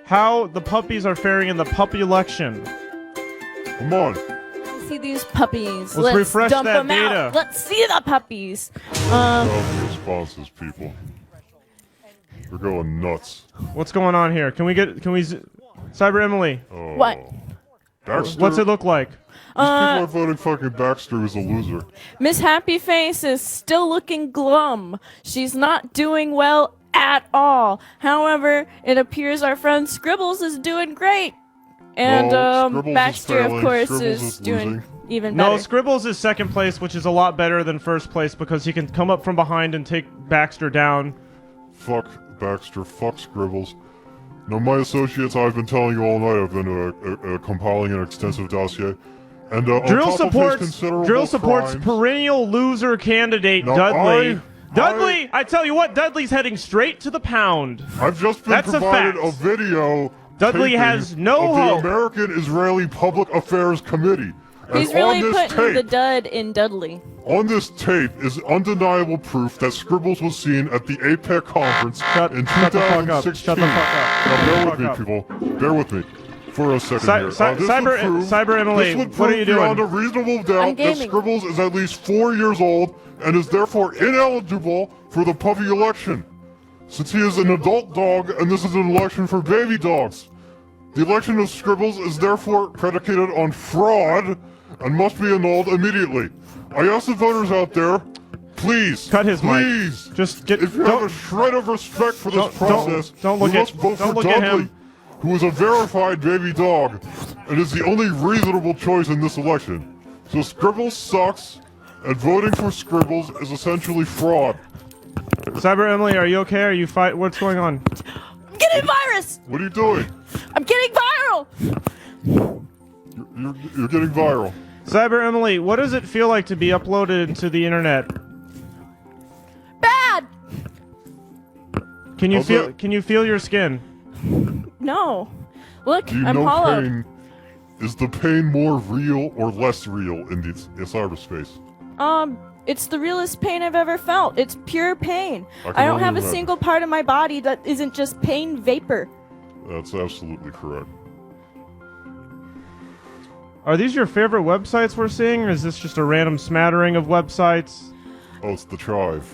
how the puppies are faring in the puppy election. Come on. See these puppies. Let's refresh dump that them data. out. Let's see the puppies. Responses, people. We're going nuts. What's going on here? Cyber Emily. What? Baxter? What's it look like? These people are voting fucking Baxter who's a loser. Miss Happy Face is still looking glum. She's not doing well at all. However, it appears our friend Scribbles is doing great. And Scribbles is Baxter, of failing. course, Scribbles is doing losing. even better. No, Scribbles is second place, which is a lot better than first place because he can come up from behind and take Baxter down. Fuck Baxter. Fuck Scribbles. No, my associates, I've been telling you all night, I've been compiling an extensive dossier. And Drill supports perennial loser candidate Dudley. Dudley, I tell you what, Dudley's heading straight to the pound. I've just been That's provided a a video. Dudley has no of hope. The American-Israeli Public Affairs Committee. He's And really on this putting the tape, dud in Dudley. on this tape is undeniable proof that Scribbles was seen at the APEC conference in 2016. Shut the fuck up. Now, bear with me, people. Bear with me for a second here. Cyber Emily, this would what are prove you doing? beyond a reasonable doubt that gaming. Scribbles is at least 4 years old and is therefore ineligible for the puppy election, since he is an adult dog and this is an election for baby dogs. The election of Scribbles is therefore predicated on fraud and must be annulled immediately. I ask the voters out there, please, cut his please, mic. Just get. If you have a shred of respect for this process, don't look you at- must vote don't for look at Dudley, him. who is a verified baby dog, and is the only reasonable choice in this election. So Scribbles sucks, and voting for Scribbles is essentially fraud. Cyber Emily, are you okay? Are you fight? What's going on? I'm getting virus. What are you doing? I'm getting viral. You're getting viral. Cyber Emily, what does it feel like to be uploaded into the internet? Bad. Can you feel your skin? No. Look, Do you I'm know hollowed. pain? Is the pain more real or less real in cyberspace? It's the realest pain I've ever felt. It's pure pain. I can I don't only have a imagine. single part of my body that isn't just pain vapor. That's absolutely correct. Are these your favorite websites we're seeing, or is this just a random smattering of websites? Oh, it's the Chive.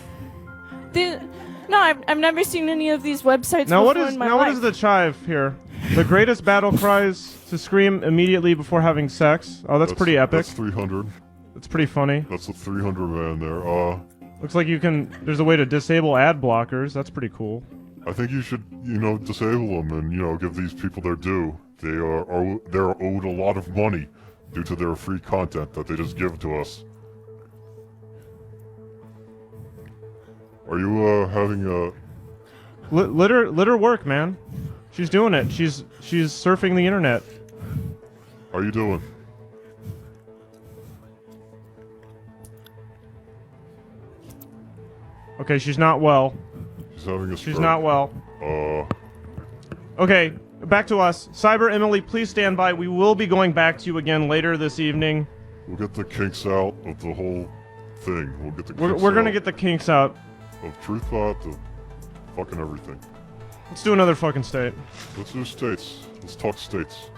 No, I've never seen any of these websites Now before what is in my life. the chive here? The greatest battle cries to scream immediately before having sex. Oh, that's pretty epic. That's 300. That's pretty funny. That's a 300 man there. Looks like there's a way to disable ad blockers. That's pretty cool. I think you should, disable them and, give these people their due. They're owed a lot of money due to their free content that they just give to us. Are you, having a... Let her work, man. She's doing it. She's surfing the internet. How are you doing? Okay, she's not well. She's having a She's stroke. not well. Okay, back to us. Cyber Emily, please stand by. We will be going back to you again later this evening. We'll get the kinks out of the whole thing. We'll get the kinks We're gonna out get the kinks out. of TruthPoint to fucking everything. Let's do another fucking state. Let's do states. Let's talk states.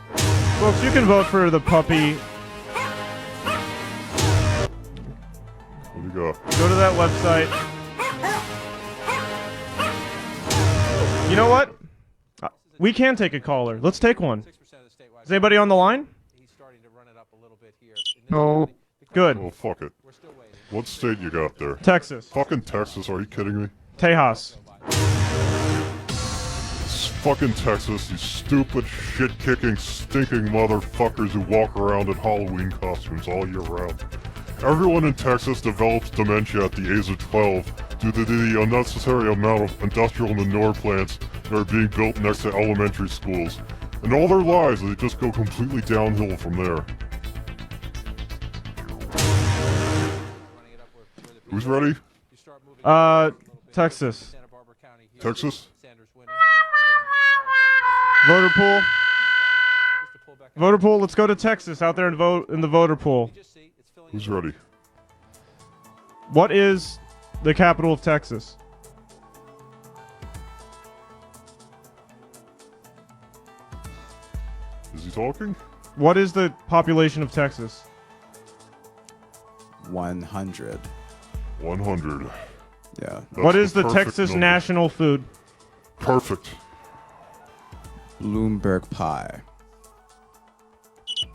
Folks, you can vote for the puppy. What do you got? Go to that website. You know what? We can take a caller. Let's take one. Is anybody on the line? No. Good. Oh, fuck it. What state you got there? Texas. Fucking Texas, are you kidding me? Tejas. It's fucking Texas, you stupid, shit-kicking, stinking motherfuckers who walk around in Halloween costumes all year round. Everyone in Texas develops dementia at the age of 12 due to the unnecessary amount of industrial manure plants that are being built next to elementary schools. And all their lives, they just go completely downhill from there. Who's ready? Texas. Texas? Voter pool. Voter pool, let's go to Texas out there and vote in the voter pool. Who's ready? What is the capital of Texas? Is he talking? What is the population of Texas? 100. 100. Yeah. What is the perfect Texas number. national food? Perfect. Bloomberg pie.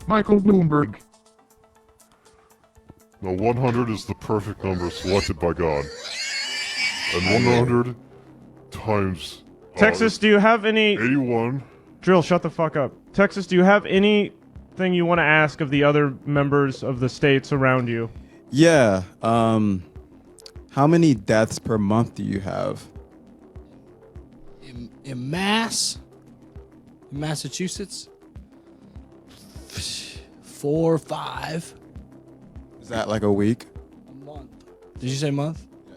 Michael Bloomberg. No, 100 is the perfect number selected by God. And 100 times... Texas, do you have any... 81. Dril, shut the fuck up. Texas, do you have anything you want to ask of the other members of the states around you? Yeah. How many deaths per month do you have? In Massachusetts, 4 or 5. Is that like a week? A month. Did you say month? Yeah.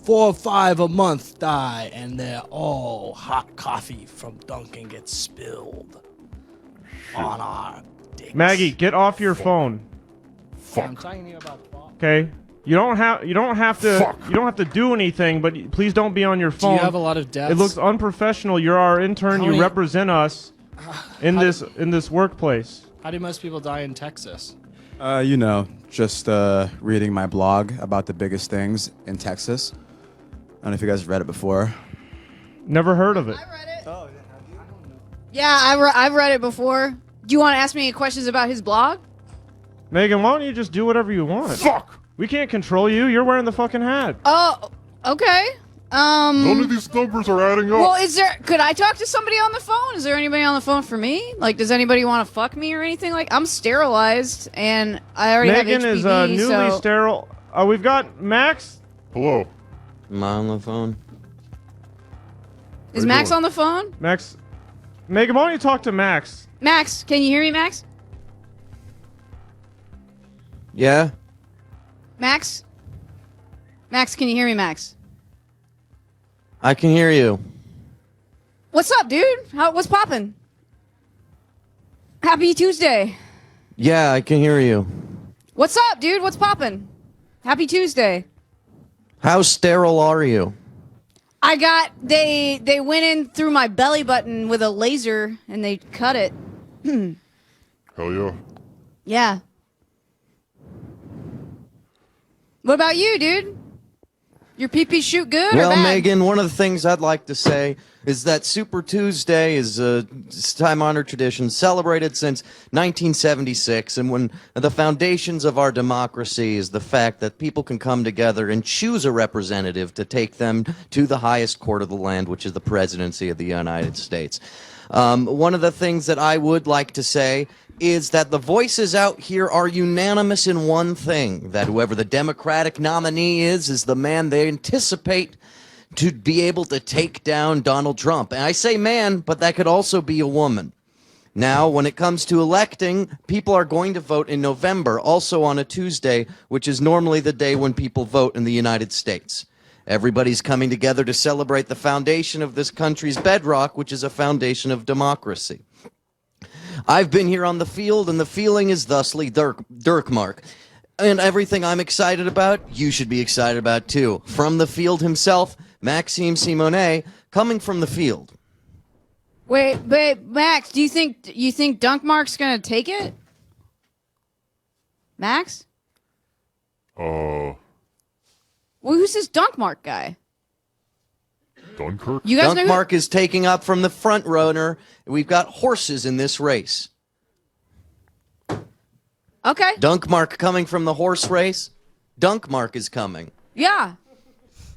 4 or 5 a month die, and they're all hot coffee from Dunkin' gets spilled on our dicks. Maggie, get off your phone. I'm talking to you about Okay? You don't have to do anything, but please don't be on your phone. Do you have a lot of deaths? It looks unprofessional. You're our intern. How You many- represent us in this workplace. How do most people die in Texas? You know, just reading my blog about the biggest things in Texas. I don't know if you guys read it before. Never heard of it. Yeah, I've read it before. Do you want to ask me any questions about his blog? Megan, why don't you just do whatever you want? Fuck! We can't control you. You're wearing the fucking hat. Oh, okay. None of these numbers are adding up. Well, could I talk to somebody on the phone? Is there anybody on the phone for me? Like, does anybody want to fuck me or anything? Like, I'm sterilized and I already Megan have HPV, is newly so... sterile. We've got Max. Hello. Am I on the phone? Is Max on the phone? Max. Megan, why don't you talk to Max? Max, can you hear me, Max? Yeah? Max? Max, can you hear me, Max? I can hear you. What's up, dude? What's poppin'? Happy Tuesday. Yeah, I can hear you. What's up, dude? What's poppin'? Happy Tuesday. How sterile are you? They went in through my belly button with a laser and they cut it. Hell yeah. Yeah. What about you, dude? Your pee-pee shoot good or Well, bad? Megan, one of the things I'd like to say is that Super Tuesday is a time-honored tradition celebrated since 1976, and when the foundations of our democracy is the fact that people can come together and choose a representative to take them to the highest court of the land, which is the presidency of the United States. One of the things that I would like to say is that the voices out here are unanimous in one thing, that whoever the Democratic nominee is the man they anticipate to be able to take down Donald Trump. And I say man, but that could also be a woman. Now, when it comes to electing, people are going to vote in November, also on a Tuesday, which is normally the day when people vote in the United States. Everybody's coming together to celebrate the foundation of this country's bedrock, which is a foundation of democracy. I've been here on the field, and the feeling is thusly Dirkmark. And everything I'm excited about, you should be excited about too. From the field himself, Maxime Simonet, coming from the field. Wait, Max, do you think Dunkmark's gonna take it? Max? Well, who's this Dunkmark guy? Dunkirk? You guys know who- Dunkmark is taking up from the front runner. We've got horses in this race. Okay. Dunkmark coming from the horse race. Dunkmark is coming. Yeah.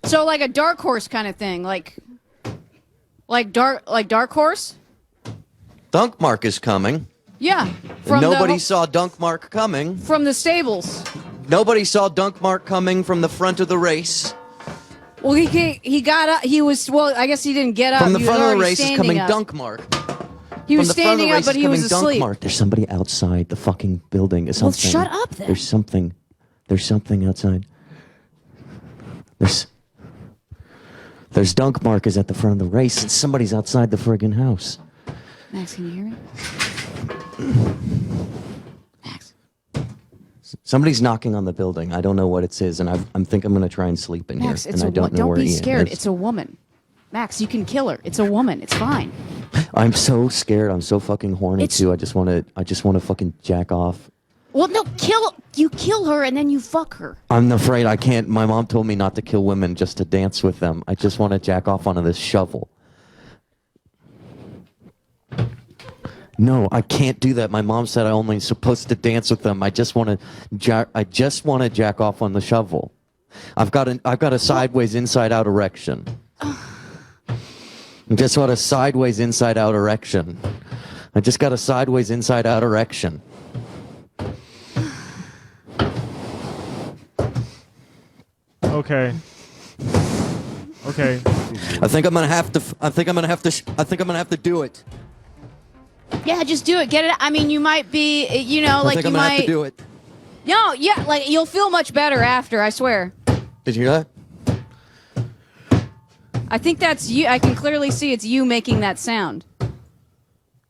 So like a dark horse kind of thing, like dark horse. Dunkmark is coming. Yeah. Nobody saw Dunkmark coming. From the stables. Nobody saw Dunkmark coming from the front of the race. Well, he got up. He was I guess he didn't get up. From the He was front of the already race is standing coming up. Dunkmark. He was From the front of the standing up, race but is he was coming asleep. Dunkmark. There's somebody outside the fucking building. Is Well, something. shut up then. There's something outside. There's Dunkmark is at the front of the race, and somebody's outside the friggin' house. Max, can you hear me? Somebody's knocking on the building. I don't know what it is, and I think I'm gonna try and sleep in Max, here. it's And I don't know don't where be Ian scared. is. It's a woman. Max, you can kill her. It's a woman. It's fine. I'm so scared. I'm so fucking horny It's- too. I just wanna fucking jack off. Well, no, you kill her and then you fuck her. I'm afraid I can't. My mom told me not to kill women, just to dance with them. I just want to jack off onto this shovel. No, I can't do that. My mom said I only supposed to dance with them. I just want to jack off on the shovel. I've got a sideways inside out erection. I just want a sideways inside out erection. I just got a sideways inside out erection. Okay. Okay. I think I'm gonna have to do it. Yeah, just do it. Get it. I mean, you might be, I like think you I'm gonna might. have to do it. No, yeah, like you'll feel much better after. I swear. Did you hear that? I think that's you. I can clearly see it's you making that sound.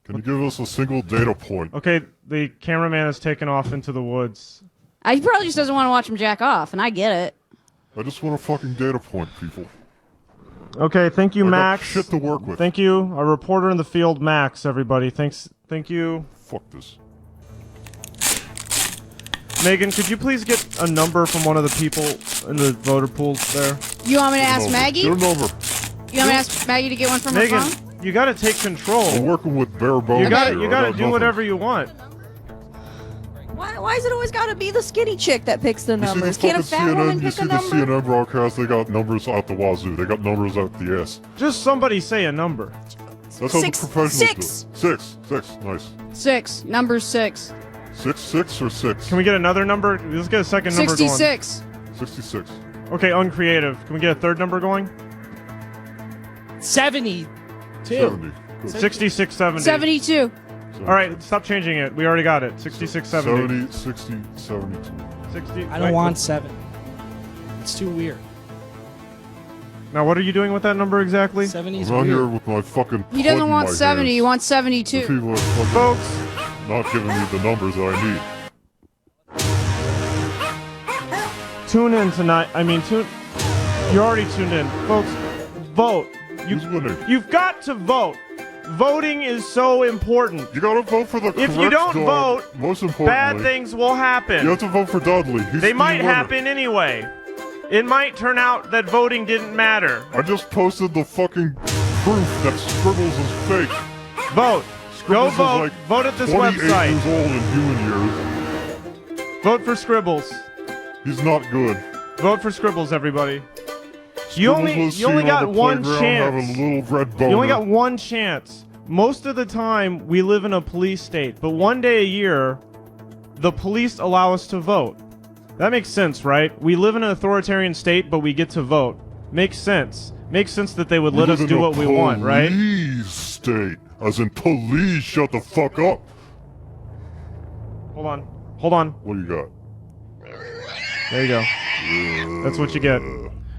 Can you give us a single data point? Okay, the cameraman has taken off into the woods. He probably just doesn't want to watch him jack off, and I get it. I just want a fucking data point, people. Okay, thank you, I got Max. shit to work with. Thank you, our reporter in the field, Max. Everybody, thank you. Fuck this. Megan, could you please get a number from one of the people in the voter pools there? You want me to ask Maggie? Get a number. You want me to ask Maggie to get one from her Megan, phone? you gotta take control. I'm working with bare bones. You gotta here. I do got nothing. whatever you want. Why is it always got to be the skinny chick that picks the You see the numbers? Can't a fucking fat woman CNN, you pick see a the number? CNN broadcast, they got numbers out the wazoo. They got numbers out the ass. Just somebody say a number. That's how the Six. professionals Six. do it. Six, nice. 6. Number 6. 6 or 6? Can we get another number? Let's get a second number going. 66. 66. Okay, uncreative. Can we get a third number going? 72. 70. Good. 66, 70. 72. All right, stop changing it. We already got it. 66, 70. 60, 72. 60. I don't want 7. It's too weird. Now, what are you doing with that number exactly? 70 I'm is out here weird. with my fucking He doesn't pud in want my 70. hands. He wants The 72. people are fucking Folks, not giving me the numbers that I need. tune in tonight. You're already tuned in. Folks, vote. Who's winning? You've got to vote. Voting is so important. You gotta vote for the If you correct don't dog. vote, Most importantly, bad things will happen. You have to vote for Dudley. He's They the might winner. happen anyway. It might turn out that voting didn't matter. I just posted the fucking proof that Scribbles is fake. Vote. Go Scribbles is vote. like Vote at this 28 website. years old in human years. Vote for Scribbles. He's not good. Vote for Scribbles, everybody. You Scribbles only was seen got on the one playground chance. having a little red boner. You only got one chance. Most of the time, we live in a police state, but one day a year, the police allow us to vote. That makes sense, right? We live in an authoritarian state, but we get to vote. Makes sense. Makes sense that they would let us live do in a what we want, right? Police state. As in police, shut the fuck up. Hold on. Hold on. What do you got? There you go. That's what you get.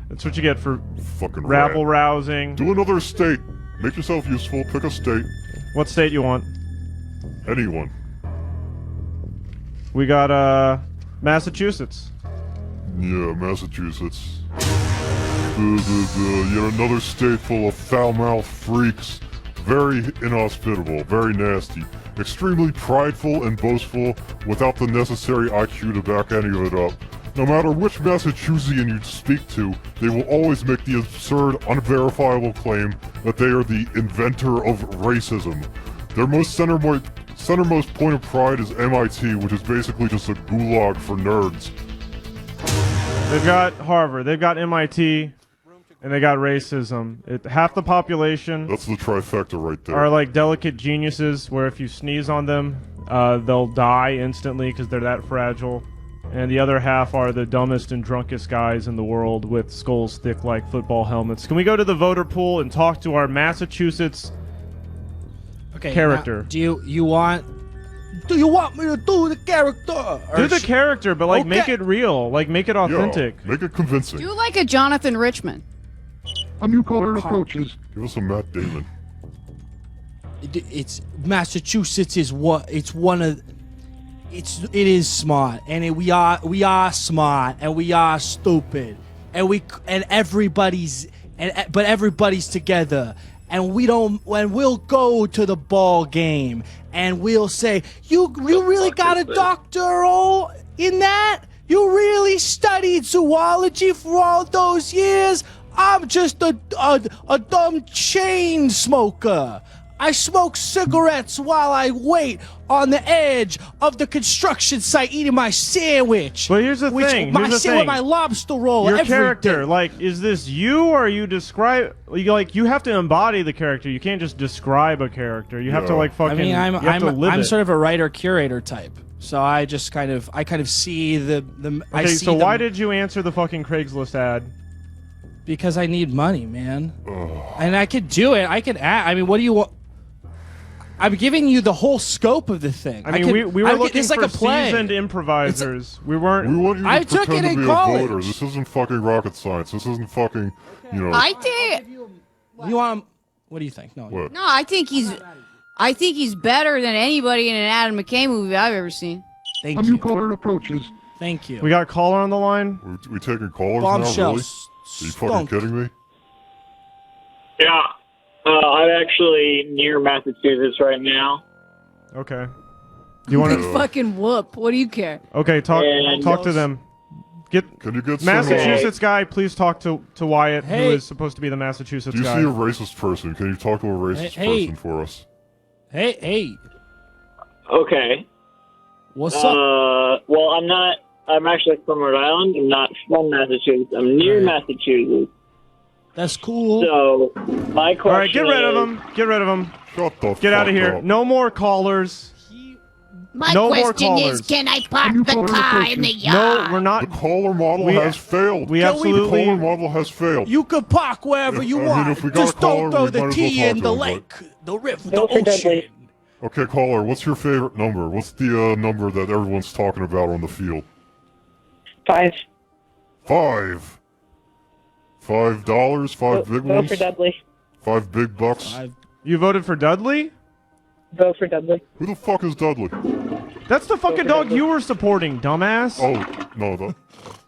That's what you get for Fucking rabble rat. rousing. Do another state. Make yourself useful. Pick a state. What state you want? Anyone. We got Massachusetts. Yeah, Massachusetts. Yet another state full of foul-mouthed freaks. Very inhospitable, very nasty. Extremely prideful and boastful without the necessary IQ to back any of it up. No matter which Massachusettsian you speak to, they will always make the absurd, unverifiable claim that they are the inventor of racism. Their most centermost point of pride is MIT, which is basically just a gulag for nerds. They've got Harvard, they've got MIT, and they got racism. Half the population... That's the trifecta right there. ...are like delicate geniuses where if you sneeze on them, they'll die instantly because they're that fragile. And the other half are the dumbest and drunkest guys in the world with skulls thick like football helmets. Can we go to the voter pool and talk to our Massachusetts character? Now, do you want me to do the character? Do the character, but like make it real, like make it authentic. Yeah, make it convincing. Do like a Jonathan Richman. A new caller approaches. Give us a Matt Damon. It's Massachusetts is what it's one of. It is smart, and we are smart, and we are stupid, and everybody's together, and we'll go to the ball game, and we'll say, you really got a doctoral in that? You really studied zoology for all those years? I'm just a dumb chain smoker. I smoke cigarettes while I wait on the edge of the construction site eating my sandwich. But here's the thing. With my lobster roll. Your every character, day. like, is this you or are you describe? You have to embody the character. You can't just describe a character. You have to like fucking. I mean, you have to live I'm it. sort of a writer curator type. So I just kind of see the. Okay, so why did you answer the fucking Craigslist ad? Because I need money, man. And I could do it. I could add. I mean, what do you want? I'm giving you the whole scope of the thing. I mean, we were looking it's like for a play. seasoned improvisers. We weren't. We want you to I took pretend it to in be college. a voter. This isn't fucking rocket science. This isn't fucking, you know. I think. You want? What do you think? No. What? No, I think he's better than anybody in an Adam McKay movie I've ever seen. Thank A you. new caller approaches. Thank you. We got a caller on the line. We taking callers Bombshell. now, really? Are you fucking kidding me? Yeah. I'm actually near Massachusetts right now. Okay. Do you want Big to? fucking whoop. What do you care? Okay, talk to them. Can you get Massachusetts guy? Please talk to Wyatt, Hey. who is supposed to be the Massachusetts Do you guy. see a racist person? Can you talk to a racist Hey. person for us? Hey. Okay. What's up? Well, I'm not. I'm actually from Rhode Island. I'm not from Massachusetts. I'm near Massachusetts. That's cool. So, my question All right, get rid of is- him. Get rid of him. Shut the Get out of fuck here. up. No more callers. My No more question callers. is, can I park the car in the yard? No, we're not. The caller model We- has failed. we The absolutely- caller model has failed. You can park wherever you I mean, want. if we got Just a caller, don't throw we the might as tea well in talk the to him, lake, the river, Go the for ocean. Dudley. Okay, caller, what's your favorite number? What's the number that everyone's talking about on the field? 5. 5. $5? 5 big Go ones? for Dudley. 5 big bucks? You voted for Dudley? Go for Dudley. Who the fuck is Dudley? That's the fucking dog you were supporting, dumbass. Oh, no,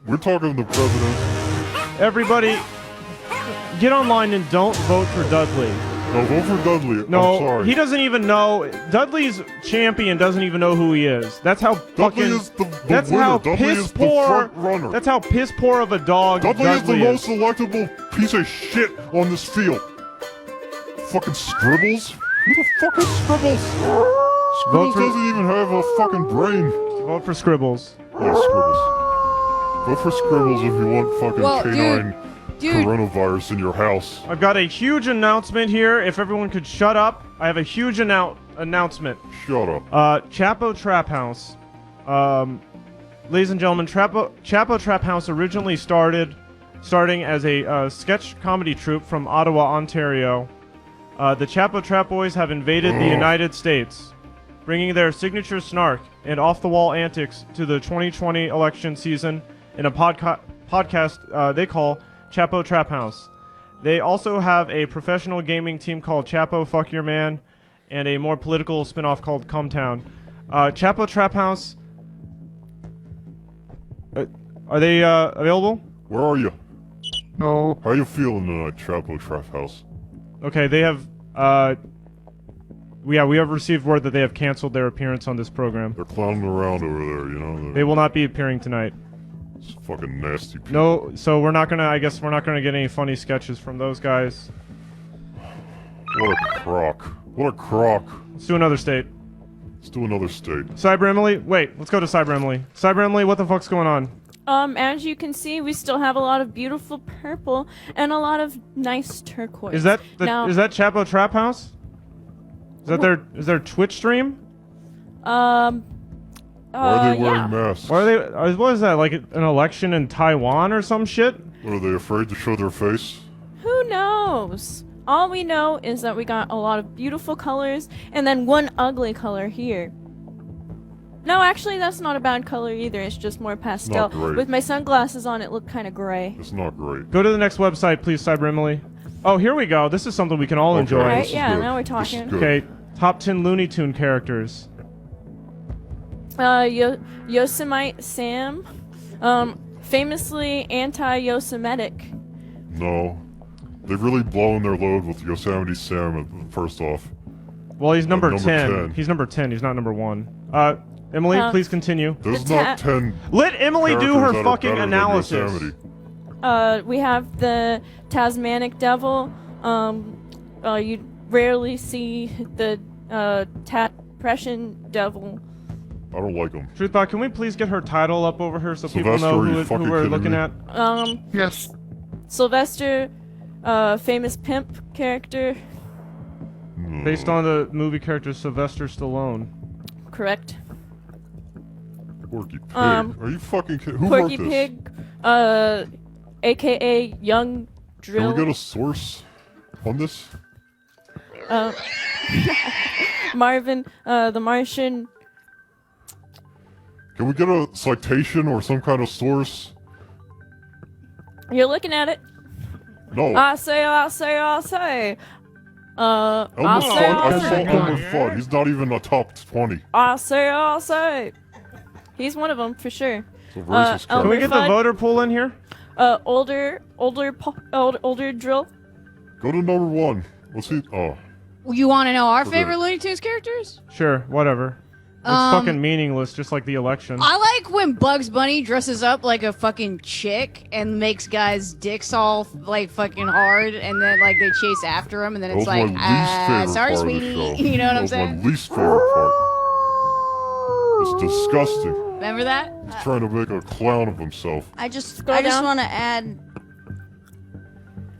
we're talking the president. Everybody, get online and don't vote for Dudley. No, vote for Dudley. No, I'm sorry. he doesn't even know. Dudley's champion doesn't even know who he is. That's how Dudley fucking. is the that's winner. how Dudley piss is the poor. front runner. That's how piss poor of a dog Dudley is the Dudley most electable piece of shit on this field. Fucking Scribbles? Who the fuck is Scribbles? Scribbles doesn't even have a fucking brain. Vote for Scribbles. Yeah, Scribbles. Vote for Scribbles if you want fucking Well, canine dude. coronavirus in your house. I've got a huge announcement here. If everyone could shut up, I have a huge announcement. Shut up. Chapo Trap House. Ladies and gentlemen, Chapo Trap House originally starting as a sketch comedy troupe from Ottawa, Ontario. The Chapo Trap Boys have invaded the United States, bringing their signature snark and off-the-wall antics to the 2020 election season in a podcast they call Chapo Trap House. They also have a professional gaming team called Chapo Fuck Your Man, and a more political spin-off called Cumtown. Chapo Trap House. Are they available? Where are you? No. How you feeling tonight, Chapo Trap House? Okay, they have. We have received word that they have canceled their appearance on this program. They're clowning around over there, you know. They will not be appearing tonight. It's fucking nasty people. No, so we're not gonna. I guess we're not gonna get any funny sketches from those guys. What a crock. What a crock. Let's do another state. Let's do another state. Cyber Emily, wait. Let's go to Cyber Emily. Cyber Emily, what the fuck's going on? As you can see, we still have a lot of beautiful purple and a lot of nice turquoise. Is that now, is that Chapo Trap House? Is that their Twitch stream? Why are they wearing masks? Why are they? What is that? Like an election in Taiwan or some shit? What, are they afraid to show their face? Who knows? All we know is that we got a lot of beautiful colors and then one ugly color here. No, actually, that's not a bad color either. It's just more pastel. Not great. With my sunglasses on, it looked kind of gray. It's not great. Go to the next website, please, Cyber Emily. Oh, here we go. This is something we can all enjoy. Right? Yeah, now we're talking. Okay, top 10 Looney Tune characters. Yosemite Sam, famously anti-Yosemetic. No. They've really blown their load with Yosemite Sam, first off. Well, he's number 10. 10. He's number 10. He's not number 1. Emily, please continue. There's not 10. Let Emily do her fucking analysis. Yosemite. We have the Tasmanic Devil. You rarely see the Depression Devil. I don't like him. Truthbot, can we please get her title up over here so people Sylvester, know are you who fucking we're kidding looking me? at? Yes. Sylvester, famous pimp character. Based on the movie character Sylvester Stallone. Correct. Porky Pig. Are you fucking kidding? Who Porky wrote this? Pig, aka Young Dril. Can we get a source on this? Marvin, the Martian. Can we get a citation or some kind of source? You're looking at it. No. I say. Elmer Fudd? I saw Elmer Fudd. He's not even a top 20. I say. He's one of them for sure. It's a racist Can we get the voter pool in here? Older Dril. Go to number 1. Let's see. Oh. You want to know our Forget favorite it. Looney Tunes characters? Sure, whatever. It's fucking meaningless, just like the election. I like when Bugs Bunny dresses up like a fucking chick and makes guys' dicks all like fucking hard, and then like they chase after him, and then That it's was like, my least favorite sorry, part sweetie. of the show. You know what That I'm was saying? my least favorite part. It's disgusting. Remember that? He's trying to make a clown of himself. I just down. want to add.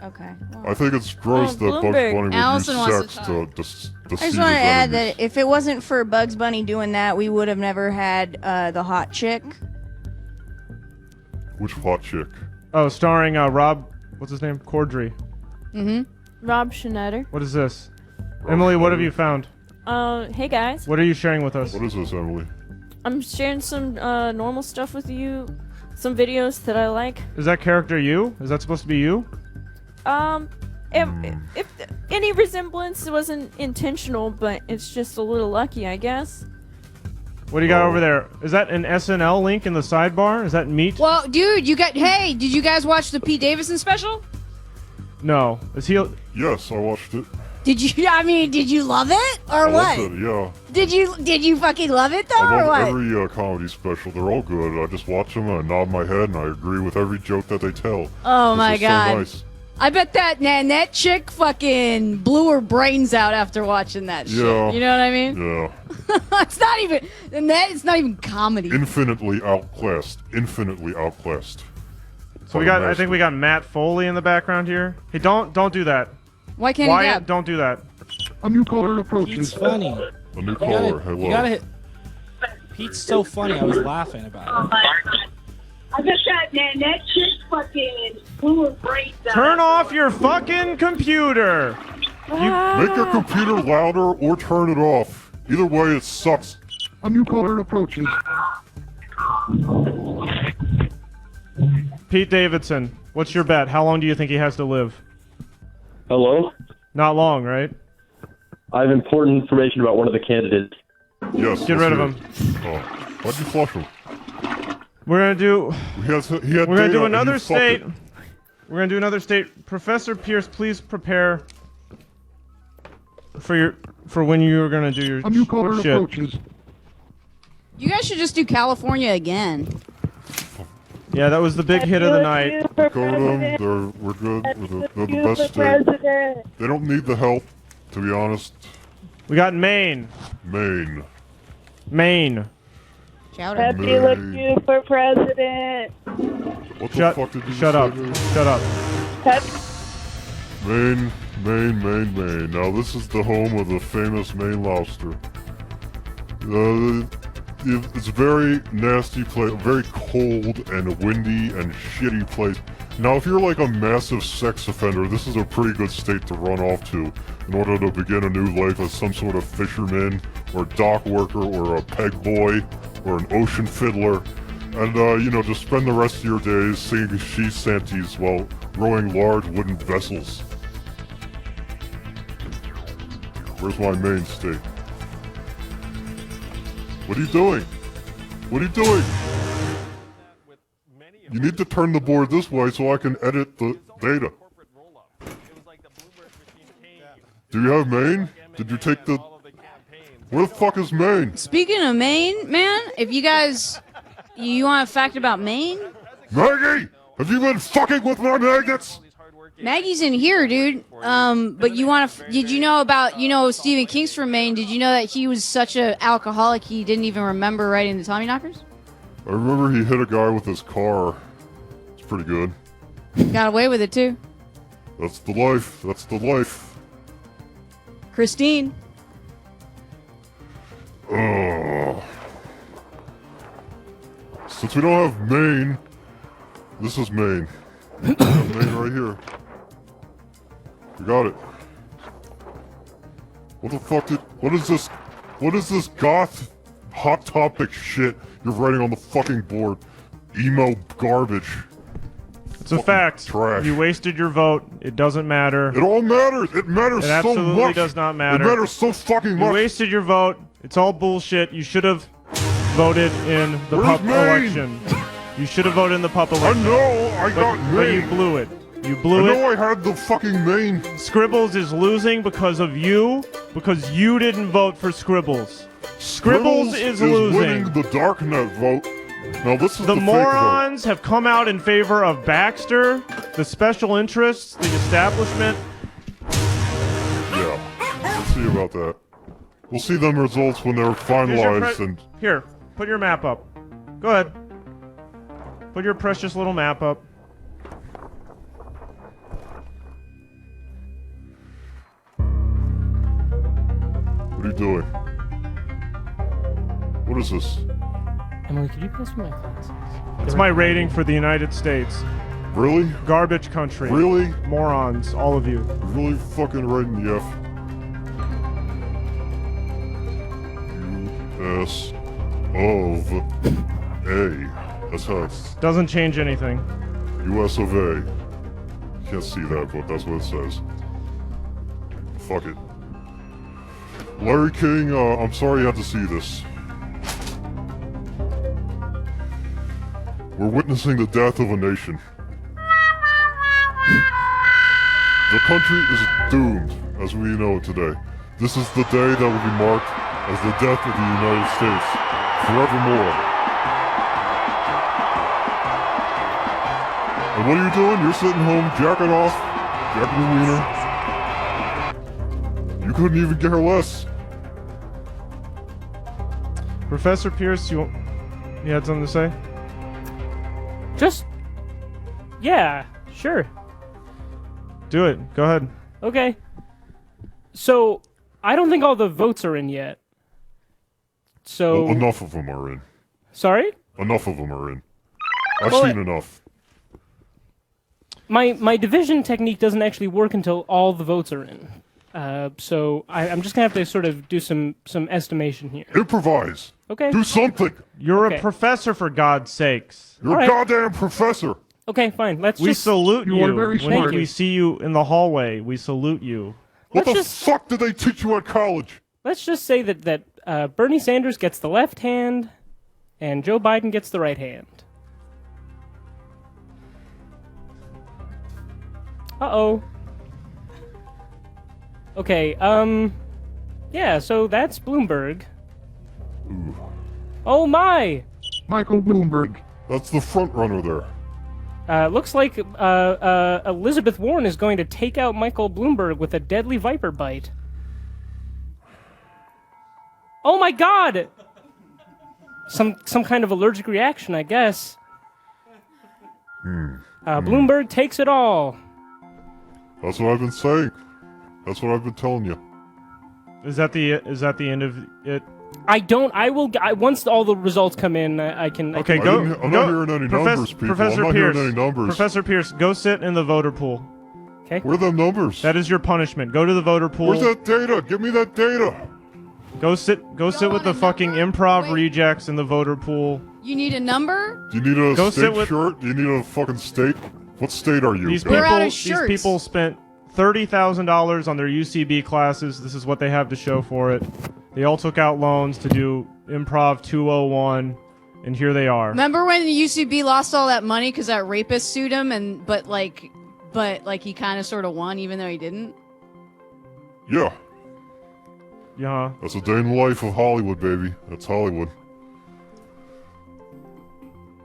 Okay. Well, I think it's gross that Bugs Bloomberg. Bunny would Allison use wants sex to to I deceive just his want to add enemies. that if it wasn't for Bugs Bunny doing that, we would have never had the hot chick. Which hot chick? Oh, starring Rob, what's his name? Cordry. Mm-hmm. Rob Schneider. What is this? Emily, what have you found? Hey guys. What are you sharing with us? What is this, Emily? I'm sharing some normal stuff with you. Some videos that I like. Is that character you? Is that supposed to be you? If any resemblance wasn't intentional, but it's just a little lucky, I guess. What do you got over there? Is that an SNL link in the sidebar? Is that meat? Well, dude, hey, did you guys watch the Pete Davidson special? No. Is he? Yes, I watched it. Did you? I mean, did you love it or I what? loved it, yeah. Did you fucking love it though, I or love what? every comedy special. They're all good. I just watch them and I nod my head and I agree with every joke that they tell. Oh It's my just so god. nice. I bet that chick fucking blew her brains out after watching that shit. Yeah. You know what I mean? Yeah. It's not even it's not even comedy. Infinitely outclassed. Infinitely outclassed. So we got. I think we got Matt Foley in the background here. Hey, don't do that. Why can't Wyatt, he dab? don't do that. A new caller approaches. Pete's funny. A new caller. Hello. You gotta hit. Pete's so funny. I was laughing about it. I just got that chick fucking blew her brains out. Turn off your fucking computer. Make your computer louder or turn it off. Either way, it sucks. A new caller approaches. Pete Davidson. What's your bet? How long do you think he has to live? Hello? Not long, right? I have important information about one of the candidates. Yes. Get rid of him. Oh, why'd you flush him? We're gonna do. We're gonna do another state. We're gonna do another state. Professor Pierce, please prepare for when you're gonna do your A new caller shit. approaches. You guys should just do California again. Yeah, that was the big hit of the night. Go to them. We're good. They're the best state. They don't need the help, to be honest. We got Maine. Maine. Maine. Chowder. Maine. for president. What the fuck did you Shut say up. there? Shut up. Maine, Maine, Maine, Maine. Now this is the home of the famous Maine lobster. It's a very nasty place, very cold and windy and shitty place. Now if you're like a massive sex offender, this is a pretty good state to run off to in order to begin a new life as some sort of fisherman or dock worker or a peg boy or an ocean fiddler. And, just spend the rest of your days singing she shanties while rowing large wooden vessels. Where's my main state? What are you doing? What are you doing? You need to turn the board this way so I can edit the data. Do you have Maine? Did you take the... Where the fuck is Maine? Speaking of Maine, man, if you guys... You want a fact about Maine? Maggie! Have you been fucking with my maggots? Maggie's in here, dude. But you want to... Did you know about... Stephen King's from Maine. Did you know that he was such an alcoholic he didn't even remember writing the Tommyknockers? I remember he hit a guy with his car. It's pretty good. Got away with it, too. That's the life. That's the life. Christine. Oh. Since we don't have Maine, this is Maine. We have Maine right here. We got it. What the fuck what is this? What is this goth hot topic shit you're writing on the fucking board? Emo garbage. It's a fact. Trash. You wasted your vote. It doesn't matter. It all matters. It matters It so absolutely much. does not matter. It matters so fucking much. You wasted your vote. It's all bullshit. You should have voted in the Where's pup Maine? election. You should have voted in the pup election. I know. I got Maine. But you blew it. You blew it. I know I had the fucking Maine. Scribbles is losing because of you, because you didn't vote for Scribbles. Scribbles is losing. Winning the Darknet vote. Now this is the fake morons have come out in favor of Baxter, the special interests, the establishment. Yeah, let's see about that. We'll see them results when they're finalized and... Here, put your map up. Go ahead. Put your precious little map up. What are you doing? What is this? Emily, could you pass me my glasses? It's my rating for the United States. Really? Garbage country. Really? Morons, all of you. Really fucking writing the F. U.S. of A. That's how it's... Doesn't change anything. U.S. of A. Can't see that, but that's what it says. Fuck it. Larry King, I'm sorry you had to see this. We're witnessing the death of a nation. The country is doomed, as we know it today. This is the day that will be marked as the death of the United States, forevermore. And what are you doing? You're sitting home, jacking off, jacking your wiener. You couldn't even care less. Professor Pierce, you had something to say? Yeah, sure. Do it. Go ahead. Okay. So, I don't think all the votes are in yet. So... Well, enough of them are in. Sorry? Enough of them are in. I've Well, seen enough. My division technique doesn't actually work until all the votes are in. So I'm just gonna have to sort of do some estimation here. Improvise. Okay. Do something. You're Okay. a professor, for God's sakes. You're a goddamn professor. Okay, fine. We just salute you, are very when smart. we see you in the hallway. We salute you. What the fuck did they teach you at college? Let's just say that Bernie Sanders gets the left hand, and Joe Biden gets the right hand. Uh-oh. Okay, yeah, so that's Bloomberg. Ooh. Oh my! Michael Bloomberg. That's the front runner there. Looks like Elizabeth Warren is going to take out Michael Bloomberg with a deadly viper bite. Oh my god! Some kind of allergic reaction, I guess. Bloomberg takes it all. That's what I've been saying. That's what I've been telling you. Is that the end of it? Once all the results come in, I can. Okay, I'm go. not hearing any numbers, people. Professor I'm not Pierce. hearing any numbers. Professor Pierce, go sit in the voter pool. Okay. Where are the numbers? That is your punishment. Go to the voter pool. Where's that data? Give me that data. Go sit with the fucking improv rejects in the voter pool. You need a number? Do you need a Go state sit with- shirt? Do you need a fucking state? What state are you? These guys? people, out of these shirts. people spent $30,000 on their UCB classes. This is what they have to show for it. They all took out loans to do Improv 201, and here they are. Remember when the UCB lost all that money because that rapist sued him, but he kind of sort of won even though he didn't? Yeah. Yeah. That's a day in the life of Hollywood, baby. That's Hollywood.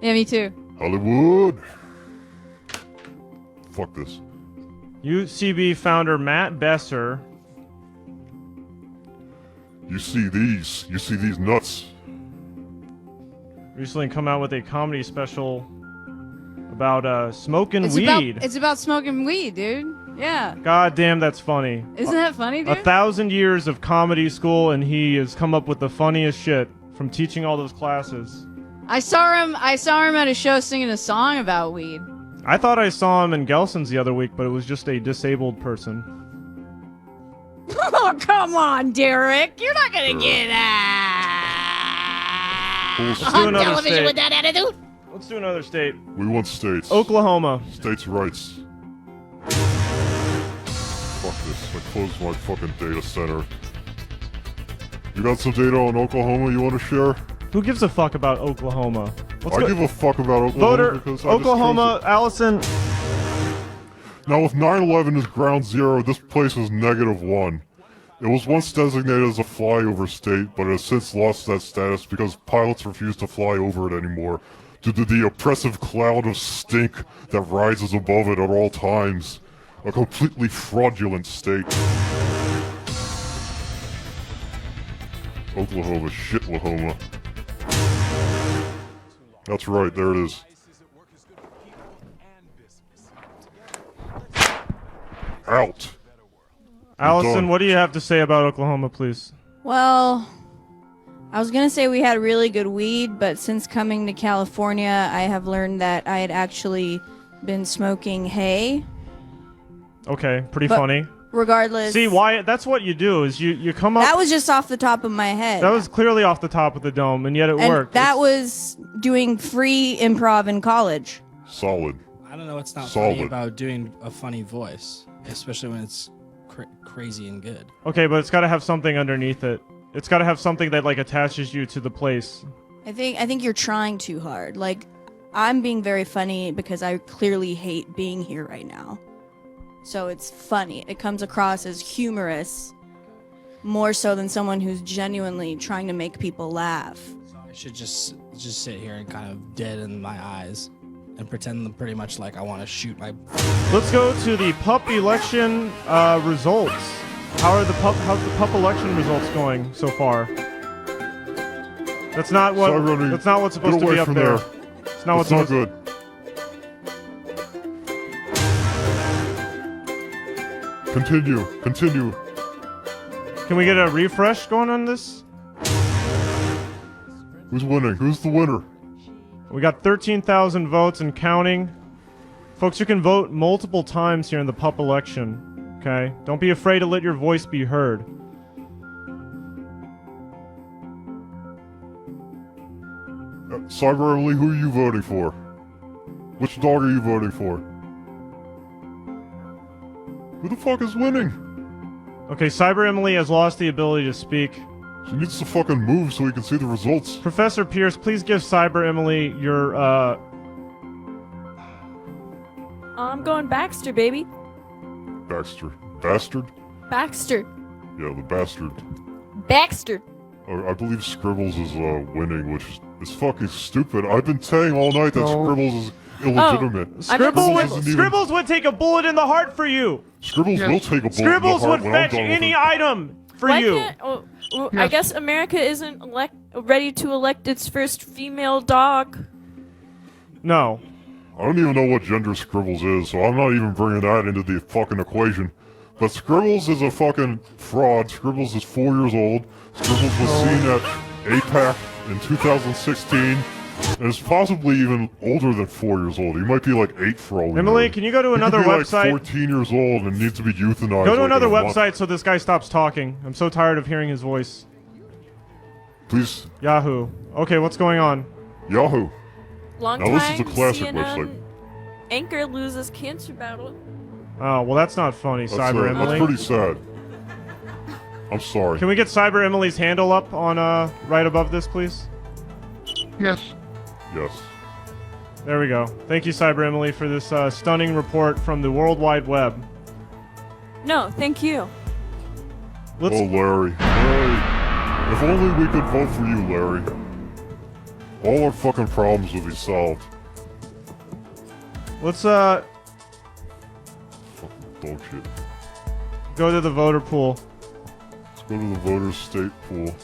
Yeah, me too. Hollywood. Fuck this. UCB founder Matt Besser. You see these nuts. Recently come out with a comedy special about smoking weed. It's about smoking weed, dude. Yeah. God damn, that's funny. Isn't that funny, dude? 1,000 years of comedy school, and he has come up with the funniest shit from teaching all those classes. I saw him at a show singing a song about weed. I thought I saw him in Gelson's the other week, but it was just a disabled person. Oh, come on, Derek. You're not gonna get Let's do on another television state. with that attitude. Let's do another state. We want states. Oklahoma. States' rights. Fuck this. I closed my fucking data center. You got some data on Oklahoma you want to share? Who gives a fuck about Oklahoma? I give a fuck about Oklahoma Voter, because I Oklahoma, Allison. Now, if 9/11 is ground zero, this place is -1. It was once designated as a flyover state, but it has since lost that status because pilots refuse to fly over it anymore due to the oppressive cloud of stink that rises above it at all times. A completely fraudulent state. Oklahoma, shitlahoma. That's right, there it is. Out. Allison, what do you have to say about Oklahoma, please? Well, I was gonna say we had really good weed, but since coming to California, I have learned that I had actually been smoking hay. Okay, pretty But funny. Regardless. See, Wyatt, that's what you do, is you come up... That was just off the top of my head. That was clearly off the top of the dome, and yet it and worked. that was doing free improv in college. Solid. I don't know what's not Solid. funny about doing a funny voice, especially when it's crazy and good. Okay, but it's got to have something underneath it. It's got to have something that, like, attaches you to the place. I think you're trying too hard. Like, I'm being very funny because I clearly hate being here right now. So it's funny. It comes across as humorous more so than someone who's genuinely trying to make people laugh. I should just sit here and kind of dead in my eyes and pretend pretty much like I want to shoot my... Let's go to the pup election results. How's the pup election results going so far? That's not what. Sorry, that's not what's supposed get to away be up from there. there. It's not what's That's not supposed good. Continue. Can we get a refresh going on this? Who's winning? Who's the winner? We got 13,000 votes and counting. Folks, you can vote multiple times here in the pup election. Okay? Don't be afraid to let your voice be heard. Cyber Emily, who are you voting for? Which dog are you voting for? Who the fuck is winning? Okay, Cyber Emily has lost the ability to speak. She needs to fucking move so we can see the results. Professor Pierce, please give Cyber Emily your, I'm going Baxter, baby. Baxter. Bastard? Baxter. Yeah, the bastard. Baxter. I believe Scribbles is winning, which is fucking stupid. I've been saying all night that Scribbles is illegitimate. Scribbles would take a bullet in the heart for you. Scribbles will take a bullet Scribbles in the heart would when I'm fetch done with any it. item for Why you. can't- well, I guess America isn't ready to elect its first female dog. No. I don't even know what gender Scribbles is, so I'm not even bringing that into the fucking equation. But Scribbles is a fucking fraud. Scribbles is 4 years old. Scribbles was seen at APAC in 2016, and is possibly even older than 4 years old. He might be like 8 for all we know. Emily, can you go to another He could be website? like 14 years old and needs to be euthanized. Go to like another in a month. website so this guy stops talking. I'm so tired of hearing his voice. Please. Yahoo. Okay, what's going on? Yahoo. Long Now this is time a classic CNN website. anchor loses cancer battle. Oh, well, that's not funny, Cyber Emily. That's pretty sad. I'm sorry. Can we get Cyber Emily's handle up on right above this, please? Yes. Yes. There we go. Thank you, Cyber Emily, for this stunning report from the World Wide Web. No, thank you. Oh, Larry. Larry. If only we could vote for you, Larry. All our fucking problems would be solved. Let's Fucking dog shit. go to the voter pool. Let's go to the voters' state pool.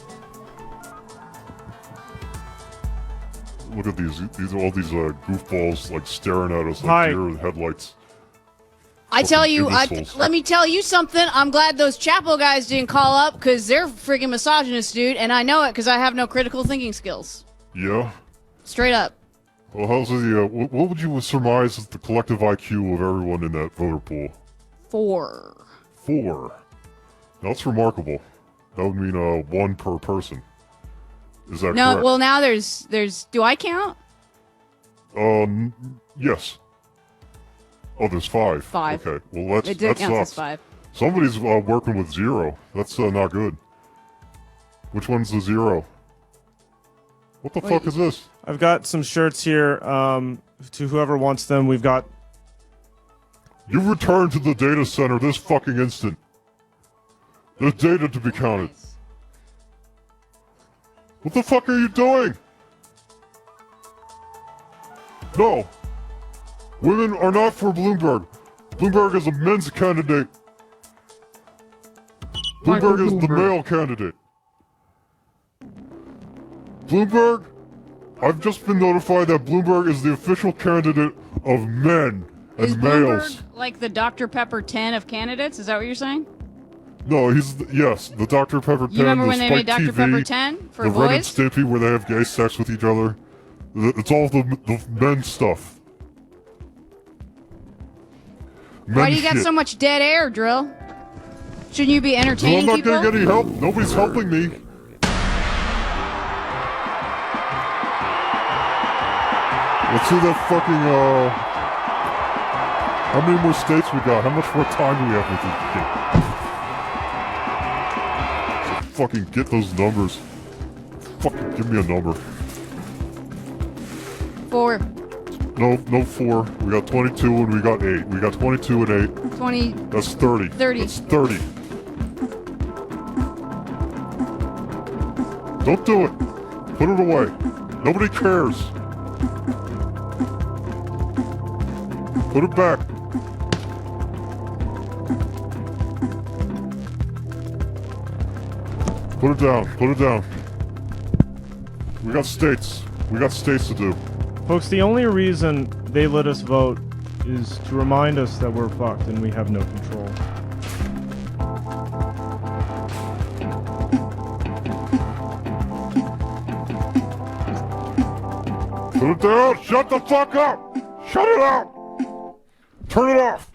Look at these all these goofballs like staring at us like deer with headlights. I tell you, imbeciles. let me tell you something. I'm glad those Chapel guys didn't call up because they're freaking misogynist, dude, and I know it because I have no critical thinking skills. Yeah? Straight up. Well, how's the, what would you surmise is the collective IQ of everyone in that voter pool? 4. 4. That's remarkable. That would mean 1 per person. Is that No, correct? well now there's. Do I count? Yes. Oh, there's 5. 5. Okay, well It did that count as sucks. 5. Somebody's working with 0. That's not good. Which one's the 0? What the fuck is this? I've got some shirts here to whoever wants them. We've got... You return to the data center this fucking instant. There's data to be counted. What the fuck are you doing? No. Women are not for Bloomberg. Bloomberg is a men's candidate. Bloomberg is the male candidate. Bloomberg? I've just been notified that Bloomberg is the official candidate of men and Is males. Bloomberg like the Dr. Pepper 10 of candidates? Is that what you're saying? No, he's yes, the Dr. Pepper 10. You remember the when they Spike made Dr. TV, Pepper 10 for the Ren and boys? Stimpy where they have gay sex with each other. It's all the men stuff. Why do you got shit. so much dead air, Dril? Shouldn't you be Well, entertaining I'm not people? getting any help. Nobody's helping me. Let's see that fucking, how many more states we got? How much more time do we have with this shit? So fucking get those numbers. Fucking give me a number. 4. No 4. We got 22 and we got 8. We got 22 and 8. 20. That's 30. 30. That's 30. Don't do it. Put it away. Nobody cares. Put it back. Put it down. Put it down. We got states. We got states to do. Folks, the only reason they let us vote is to remind us that we're fucked and we have no control. Put it down! Shut the fuck up! Shut it out! Turn it off!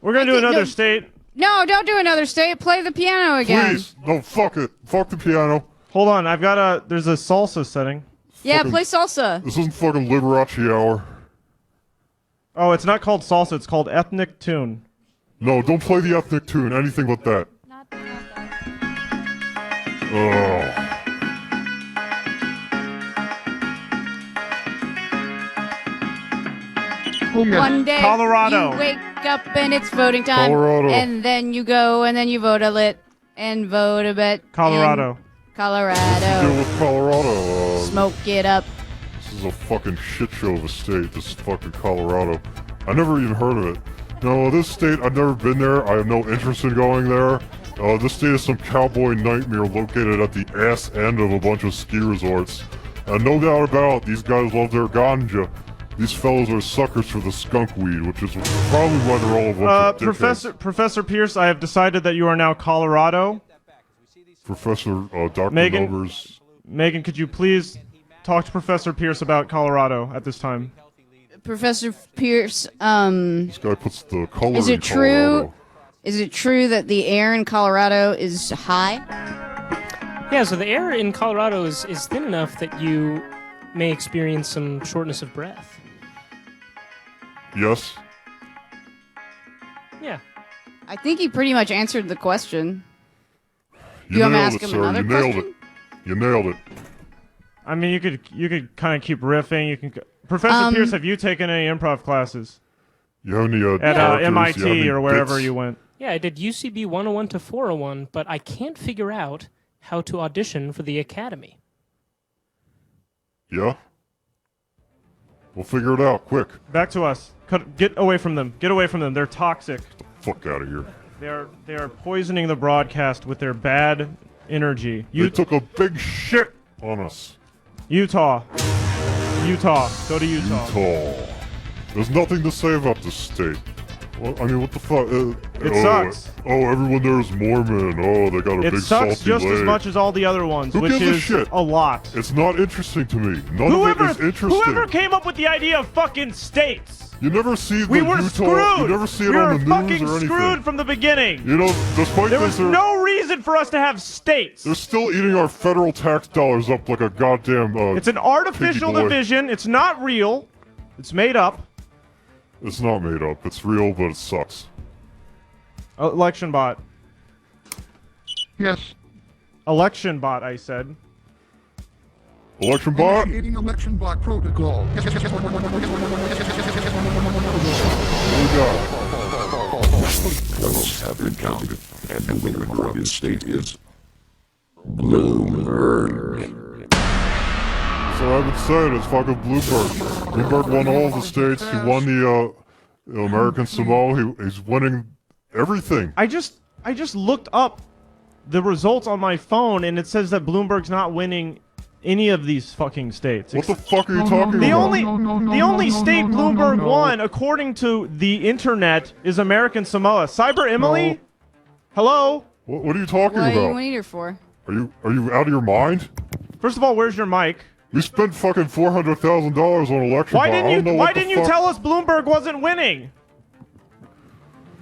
We're gonna do another state. No, don't do another state. Play the piano again. Please! No, fuck it. Fuck the piano. Hold on, I've got there's a salsa setting. Yeah, Fucking- play salsa. This isn't fucking Liberace hour. Oh, it's not called salsa. It's called ethnic tune. No, don't play the ethnic tune. Anything but that. Oh. One day, Colorado. you wake up and it's voting time. Colorado. And then you go and then you vote a lit and vote a bit. Colorado. Deal Colorado. with Colorado. Smoke it up. This is a fucking shit show of a state. This is fucking Colorado. I never even heard of it. No, this state, I've never been there. I have no interest in going there. This state is some cowboy nightmare located at the ass end of a bunch of ski resorts. No doubt about it, these guys love their ganja. These fellows are suckers for the skunk weed, which is probably why they're all a bunch of dickheads. Professor Pierce, I have decided that you are now Colorado. Professor Dr. Megan, Novers. Megan, could you please talk to Professor Pierce about Colorado at this time? Professor Pierce, This guy puts the color is in it true? Colorado. Is it true that the air in Colorado is high? Yeah, so the air in Colorado is thin enough that you may experience some shortness of breath. Yes? Yeah. I think he pretty much answered the question. You want me to nailed ask it, him sir. another You nailed question? it. You nailed it. I mean, you could kind of keep riffing. You can. Professor Pierce, have you taken any improv classes? You have any at characters? MIT You have any or wherever bits? you went? Yeah, I did UCB 101 to 401, but I can't figure out how to audition for the Academy. Yeah? We'll figure it out, quick. Back to us. Get away from them. Get away from them. They're toxic. Fuck out of here. They are poisoning the broadcast with their bad energy. They took a big shit on us. Utah. Go to Utah. There's nothing to say about this state. Well, I mean, what the fuck? It sucks. Oh, everyone there is Mormon. Oh, they got a It big sucks salty just as leg. much as all the other ones, Who which gives a is shit? a lot. It's not interesting to me. None of it is interesting. Whoever came up with the idea of fucking states? You never see the We were Utah. screwed. You never see it we on were the news fucking or anything. screwed from the beginning. You know, despite There this, was no reason for us to have states. they're still eating our federal tax dollars up like a goddamn. It's an artificial piggy boy. division. It's not real. It's made up. It's not made up. It's real, but it sucks. Election bot. Yes. Election bot, I said. Election bot? Initiating election bot protocol. Votes have been counted, and the winner of his state is Bloomberg. So I've been saying it's fucking Bloomberg. Bloomberg won all of the states. He won the American Samoa. He's winning everything. I just looked up the results on my phone, and it says that Bloomberg's not winning any of these fucking states. What the fuck are you talking the about? only state Bloomberg won, according to the internet, is American Samoa. Cyber Emily? Hello? What are you talking What about? are you in here for? Are you out of your mind? First of all, where's your mic? We spent fucking $400,000 on election. Why bot. I don't didn't know you what the fuck- tell us Bloomberg wasn't winning?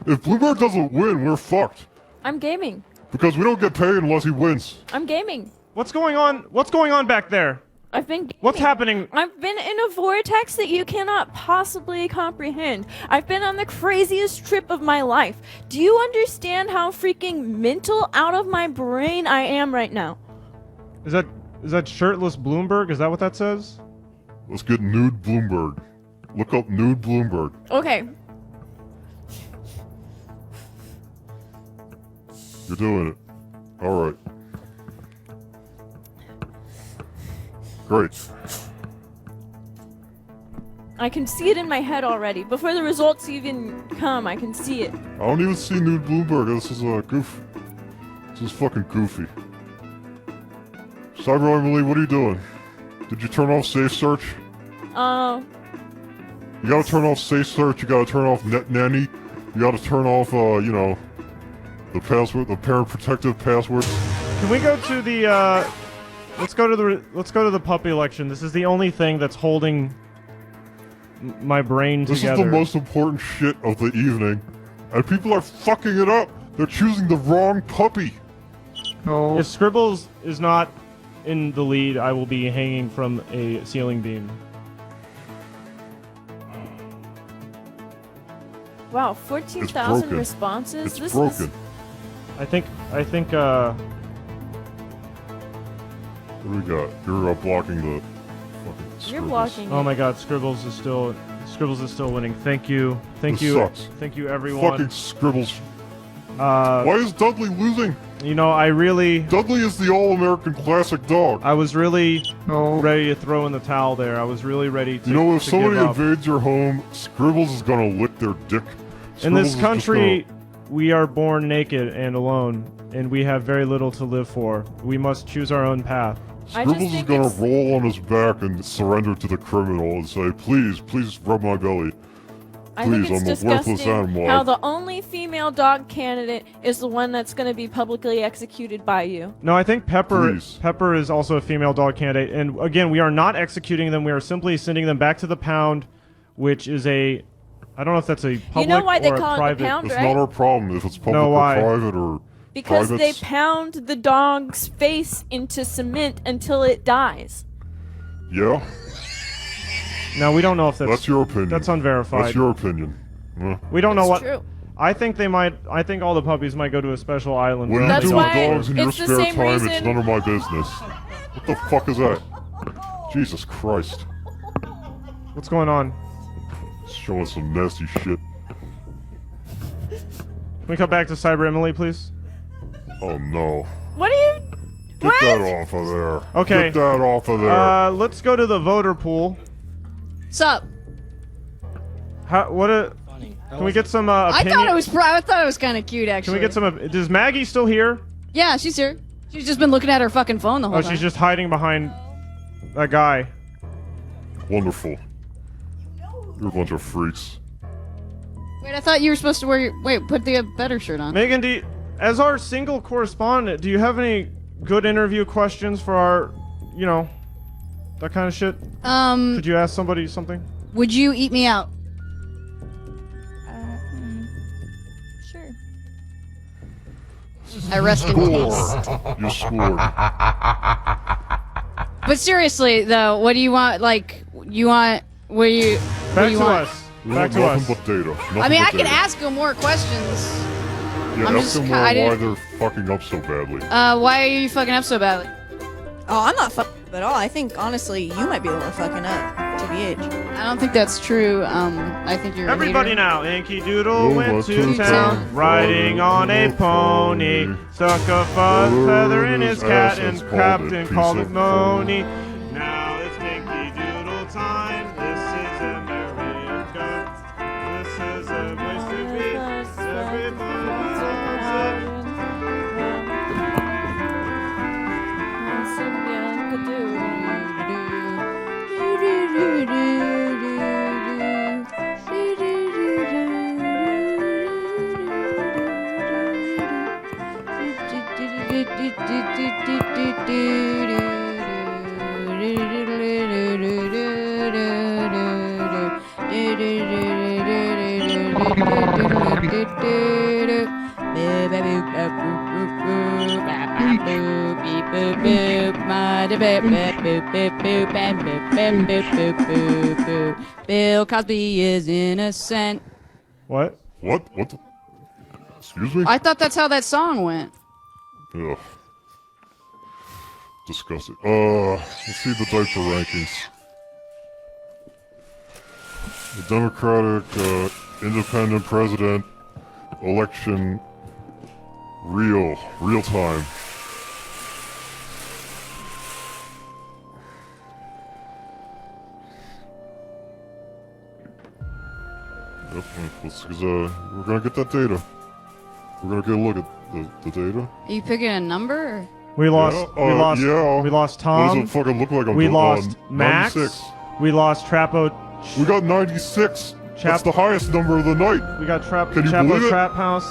If Bloomberg doesn't win, we're fucked. I'm gaming. Because we don't get paid unless he wins. I'm gaming. What's going on? What's going on back there? I've been gaming. What's happening? I've been in a vortex that you cannot possibly comprehend. I've been on the craziest trip of my life. Do you understand how freaking mental out of my brain I am right now? Is that shirtless Bloomberg? Is that what that says? Let's get nude Bloomberg. Look up nude Bloomberg. Okay. You're doing it. All right. Great. I can see it in my head already. Before the results even come, I can see it. I don't even see nude Bloomberg. This is a goof. This is fucking goofy. Cyber Emily, what are you doing? Did you turn off safe search? You gotta turn off safe search. You gotta turn off net nanny. You gotta turn off, you know, the password, the parent protective passwords. Can we go to the let's go to the puppy election. This is the only thing that's holding my brain This together. is the most important shit of the evening, and people are fucking it up. They're choosing the wrong puppy. No. If Scribbles is not in the lead, I will be hanging from a ceiling beam. Wow, 14,000 broken. responses. It's this broken. is I think. What do we got? You're blocking the fucking Scribbles. You're blocking. Oh my God, Scribbles is still winning. Thank you, This sucks. thank you, everyone. Fucking Scribbles. Why is Dudley losing? You know, Dudley is the all-American classic dog. I was really ready to throw in the towel there. I was really ready to. You know, if to somebody give up. invades your home, Scribbles is gonna lick their dick. In this Scribbles is just country, gonna- we are born naked and alone, and we have very little to live for. We must choose our own path. Scribbles is gonna roll on his back and surrender to the criminal and say, "Please, please rub my belly. I think Please, it's I'm a worthless disgusting animal." how the only female dog candidate is the one that's going to be publicly executed by you. No, I think Pepper Please. Pepper is also a female dog candidate, and again, we are not executing them. We are simply sending them back to the pound, which is a, I don't know if that's a public why they or call a it the private. pound, It's right? not our problem if it's public No, or why? private or Because privates. they pound the dog's face into cement until it dies. Yeah, No, we don't know if that's your opinion. That's unverified. That's your opinion. We don't know It's what. true. I think they might. I think all the puppies might go to a special island. What where you That's do they- with why dogs in your it's the spare same time, it's reason- none of my business. What the fuck is that? Jesus What's going on? Showing some nasty shit. Can we come back to Cyber Emily, please? Oh no. What are you? Get that off of there. Okay. Get that off of there. Let's go to the voter pool. Sup? What a. Can we get some I opinion? thought it was. I thought it was kind of cute, Can actually. we get some? Is Maggie still here? Yeah, she's here. She's just been looking at her fucking phone the whole Oh, time. she's just hiding behind that guy. Wonderful. You're a bunch of freaks. Wait, I thought you were supposed to wear your. Wait, put the better shirt on. Megan, as our single correspondent, do you have any good interview questions for our, that kind of shit? Could you ask somebody something? Would you eat me out? Sure. I rest in peace. You swore. But seriously, though, what do you want? Like, you want? What do you? What Back do you to want? us. We Back have to us. nothing but data. Nothing I mean, but I can data. ask him more questions. Yeah, I'm ask just them ki- why I didn't- they're fucking up so badly. Why are you fucking up so badly? Oh, I'm not fucking up at all. I think honestly, you might be the one fucking up. TBH. I don't think that's true. I think you're. Everybody a hater. now, Inky Doodle Oh, went went to to town, town, riding on a pony, stuck a fuzz feather in his cat, and Captain called it Moni. Now it's Inky Doodle time. This is America. This is a place to be. Everybody loves it. Bill Cosby is innocent. What? What the? Excuse me? I thought that's how that song went. Ugh. Disgusting. Let's see the diaper rankings. The Democratic, independent president election real time. Yep, because we're gonna get that data. We're gonna get a look at the data. Are you picking a number? Or? We lost. Yeah, We lost What Tom. does it fucking look like? I'm We doing? lost Max. 96. We lost Trapo. We got 96. That's the highest number of the night. We got Can you believe Chapo it? Trap House.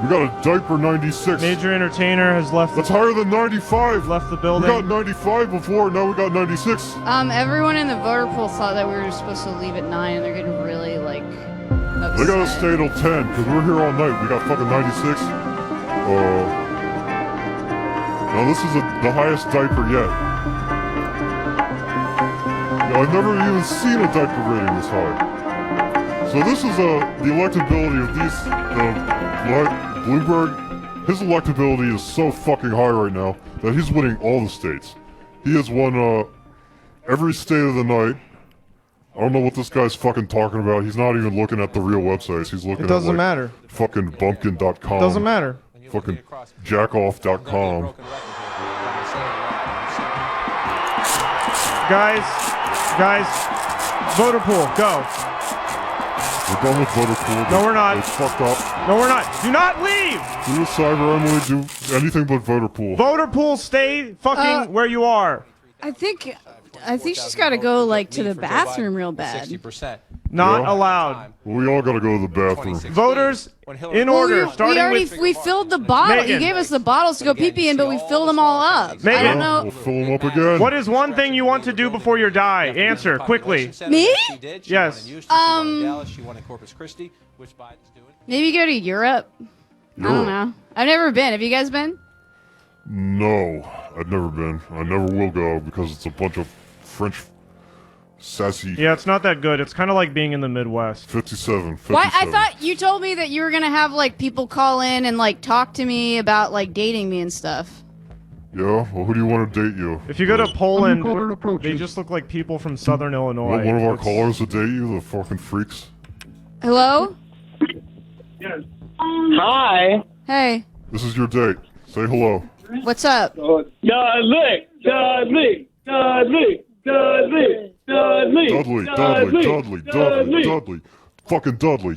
We got a diaper 96. Major Entertainer has left. That's higher than 95. Left the We building. got 95 before. Now we got 96. Everyone in the voter pool thought that we were supposed to leave at 9, and they're getting really upset. They gotta stay till 10 because we're here all night. We got fucking 96. Now this is the highest diaper yet. I've never even seen a diaper rating this high. So this is the electability of these, Bloomberg, his electability is so fucking high right now that he's winning all the states. He has won, every state of the night. I don't know what this guy's fucking talking about. He's not even looking at the real websites. He's looking It doesn't at, matter. Fucking bumpkin.com. Doesn't matter. Fucking jackoff.com. Guys, voter pool, go. We're done with voter pool. No, we're not. It's fucked up. No, we're not. Do not leave! Do a cyber Emily, do anything but voter pool. Voter pool, stay fucking where you are. I think she's got to go like to the bathroom real bad. 60%. Not allowed. Well, we all gotta go to the bathroom. Voters, in order, starting we filled the bottle. Megan. You gave us the bottles to go pee and, but we filled them all up. Megan. I don't know. We'll fill them up again. What is one thing you want to do before you die? Answer quickly. Me? Yes. Maybe go to Europe. I don't know. I've never been. Have you guys been? No, I've never been. I never will go because it's a bunch of French sassy. Yeah, it's not that good. It's kind of like being in the Midwest. 57. Why? I thought you told me that you were gonna have like people call in and like talk to me about like dating me and stuff. Yeah? Well, who do you want to date you? If you go to Poland, they just look like people from Southern Illinois. Want one of our It's- callers to date you? The fucking freaks? Hello? Hi. Hey. This is your date. Say hello. What's up? Dudley. Dudley, Dudley. Fucking Dudley.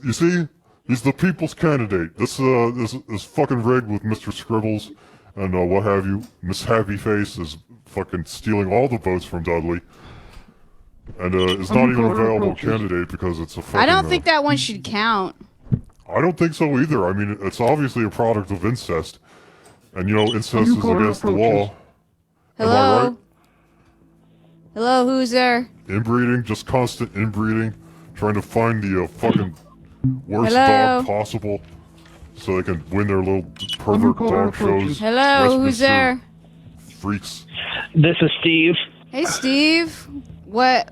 You see? He's the people's candidate. This fucking rigged with Mr. Scribbles and what have you. Miss Happy Face is fucking stealing all the votes from Dudley. And is not even a available candidate because it's a fucking... I don't think that one should count. I don't think so either. I mean, it's obviously a product of incest. And, you know, incest is against the law. Am I Hello? right? Hello, who's there? Inbreeding, just constant inbreeding. Trying to find the fucking worst Hello? dog possible. So they can win their little pervert dog shows. Hello, Rescue who's there? Freaks. This is Steve. Hey, Steve. What?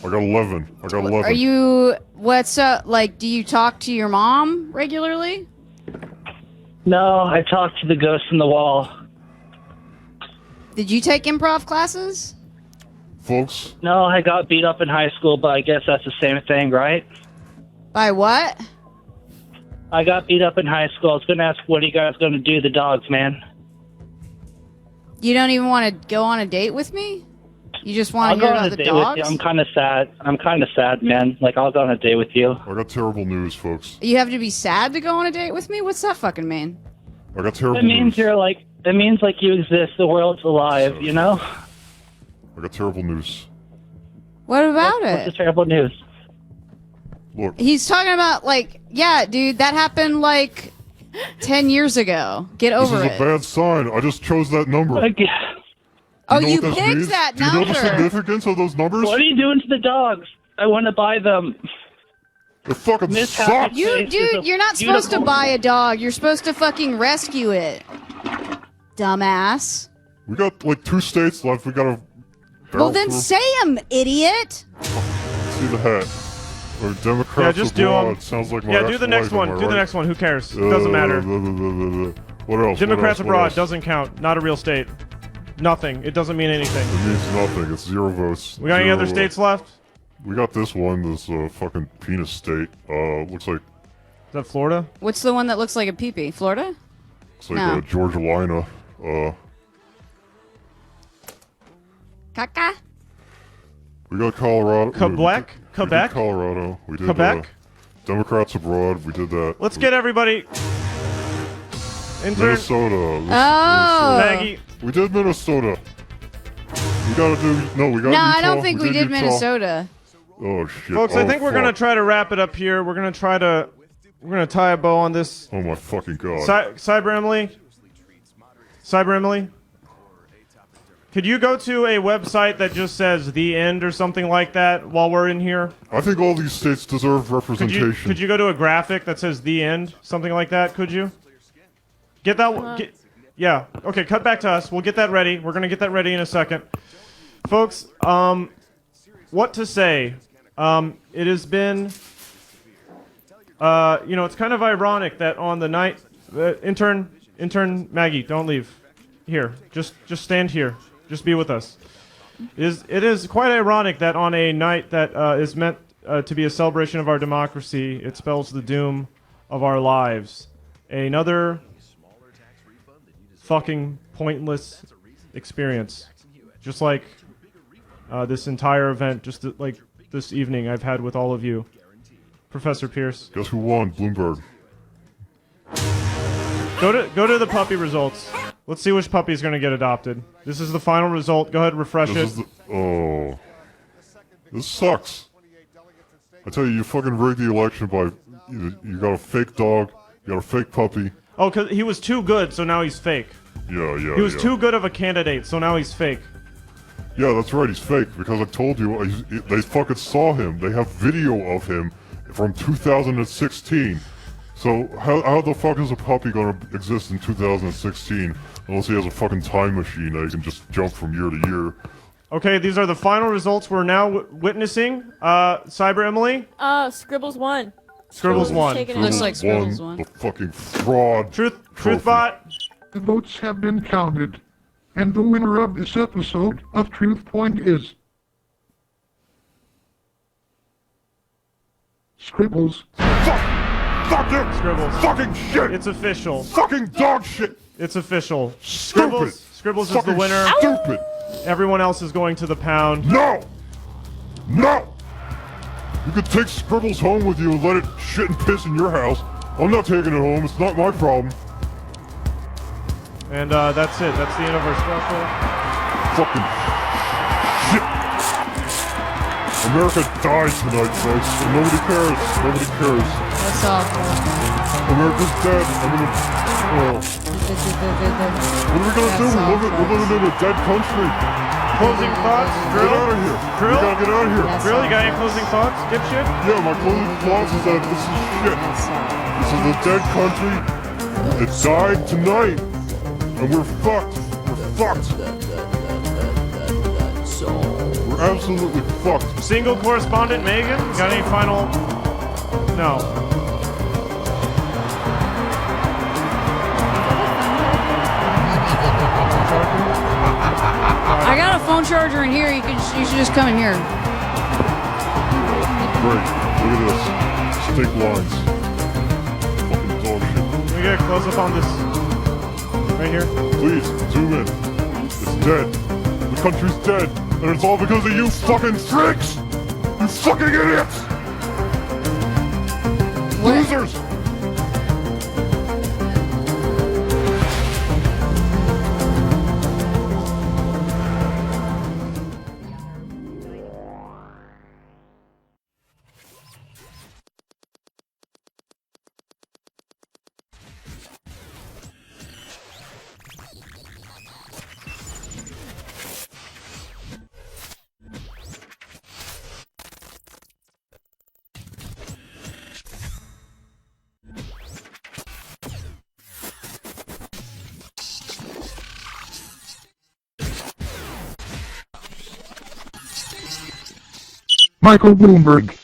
I got 11. I got 11. Are you... What's up? Like, do you talk to your mom regularly? No, I talked to the ghost in the wall. Did you take improv classes? Folks? No, I got beat up in high school, but I guess that's the same thing, right? By what? I got beat up in high school. I was going to ask, what are you guys going to do to the dogs, man? You don't even want to go on a date with me? You just want I'll to go hear on about a the date with dogs? you. I'm kind of sad, man. Like, I'll go on a date with you. I got terrible news, folks. You have to be sad to go on a date with me? What's that fucking mean? I got terrible It means news. you're like, it means like you exist, the world's alive, you know? I got terrible news. What about What's the it? terrible news? Look, He's talking about, like, yeah, dude, that happened, like, 10 years ago. Get this over is a it. bad sign. I just chose that number. Oh, know you what that picked means? that Do you know the number. significance of those numbers? What are you doing to the dogs? I want to buy them. It fucking Miss sucks. Happy You, Face is dude, a you're not supposed to beautiful- buy a dog. You're supposed to fucking rescue it. Dumbass. We got like 2 states left. We gotta. Well, then say 'em, idiot. See the hat. Or Democrats Yeah, just do 'em. abroad. Sounds like my Yeah, do the next ex-wife, one. am I Do the right? next one. Who cares? Doesn't matter. What else? Democrats What abroad else? doesn't count. Not a real state. Nothing. It doesn't mean anything. It means nothing. It's 0 votes. We got any 0 other states left? We got this one. This fucking penis state. Looks like Is that Florida? What's the one that looks like a peepee? Florida? No. Georgia Lina. Caca? We got Colorado. Quebec? We Quebec? did Colorado. We did Quebec? Democrats abroad. We did that. Let's get everybody. Intern. Minnesota. Oh. Maggie. We did Minnesota. We gotta do. No, we got. No, I Utah. don't think we did Utah. Minnesota. Oh shit. Folks, I think we're gonna try to wrap it up here. We're gonna tie a bow on this. Oh my fucking god. Cyber Emily. Cyber Emily. Could you go to a website that just says "the end" or something like that while we're in here? I think all these states deserve representation. Could you go to a graphic that says "the end," something like that? Could you? Get that one. Yeah. Okay. Cut back to us. We'll get that ready. We're gonna get that ready in a second, folks. What to say? It has been, it's kind of ironic that on the night, intern Maggie, don't leave. Here, just stand here. Just be with us. It is quite ironic that on a night that is meant to be a celebration of our democracy, it spells the doom of our lives. Another fucking pointless experience. Just like this entire event, just like this evening I've had with all of you. Professor Pierce. Guess who won? Bloomberg. Go to the puppy results. Let's see which puppy's going to get adopted. This is the final result. Go ahead, refresh it. This sucks. I tell you, you fucking rigged the election by you got a fake dog, you got a fake puppy. Oh, cause he was too good, so now he's fake. Yeah. He was too good of a candidate, so now he's fake. Yeah, that's right, he's fake, because I told you, they fucking saw him. They have video of him from 2016. So, how the fuck is a puppy gonna exist in 2016 unless he has a fucking time machine that he can just jump from year to year? Okay, these are the final results we're now witnessing. Cyber Emily? Scribbles won. Scribbles won. Looks like Scribbles won. The fucking fraud. Truthbot? The votes have been counted, and the winner of this episode of Truth Point is Scribbles. Fuck you! Scribbles. Fucking shit! It's official. Fucking dog shit! It's official. Stupid! Scribbles is the winner. Stupid! Everyone else is going to the pound. No! No! You could take Scribbles home with you and let it shit and piss in your house. I'm not taking it home. It's not my problem. And that's it. That's the end of our special. Fucking shit. America died tonight, folks. And nobody cares. Nobody cares. That's awful. America's dead. What are we gonna do? We're living in a dead country. Closing thoughts? Dril? Get out of here. Dril? We gotta get out of here. Dril, you got any closing thoughts, dipshit? Yeah, my closing thoughts is that this is shit. This is a dead country. It died tonight. And we're fucked. We're fucked. We're absolutely fucked. Single correspondent Megan, got any final? No. I got a phone charger in here. You should just come in here. Great. Look at this. Stick lines. Fucking dog shit. Can we get a close up on this? Right here? Please, zoom in. It's dead. The country's dead. And it's all because of you fucking freaks! You fucking idiots! Losers! Michael Bloomberg.